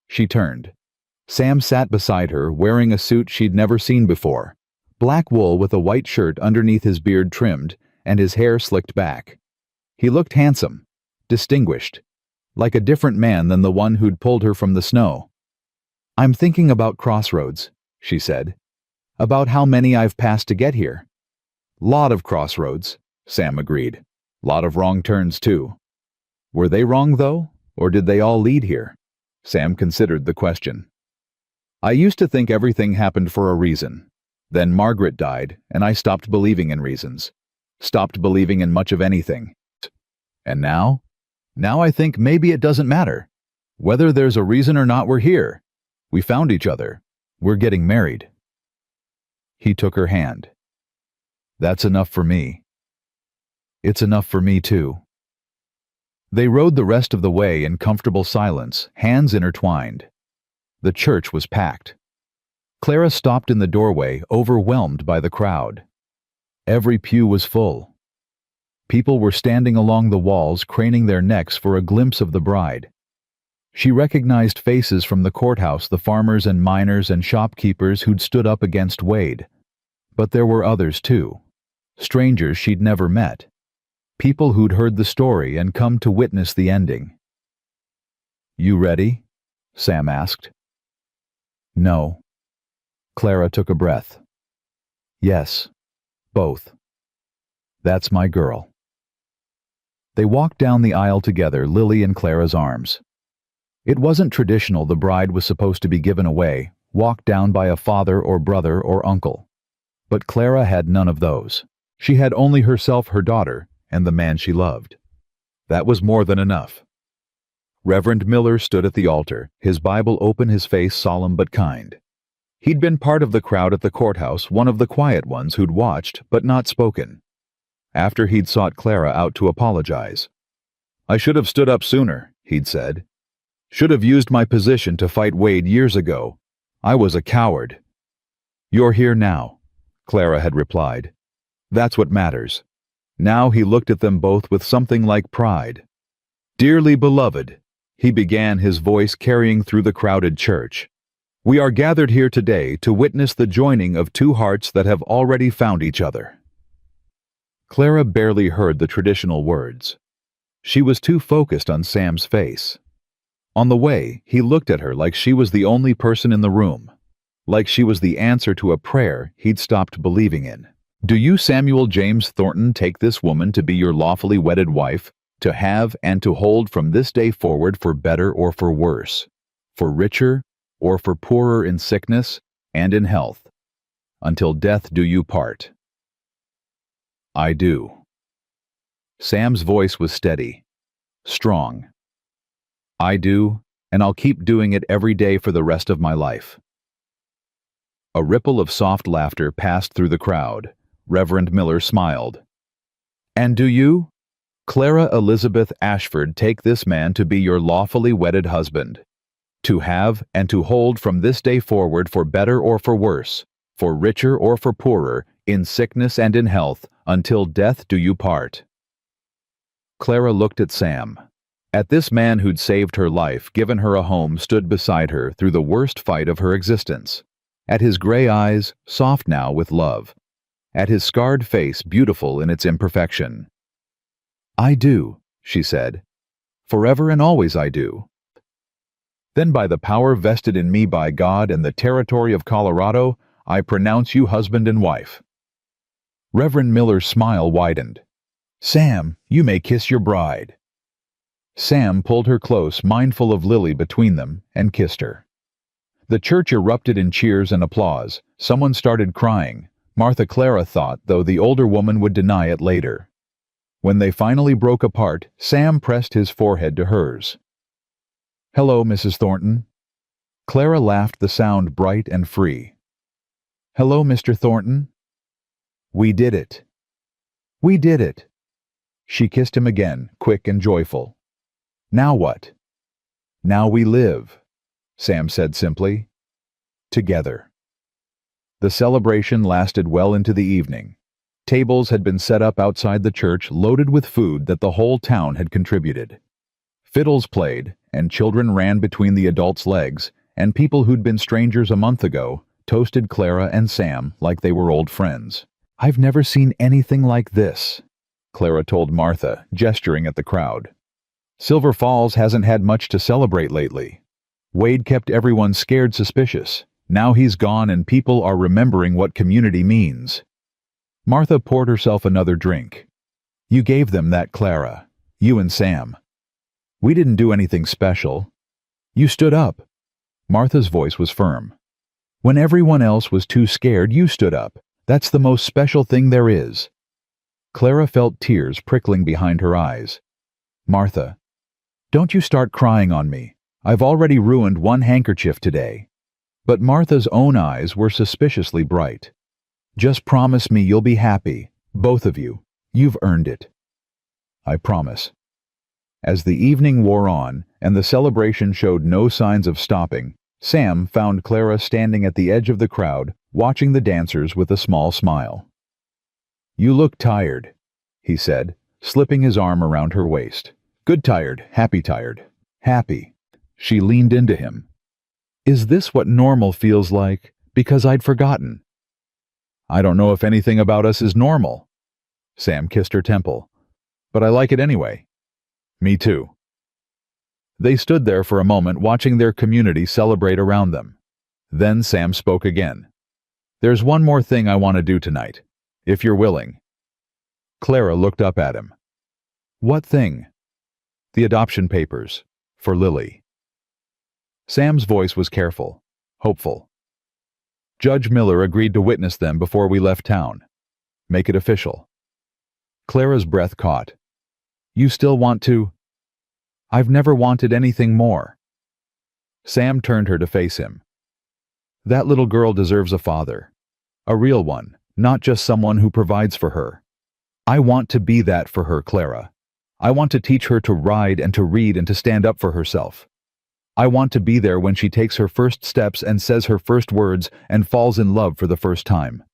She turned. Sam sat beside her, wearing a suit she'd never seen before. Black wool with a white shirt underneath his beard trimmed, and his hair slicked back. He looked handsome, distinguished, like a different man than the one who'd pulled her from the snow. I'm thinking about crossroads, she said. About how many I've passed to get here. Lot of crossroads, Sam agreed. Lot of wrong turns, too. Were they wrong, though, or did they all lead here? Sam considered the question. I used to think everything happened for a reason. Then Margaret died, and I stopped believing in reasons. Stopped believing in much of anything. And now? Now I think maybe it doesn't matter. Whether there's a reason or not, we're here. We found each other. We're getting married. He took her hand. That's enough for me. It's enough for me, too. They rode the rest of the way in comfortable silence, hands intertwined. The church was packed. Clara stopped in the doorway, overwhelmed by the crowd. Every pew was full. People were standing along the walls, craning their necks for a glimpse of the bride. She recognized faces from the courthouse, the farmers and miners and shopkeepers who'd stood up against Wade. But there were others, too. Strangers she'd never met. People who'd heard the story and come to witness the ending. You ready? Sam asked. No. Clara took a breath. Yes, both. That's my girl." They walked down the aisle together, Lily in Clara's arms. It wasn't traditional the bride was supposed to be given away, walked down by a father or brother or uncle. But Clara had none of those. She had only herself, her daughter, and the man she loved. That was more than enough. Reverend Miller stood at the altar, his Bible open, his face solemn but kind. He'd been part of the crowd at the courthouse, one of the quiet ones who'd watched but not spoken. After he'd sought Clara out to apologize. "I should have stood up sooner," he'd said. "Should have used my position to fight Wade years ago. I was a coward." "You're here now," Clara had replied. "That's what matters." Now he looked at them both with something like pride. "Dearly beloved," he began, his voice carrying through the crowded church, "we are gathered here today to witness the joining of two hearts that have already found each other." Clara barely heard the traditional words. She was too focused on Sam's face. On the way, he looked at her like she was the only person in the room, like she was the answer to a prayer he'd stopped believing in. "Do you, Samuel James Thornton, take this woman to be your lawfully wedded wife, to have and to hold from this day forward for better or for worse, for richer or for poorer, in sickness and in health, until death do you part?" "I do." Sam's voice was steady, strong. "I do, and I'll keep doing it every day for the rest of my life." A ripple of soft laughter passed through the crowd. Reverend Miller smiled. "And do you, Clara Elizabeth Ashford, take this man to be your lawfully wedded husband, to have and to hold from this day forward for better or for worse, for richer or for poorer, in sickness and in health, until death do you part?" Clara looked at Sam. At this man who'd saved her life, given her a home, stood beside her through the worst fight of her existence. At his gray eyes, soft now with love. At his scarred face, beautiful in its imperfection. "I do," she said. "Forever and always I do." "Then by the power vested in me by God and the territory of Colorado, I pronounce you husband and wife." Reverend Miller's smile widened. "Sam, you may kiss your bride." Sam pulled her close, mindful of Lily between them, and kissed her. The church erupted in cheers and applause. Someone started crying. Martha Clara thought, though the older woman would deny it later. When they finally broke apart, Sam pressed his forehead to hers. "Hello, Mrs. Thornton." Clara laughed, the sound bright and free. "Hello, Mr. Thornton." "We did it. We did it." She kissed him again, quick and joyful. "Now what?" "Now we live," Sam said simply. "Together." The celebration lasted well into the evening. Tables had been set up outside the church, loaded with food that the whole town had contributed. Fiddles played, and children ran between the adults' legs, and people who'd been strangers a month ago toasted Clara and Sam like they were old friends. "I've never seen anything like this," Clara told Martha, gesturing at the crowd. "Silver Falls hasn't had much to celebrate lately. Wade kept everyone scared, suspicious. Now he's gone and people are remembering what community means." Martha poured herself another drink. "You gave them that, Clara. You and Sam. We didn't do anything special. You stood up." Martha's voice was firm. "When everyone else was too scared, you stood up. That's the most special thing there is." Clara felt tears prickling behind her eyes. "Martha, don't you start crying on me. I've already ruined one handkerchief today." But Martha's own eyes were suspiciously bright. "Just promise me you'll be happy, both of you. You've earned it." "I promise." As the evening wore on, and the celebration showed no signs of stopping, Sam found Clara standing at the edge of the crowd, watching the dancers with a small smile. "You look tired," he said, slipping his arm around her waist. "Good tired, happy tired." "Happy." She leaned into him. "Is this what normal feels like? Because I'd forgotten." "I don't know if anything about us is normal." Sam kissed her temple. "But I like it anyway." "Me too." They stood there for a moment, watching their community celebrate around them. Then Sam spoke again. "There's one more thing I want to do tonight, if you're willing." Clara looked up at him. What thing? The adoption papers. For Lily. Sam's voice was careful, hopeful. Judge Miller agreed to witness them before we left town. Make it official. Clara's breath caught. You still want to? I've never wanted anything more. Sam turned her to face him. That little girl deserves a father. A real one, not just someone who provides for her. I want to be that for her, Clara. I want to teach her to ride and to read and to stand up for herself. I want to be there when she takes her first steps and says her first words and falls in love for the first time.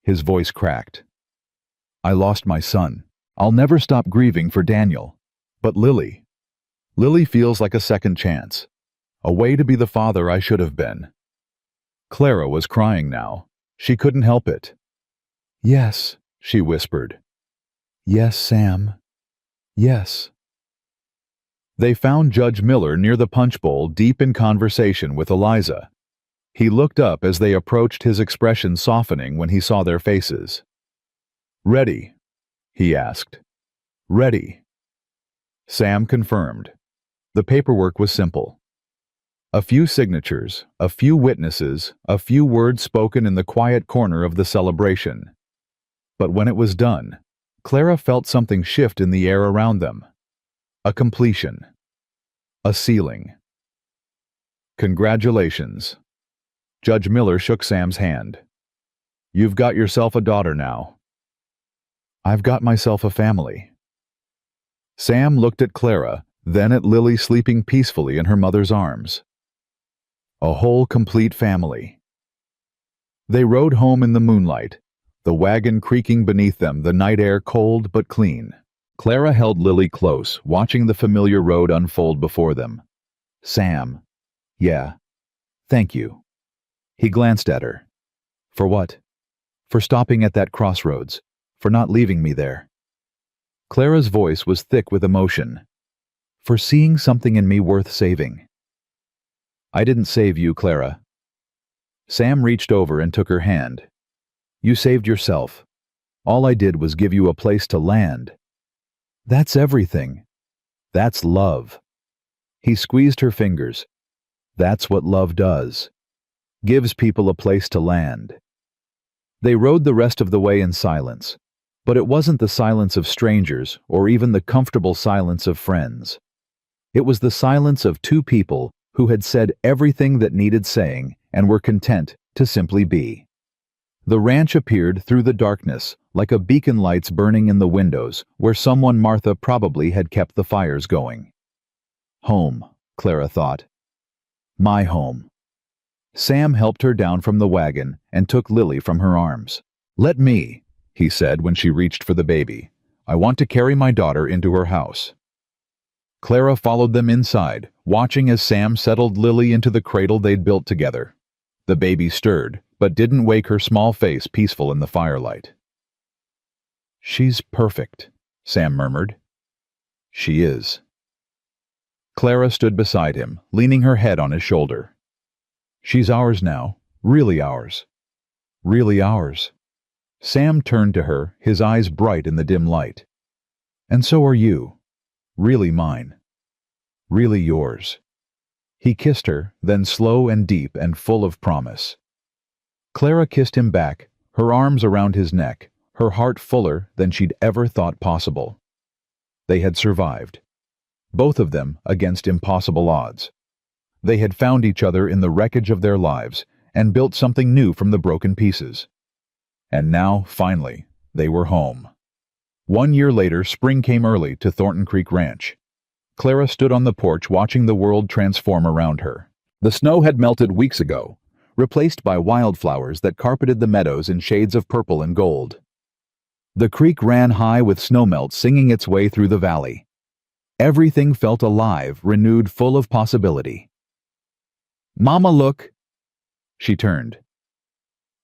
His voice cracked. I lost my son. I'll never stop grieving for Daniel. But Lily. Lily feels like a second chance. A way to be the father I should have been. Clara was crying now. She couldn't help it. Yes, she whispered. Yes, Sam. Yes. They found Judge Miller near the punch bowl, deep in conversation with Eliza. He looked up as they approached, his expression softening when he saw their faces. Ready? He asked. Ready. Sam confirmed. The paperwork was simple. A few signatures, a few witnesses, a few words spoken in the quiet corner of the celebration. But when it was done, Clara felt something shift in the air around them. A completion. A sealing. Congratulations. Judge Miller shook Sam's hand. You've got yourself a daughter now. I've got myself a family. Sam looked at Clara, then at Lily sleeping peacefully in her mother's arms. A whole complete family. They rode home in the moonlight, the wagon creaking beneath them, the night air cold but clean. Clara held Lily close, watching the familiar road unfold before them. Sam. Yeah. Thank you. He glanced at her. For what? For stopping at that crossroads. For not leaving me there. Clara's voice was thick with emotion. For seeing something in me worth saving. I didn't save you, Clara. Sam reached over and took her hand. You saved yourself. All I did was give you a place to land. That's everything. That's love. He squeezed her fingers. That's what love does. Gives people a place to land. They rode the rest of the way in silence, but it wasn't the silence of strangers or even the comfortable silence of friends. It was the silence of two people who had said everything that needed saying and were content to simply be. The ranch appeared through the darkness, like a beacon lights burning in the windows where someone Martha probably had kept the fires going. Home, Clara thought. My home. Sam helped her down from the wagon and took Lily from her arms. Let me, he said when she reached for the baby. I want to carry my daughter into her house. Clara followed them inside, watching as Sam settled Lily into the cradle they'd built together. The baby stirred, but didn't wake her small face peaceful in the firelight. She's perfect, Sam murmured. She is. Clara stood beside him, leaning her head on his shoulder. She's ours now, really ours. Really ours. Sam turned to her, his eyes bright in the dim light. And so are you. Really mine. Really yours. He kissed her, then slow and deep and full of promise. Clara kissed him back, her arms around his neck, her heart fuller than she'd ever thought possible. They had survived. Both of them against impossible odds. They had found each other in the wreckage of their lives and built something new from the broken pieces. And now, finally, they were home. 1 year later, spring came early to Thornton Creek Ranch. Clara stood on the porch watching the world transform around her. The snow had melted weeks ago, replaced by wildflowers that carpeted the meadows in shades of purple and gold. The creek ran high with snowmelt singing its way through the valley. Everything felt alive, renewed, full of possibility. Mama, look! She turned.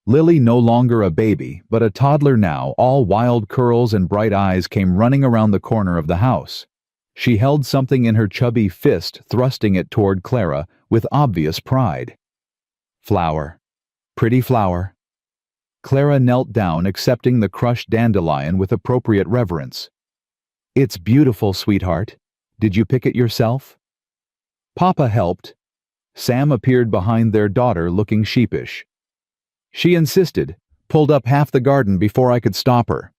Lily, no longer a baby, but a toddler now, all wild curls and bright eyes, came running around the corner of the house. She held something in her chubby fist, thrusting it toward Clara with obvious pride. Flower. Pretty flower. Clara knelt down, accepting the crushed dandelion with appropriate reverence. "It's beautiful, sweetheart. Did you pick it yourself?" Papa helped. Sam appeared behind their daughter, looking sheepish. She insisted, pulled up half the garden before I could stop her.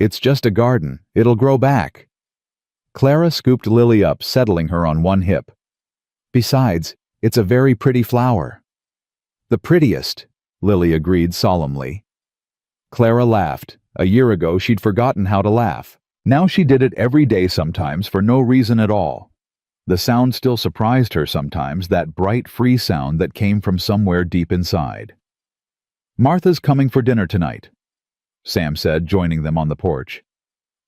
"It's just a garden. It'll grow back." Clara scooped Lily up, settling her on one hip. "Besides, it's a very pretty flower." "The prettiest," Lily agreed solemnly. Clara laughed. A year ago she'd forgotten how to laugh. Now she did it every day, sometimes for no reason at all. The sound still surprised her sometimes, that bright, free sound that came from somewhere deep inside. "Martha's coming for dinner tonight," Sam said, joining them on the porch.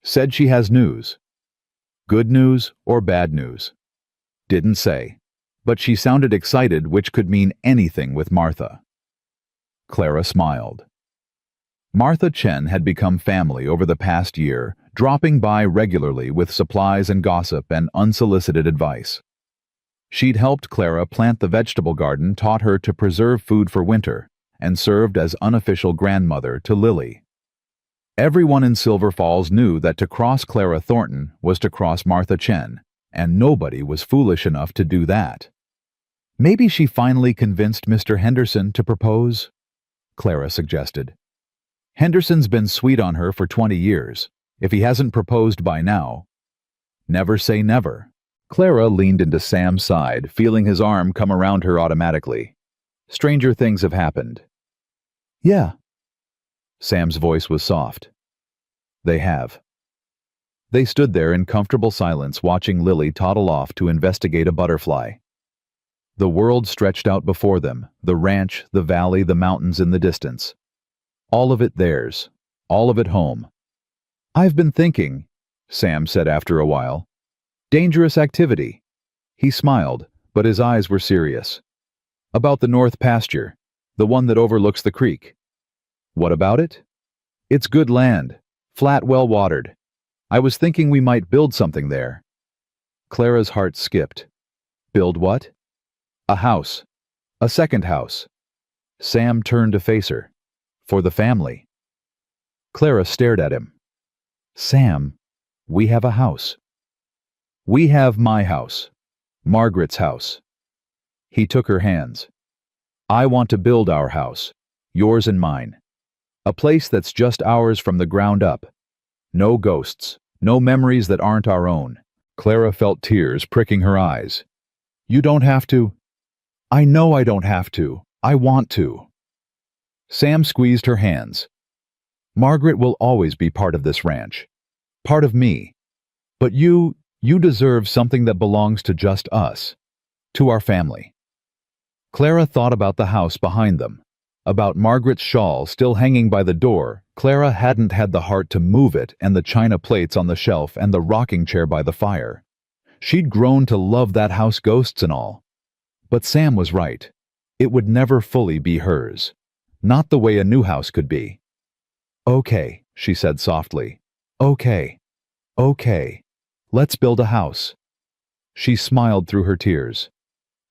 "Said she has news." Good news or bad news? Didn't say. But she sounded excited, which could mean anything with Martha. Clara smiled. Martha Chen had become family over the past year, dropping by regularly with supplies and gossip and unsolicited advice. She'd helped Clara plant the vegetable garden, taught her to preserve food for winter, and served as unofficial grandmother to Lily. Everyone in Silver Falls knew that to cross Clara Thornton was to cross Martha Chen, and nobody was foolish enough to do that. "Maybe she finally convinced Mr. Henderson to propose," Clara suggested. "Henderson's been sweet on her for 20 years. If he hasn't proposed by now—" "Never say never." Clara leaned into Sam's side, feeling his arm come around her automatically. "Stranger things have happened." "Yeah." Sam's voice was soft. "They have." They stood there in comfortable silence, watching Lily toddle off to investigate a butterfly. The world stretched out before them, the ranch, the valley, the mountains in the distance. All of it theirs, all of it home. "I've been thinking," Sam said after a while. "Dangerous activity." He smiled, but his eyes were serious. "About the north pasture, the one that overlooks the creek." "What about it?" "It's good land, flat, well watered. I was thinking we might build something there." Clara's heart skipped. "Build what?" "A house. A second house." Sam turned to face her. "For the family." Clara stared at him. "Sam, we have a house." "We have my house. Margaret's house." He took her hands. "I want to build our house, yours and mine. A place that's just ours from the ground up. No ghosts, no memories that aren't our own." Clara felt tears pricking her eyes. "You don't have to." "I know I don't have to. I want to." Sam squeezed her hands. "Margaret will always be part of this ranch. Part of me. But you deserve something that belongs to just us. To our family." Clara thought about the house behind them. About Margaret's shawl still hanging by the door. Clara hadn't had the heart to move it, and the china plates on the shelf and the rocking chair by the fire. She'd grown to love that house, ghosts and all. But Sam was right. It would never fully be hers. Not the way a new house could be. "Okay," she said softly. "Okay. Okay. Let's build a house." She smiled through her tears.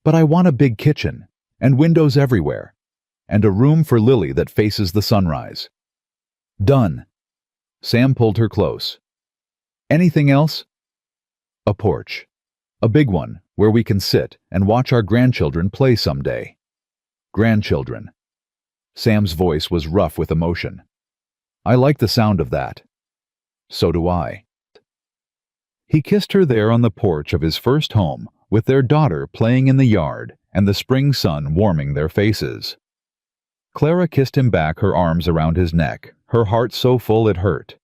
"But I want a big kitchen, and windows everywhere, and a room for Lily that faces the sunrise." "Done." Sam pulled her close. "Anything else?" "A porch. A big one, where we can sit and watch our grandchildren play someday." "Grandchildren." Sam's voice was rough with emotion. "I like the sound of that." "So do I." He kissed her there on the porch of his first home, with their daughter playing in the yard and the spring sun warming their faces. Clara kissed him back, her arms around his neck, her heart so full it hurt.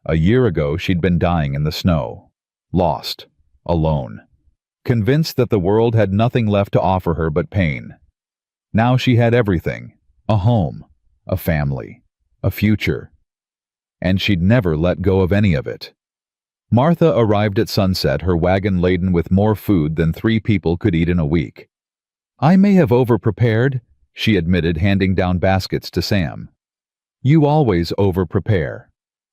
A year ago she'd been dying in the snow. Lost. Alone. Convinced that the world had nothing left to offer her but pain. Now she had everything. A home. A family. A future. And she'd never let go of any of it. Martha arrived at sunset, her wagon laden with more food than 3 people could eat in a week. "I may have over-prepared," she admitted, handing down baskets to Sam. "You always over-prepare."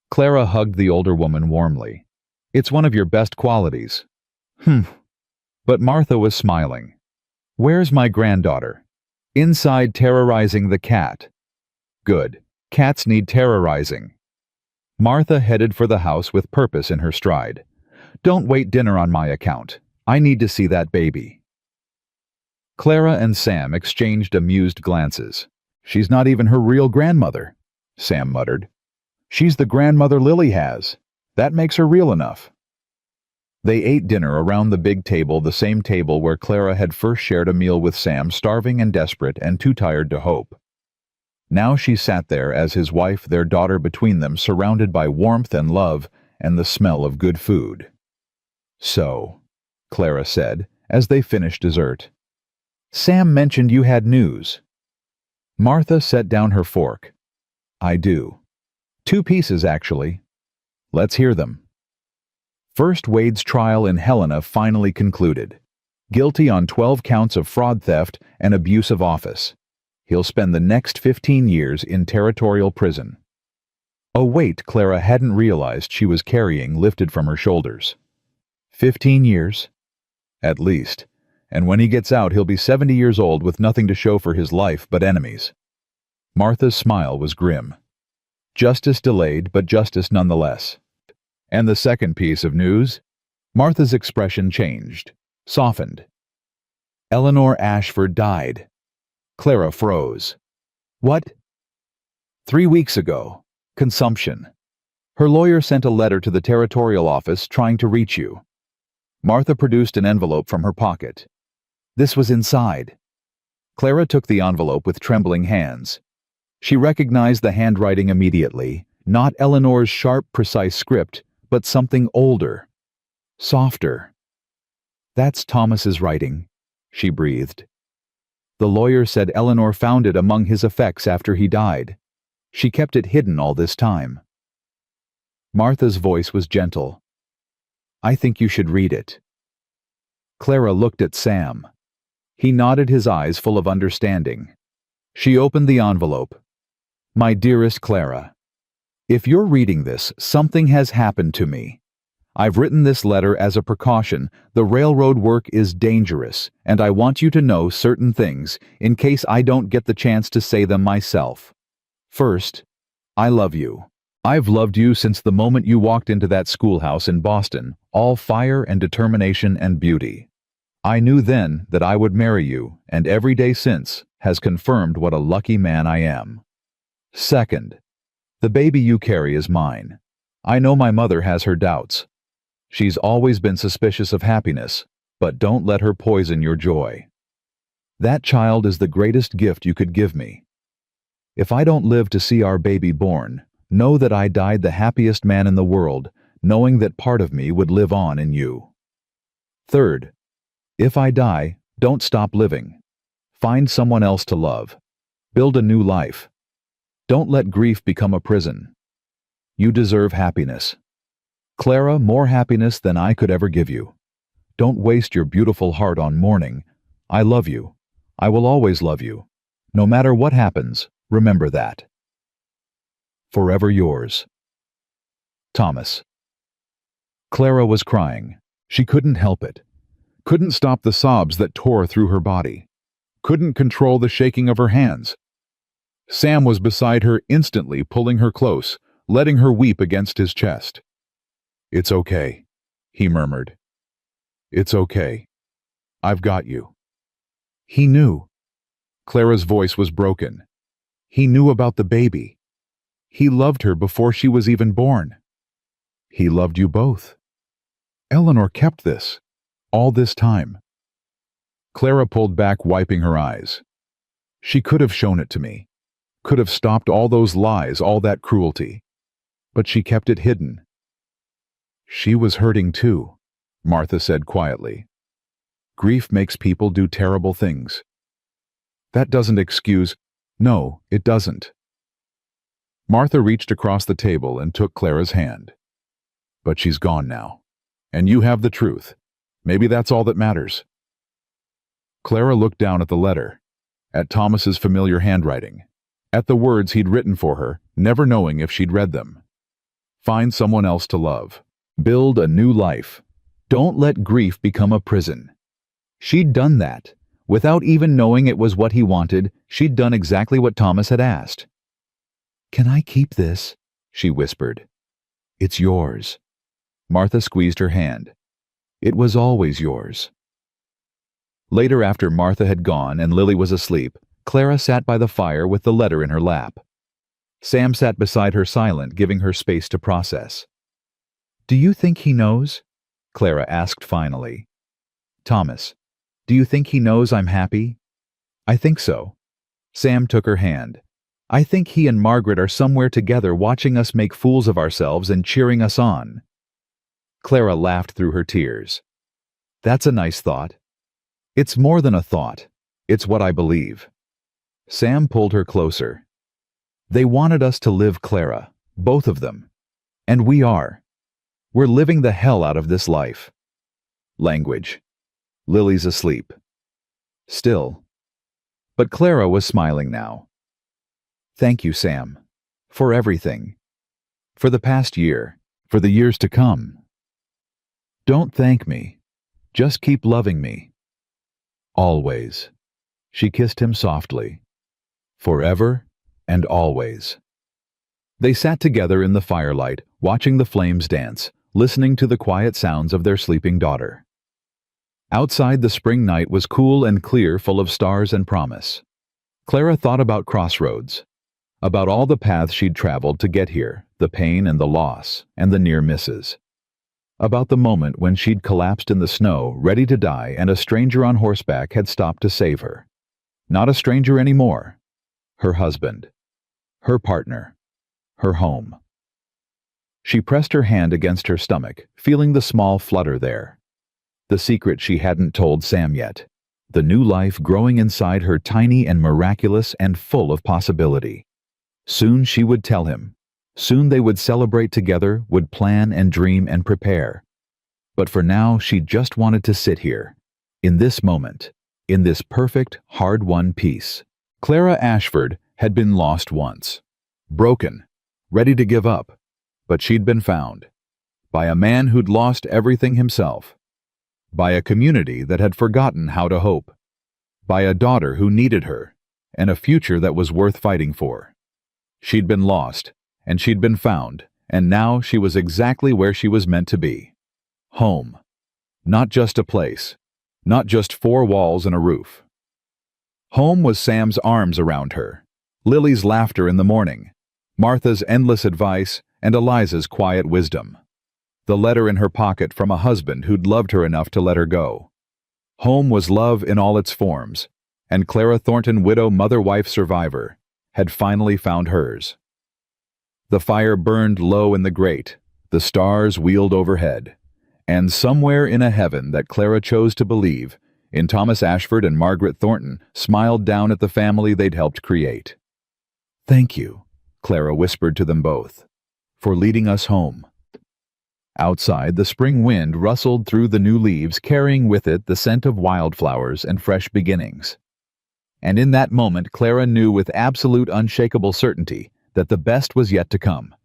Clara hugged the older woman warmly. "It's one of your best qualities." But Martha was smiling. "Where's my granddaughter?" "Inside terrorizing the cat." "Good. Cats need terrorizing. Martha headed for the house with purpose in her stride. Don't wait dinner on my account. I need to see that baby. Clara and Sam exchanged amused glances. She's not even her real grandmother, Sam muttered. She's the grandmother Lily has. That makes her real enough. They ate dinner around the big table, the same table where Clara had first shared a meal with Sam, starving and desperate and too tired to hope. Now she sat there as his wife, their daughter between them, surrounded by warmth and love and the smell of good food. So, Clara said, as they finished dessert. Sam mentioned you had news. Martha set down her fork. I do. 2 pieces, actually. Let's hear them. First, Wade's trial in Helena finally concluded. Guilty on 12 counts of fraud, theft, and abuse of office. He'll spend the next 15 years in territorial prison. A weight Clara hadn't realized she was carrying lifted from her shoulders. 15 years? At least. And when he gets out, he'll be 70 years old with nothing to show for his life but enemies. Martha's smile was grim. Justice delayed, but justice nonetheless. And the second piece of news? Martha's expression changed, softened. Eleanor Ashford died. Clara froze. What? 3 weeks ago. Consumption. Her lawyer sent a letter to the territorial office trying to reach you. Martha produced an envelope from her pocket. This was inside. Clara took the envelope with trembling hands. She recognized the handwriting immediately, not Eleanor's sharp, precise script, but something older, softer. That's Thomas's writing, she breathed. The lawyer said Eleanor found it among his effects after he died. She kept it hidden all this time. Martha's voice was gentle. I think you should read it. Clara looked at Sam. He nodded, his eyes full of understanding. She opened the envelope. My dearest Clara, if you're reading this, something has happened to me. I've written this letter as a precaution. The railroad work is dangerous, and I want you to know certain things in case I don't get the chance to say them myself. First, I love you. I've loved you since the moment you walked into that schoolhouse in Boston, all fire and determination and beauty. I knew then that I would marry you, and every day since has confirmed what a lucky man I am. Second, the baby you carry is mine. I know my mother has her doubts. She's always been suspicious of happiness, but don't let her poison your joy. That child is the greatest gift you could give me. If I don't live to see our baby born, know that I died the happiest man in the world, knowing that part of me would live on in you. Third, if I die, don't stop living. Find someone else to love. Build a new life. Don't let grief become a prison. You deserve happiness. Clara, more happiness than I could ever give you. Don't waste your beautiful heart on mourning. I love you. I will always love you. No matter what happens, remember that. Forever yours. Thomas. Clara was crying. She couldn't help it. Couldn't stop the sobs that tore through her body. Couldn't control the shaking of her hands. Sam was beside her, instantly pulling her close, letting her weep against his chest. It's okay, he murmured. It's okay. I've got you. He knew. Clara's voice was broken. He knew about the baby. He loved her before she was even born. He loved you both. Eleanor kept this, all this time. Clara pulled back, wiping her eyes. She could have shown it to me, could have stopped all those lies, all that cruelty. But she kept it hidden. She was hurting too, Martha said quietly. Grief makes people do terrible things. That doesn't excuse— No, it doesn't. Martha reached across the table and took Clara's hand. But she's gone now. And you have the truth. Maybe that's all that matters. Clara looked down at the letter, at Thomas's familiar handwriting, at the words he'd written for her, never knowing if she'd read them. Find someone else to love. Build a new life. Don't let grief become a prison. She'd done that. Without even knowing it was what he wanted, she'd done exactly what Thomas had asked. "Can I keep this?" she whispered. "It's yours." Martha squeezed her hand. "It was always yours." Later, after Martha had gone and Lily was asleep, Clara sat by the fire with the letter in her lap. Sam sat beside her silent, giving her space to process. "Do you think he knows?" Clara asked finally. "Thomas, do you think he knows I'm happy?" "I think so." Sam took her hand. "I think he and Margaret are somewhere together watching us make fools of ourselves and cheering us on." Clara laughed through her tears. "That's a nice thought." "It's more than a thought. It's what I believe." Sam pulled her closer. "They wanted us to live, Clara, both of them. And we are. We're living the hell out of this life." Language. Lily's asleep. Still. But Clara was smiling now. "Thank you, Sam. For everything. For the past year. For the years to come." "Don't thank me. Just keep loving me." "Always." She kissed him softly. "Forever and always." They sat together in the firelight, watching the flames dance, listening to the quiet sounds of their sleeping daughter. Outside, the spring night was cool and clear, full of stars and promise. Clara thought about Crossroads, about all the paths she'd traveled to get here, the pain and the loss, and the near misses. About the moment when she'd collapsed in the snow, ready to die, and a stranger on horseback had stopped to save her. Not a stranger anymore. Her husband. Her partner. Her home. She pressed her hand against her stomach, feeling the small flutter there. The secret she hadn't told Sam yet. The new life growing inside her, tiny and miraculous and full of possibility. Soon she would tell him. Soon they would celebrate together, would plan and dream and prepare. But for now, she just wanted to sit here, in this moment, in this perfect, hard-won peace. Clara Ashford had been lost once. Broken, ready to give up. But she'd been found. By a man who'd lost everything himself. By a community that had forgotten how to hope. By a daughter who needed her, and a future that was worth fighting for. She'd been lost, and she'd been found, and now she was exactly where she was meant to be. Home. Not just a place. Not just four walls and a roof. Home was Sam's arms around her, Lily's laughter in the morning, Martha's endless advice, and Eliza's quiet wisdom. The letter in her pocket from a husband who'd loved her enough to let her go. Home was love in all its forms, and Clara Thornton, widow, mother, wife, survivor, had finally found hers. The fire burned low in the grate, the stars wheeled overhead, and somewhere in a heaven that Clara chose to believe in, Thomas Ashford and Margaret Thornton smiled down at the family they'd helped create. "Thank you," Clara whispered to them both, "for leading us home." Outside, the spring wind rustled through the new leaves, carrying with it the scent of wildflowers and fresh beginnings. And in that moment, Clara knew with absolute unshakable certainty that the best was yet to come.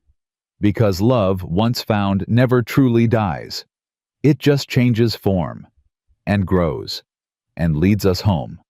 Because love, once found, never truly dies. It just changes form, and grows, and leads us home.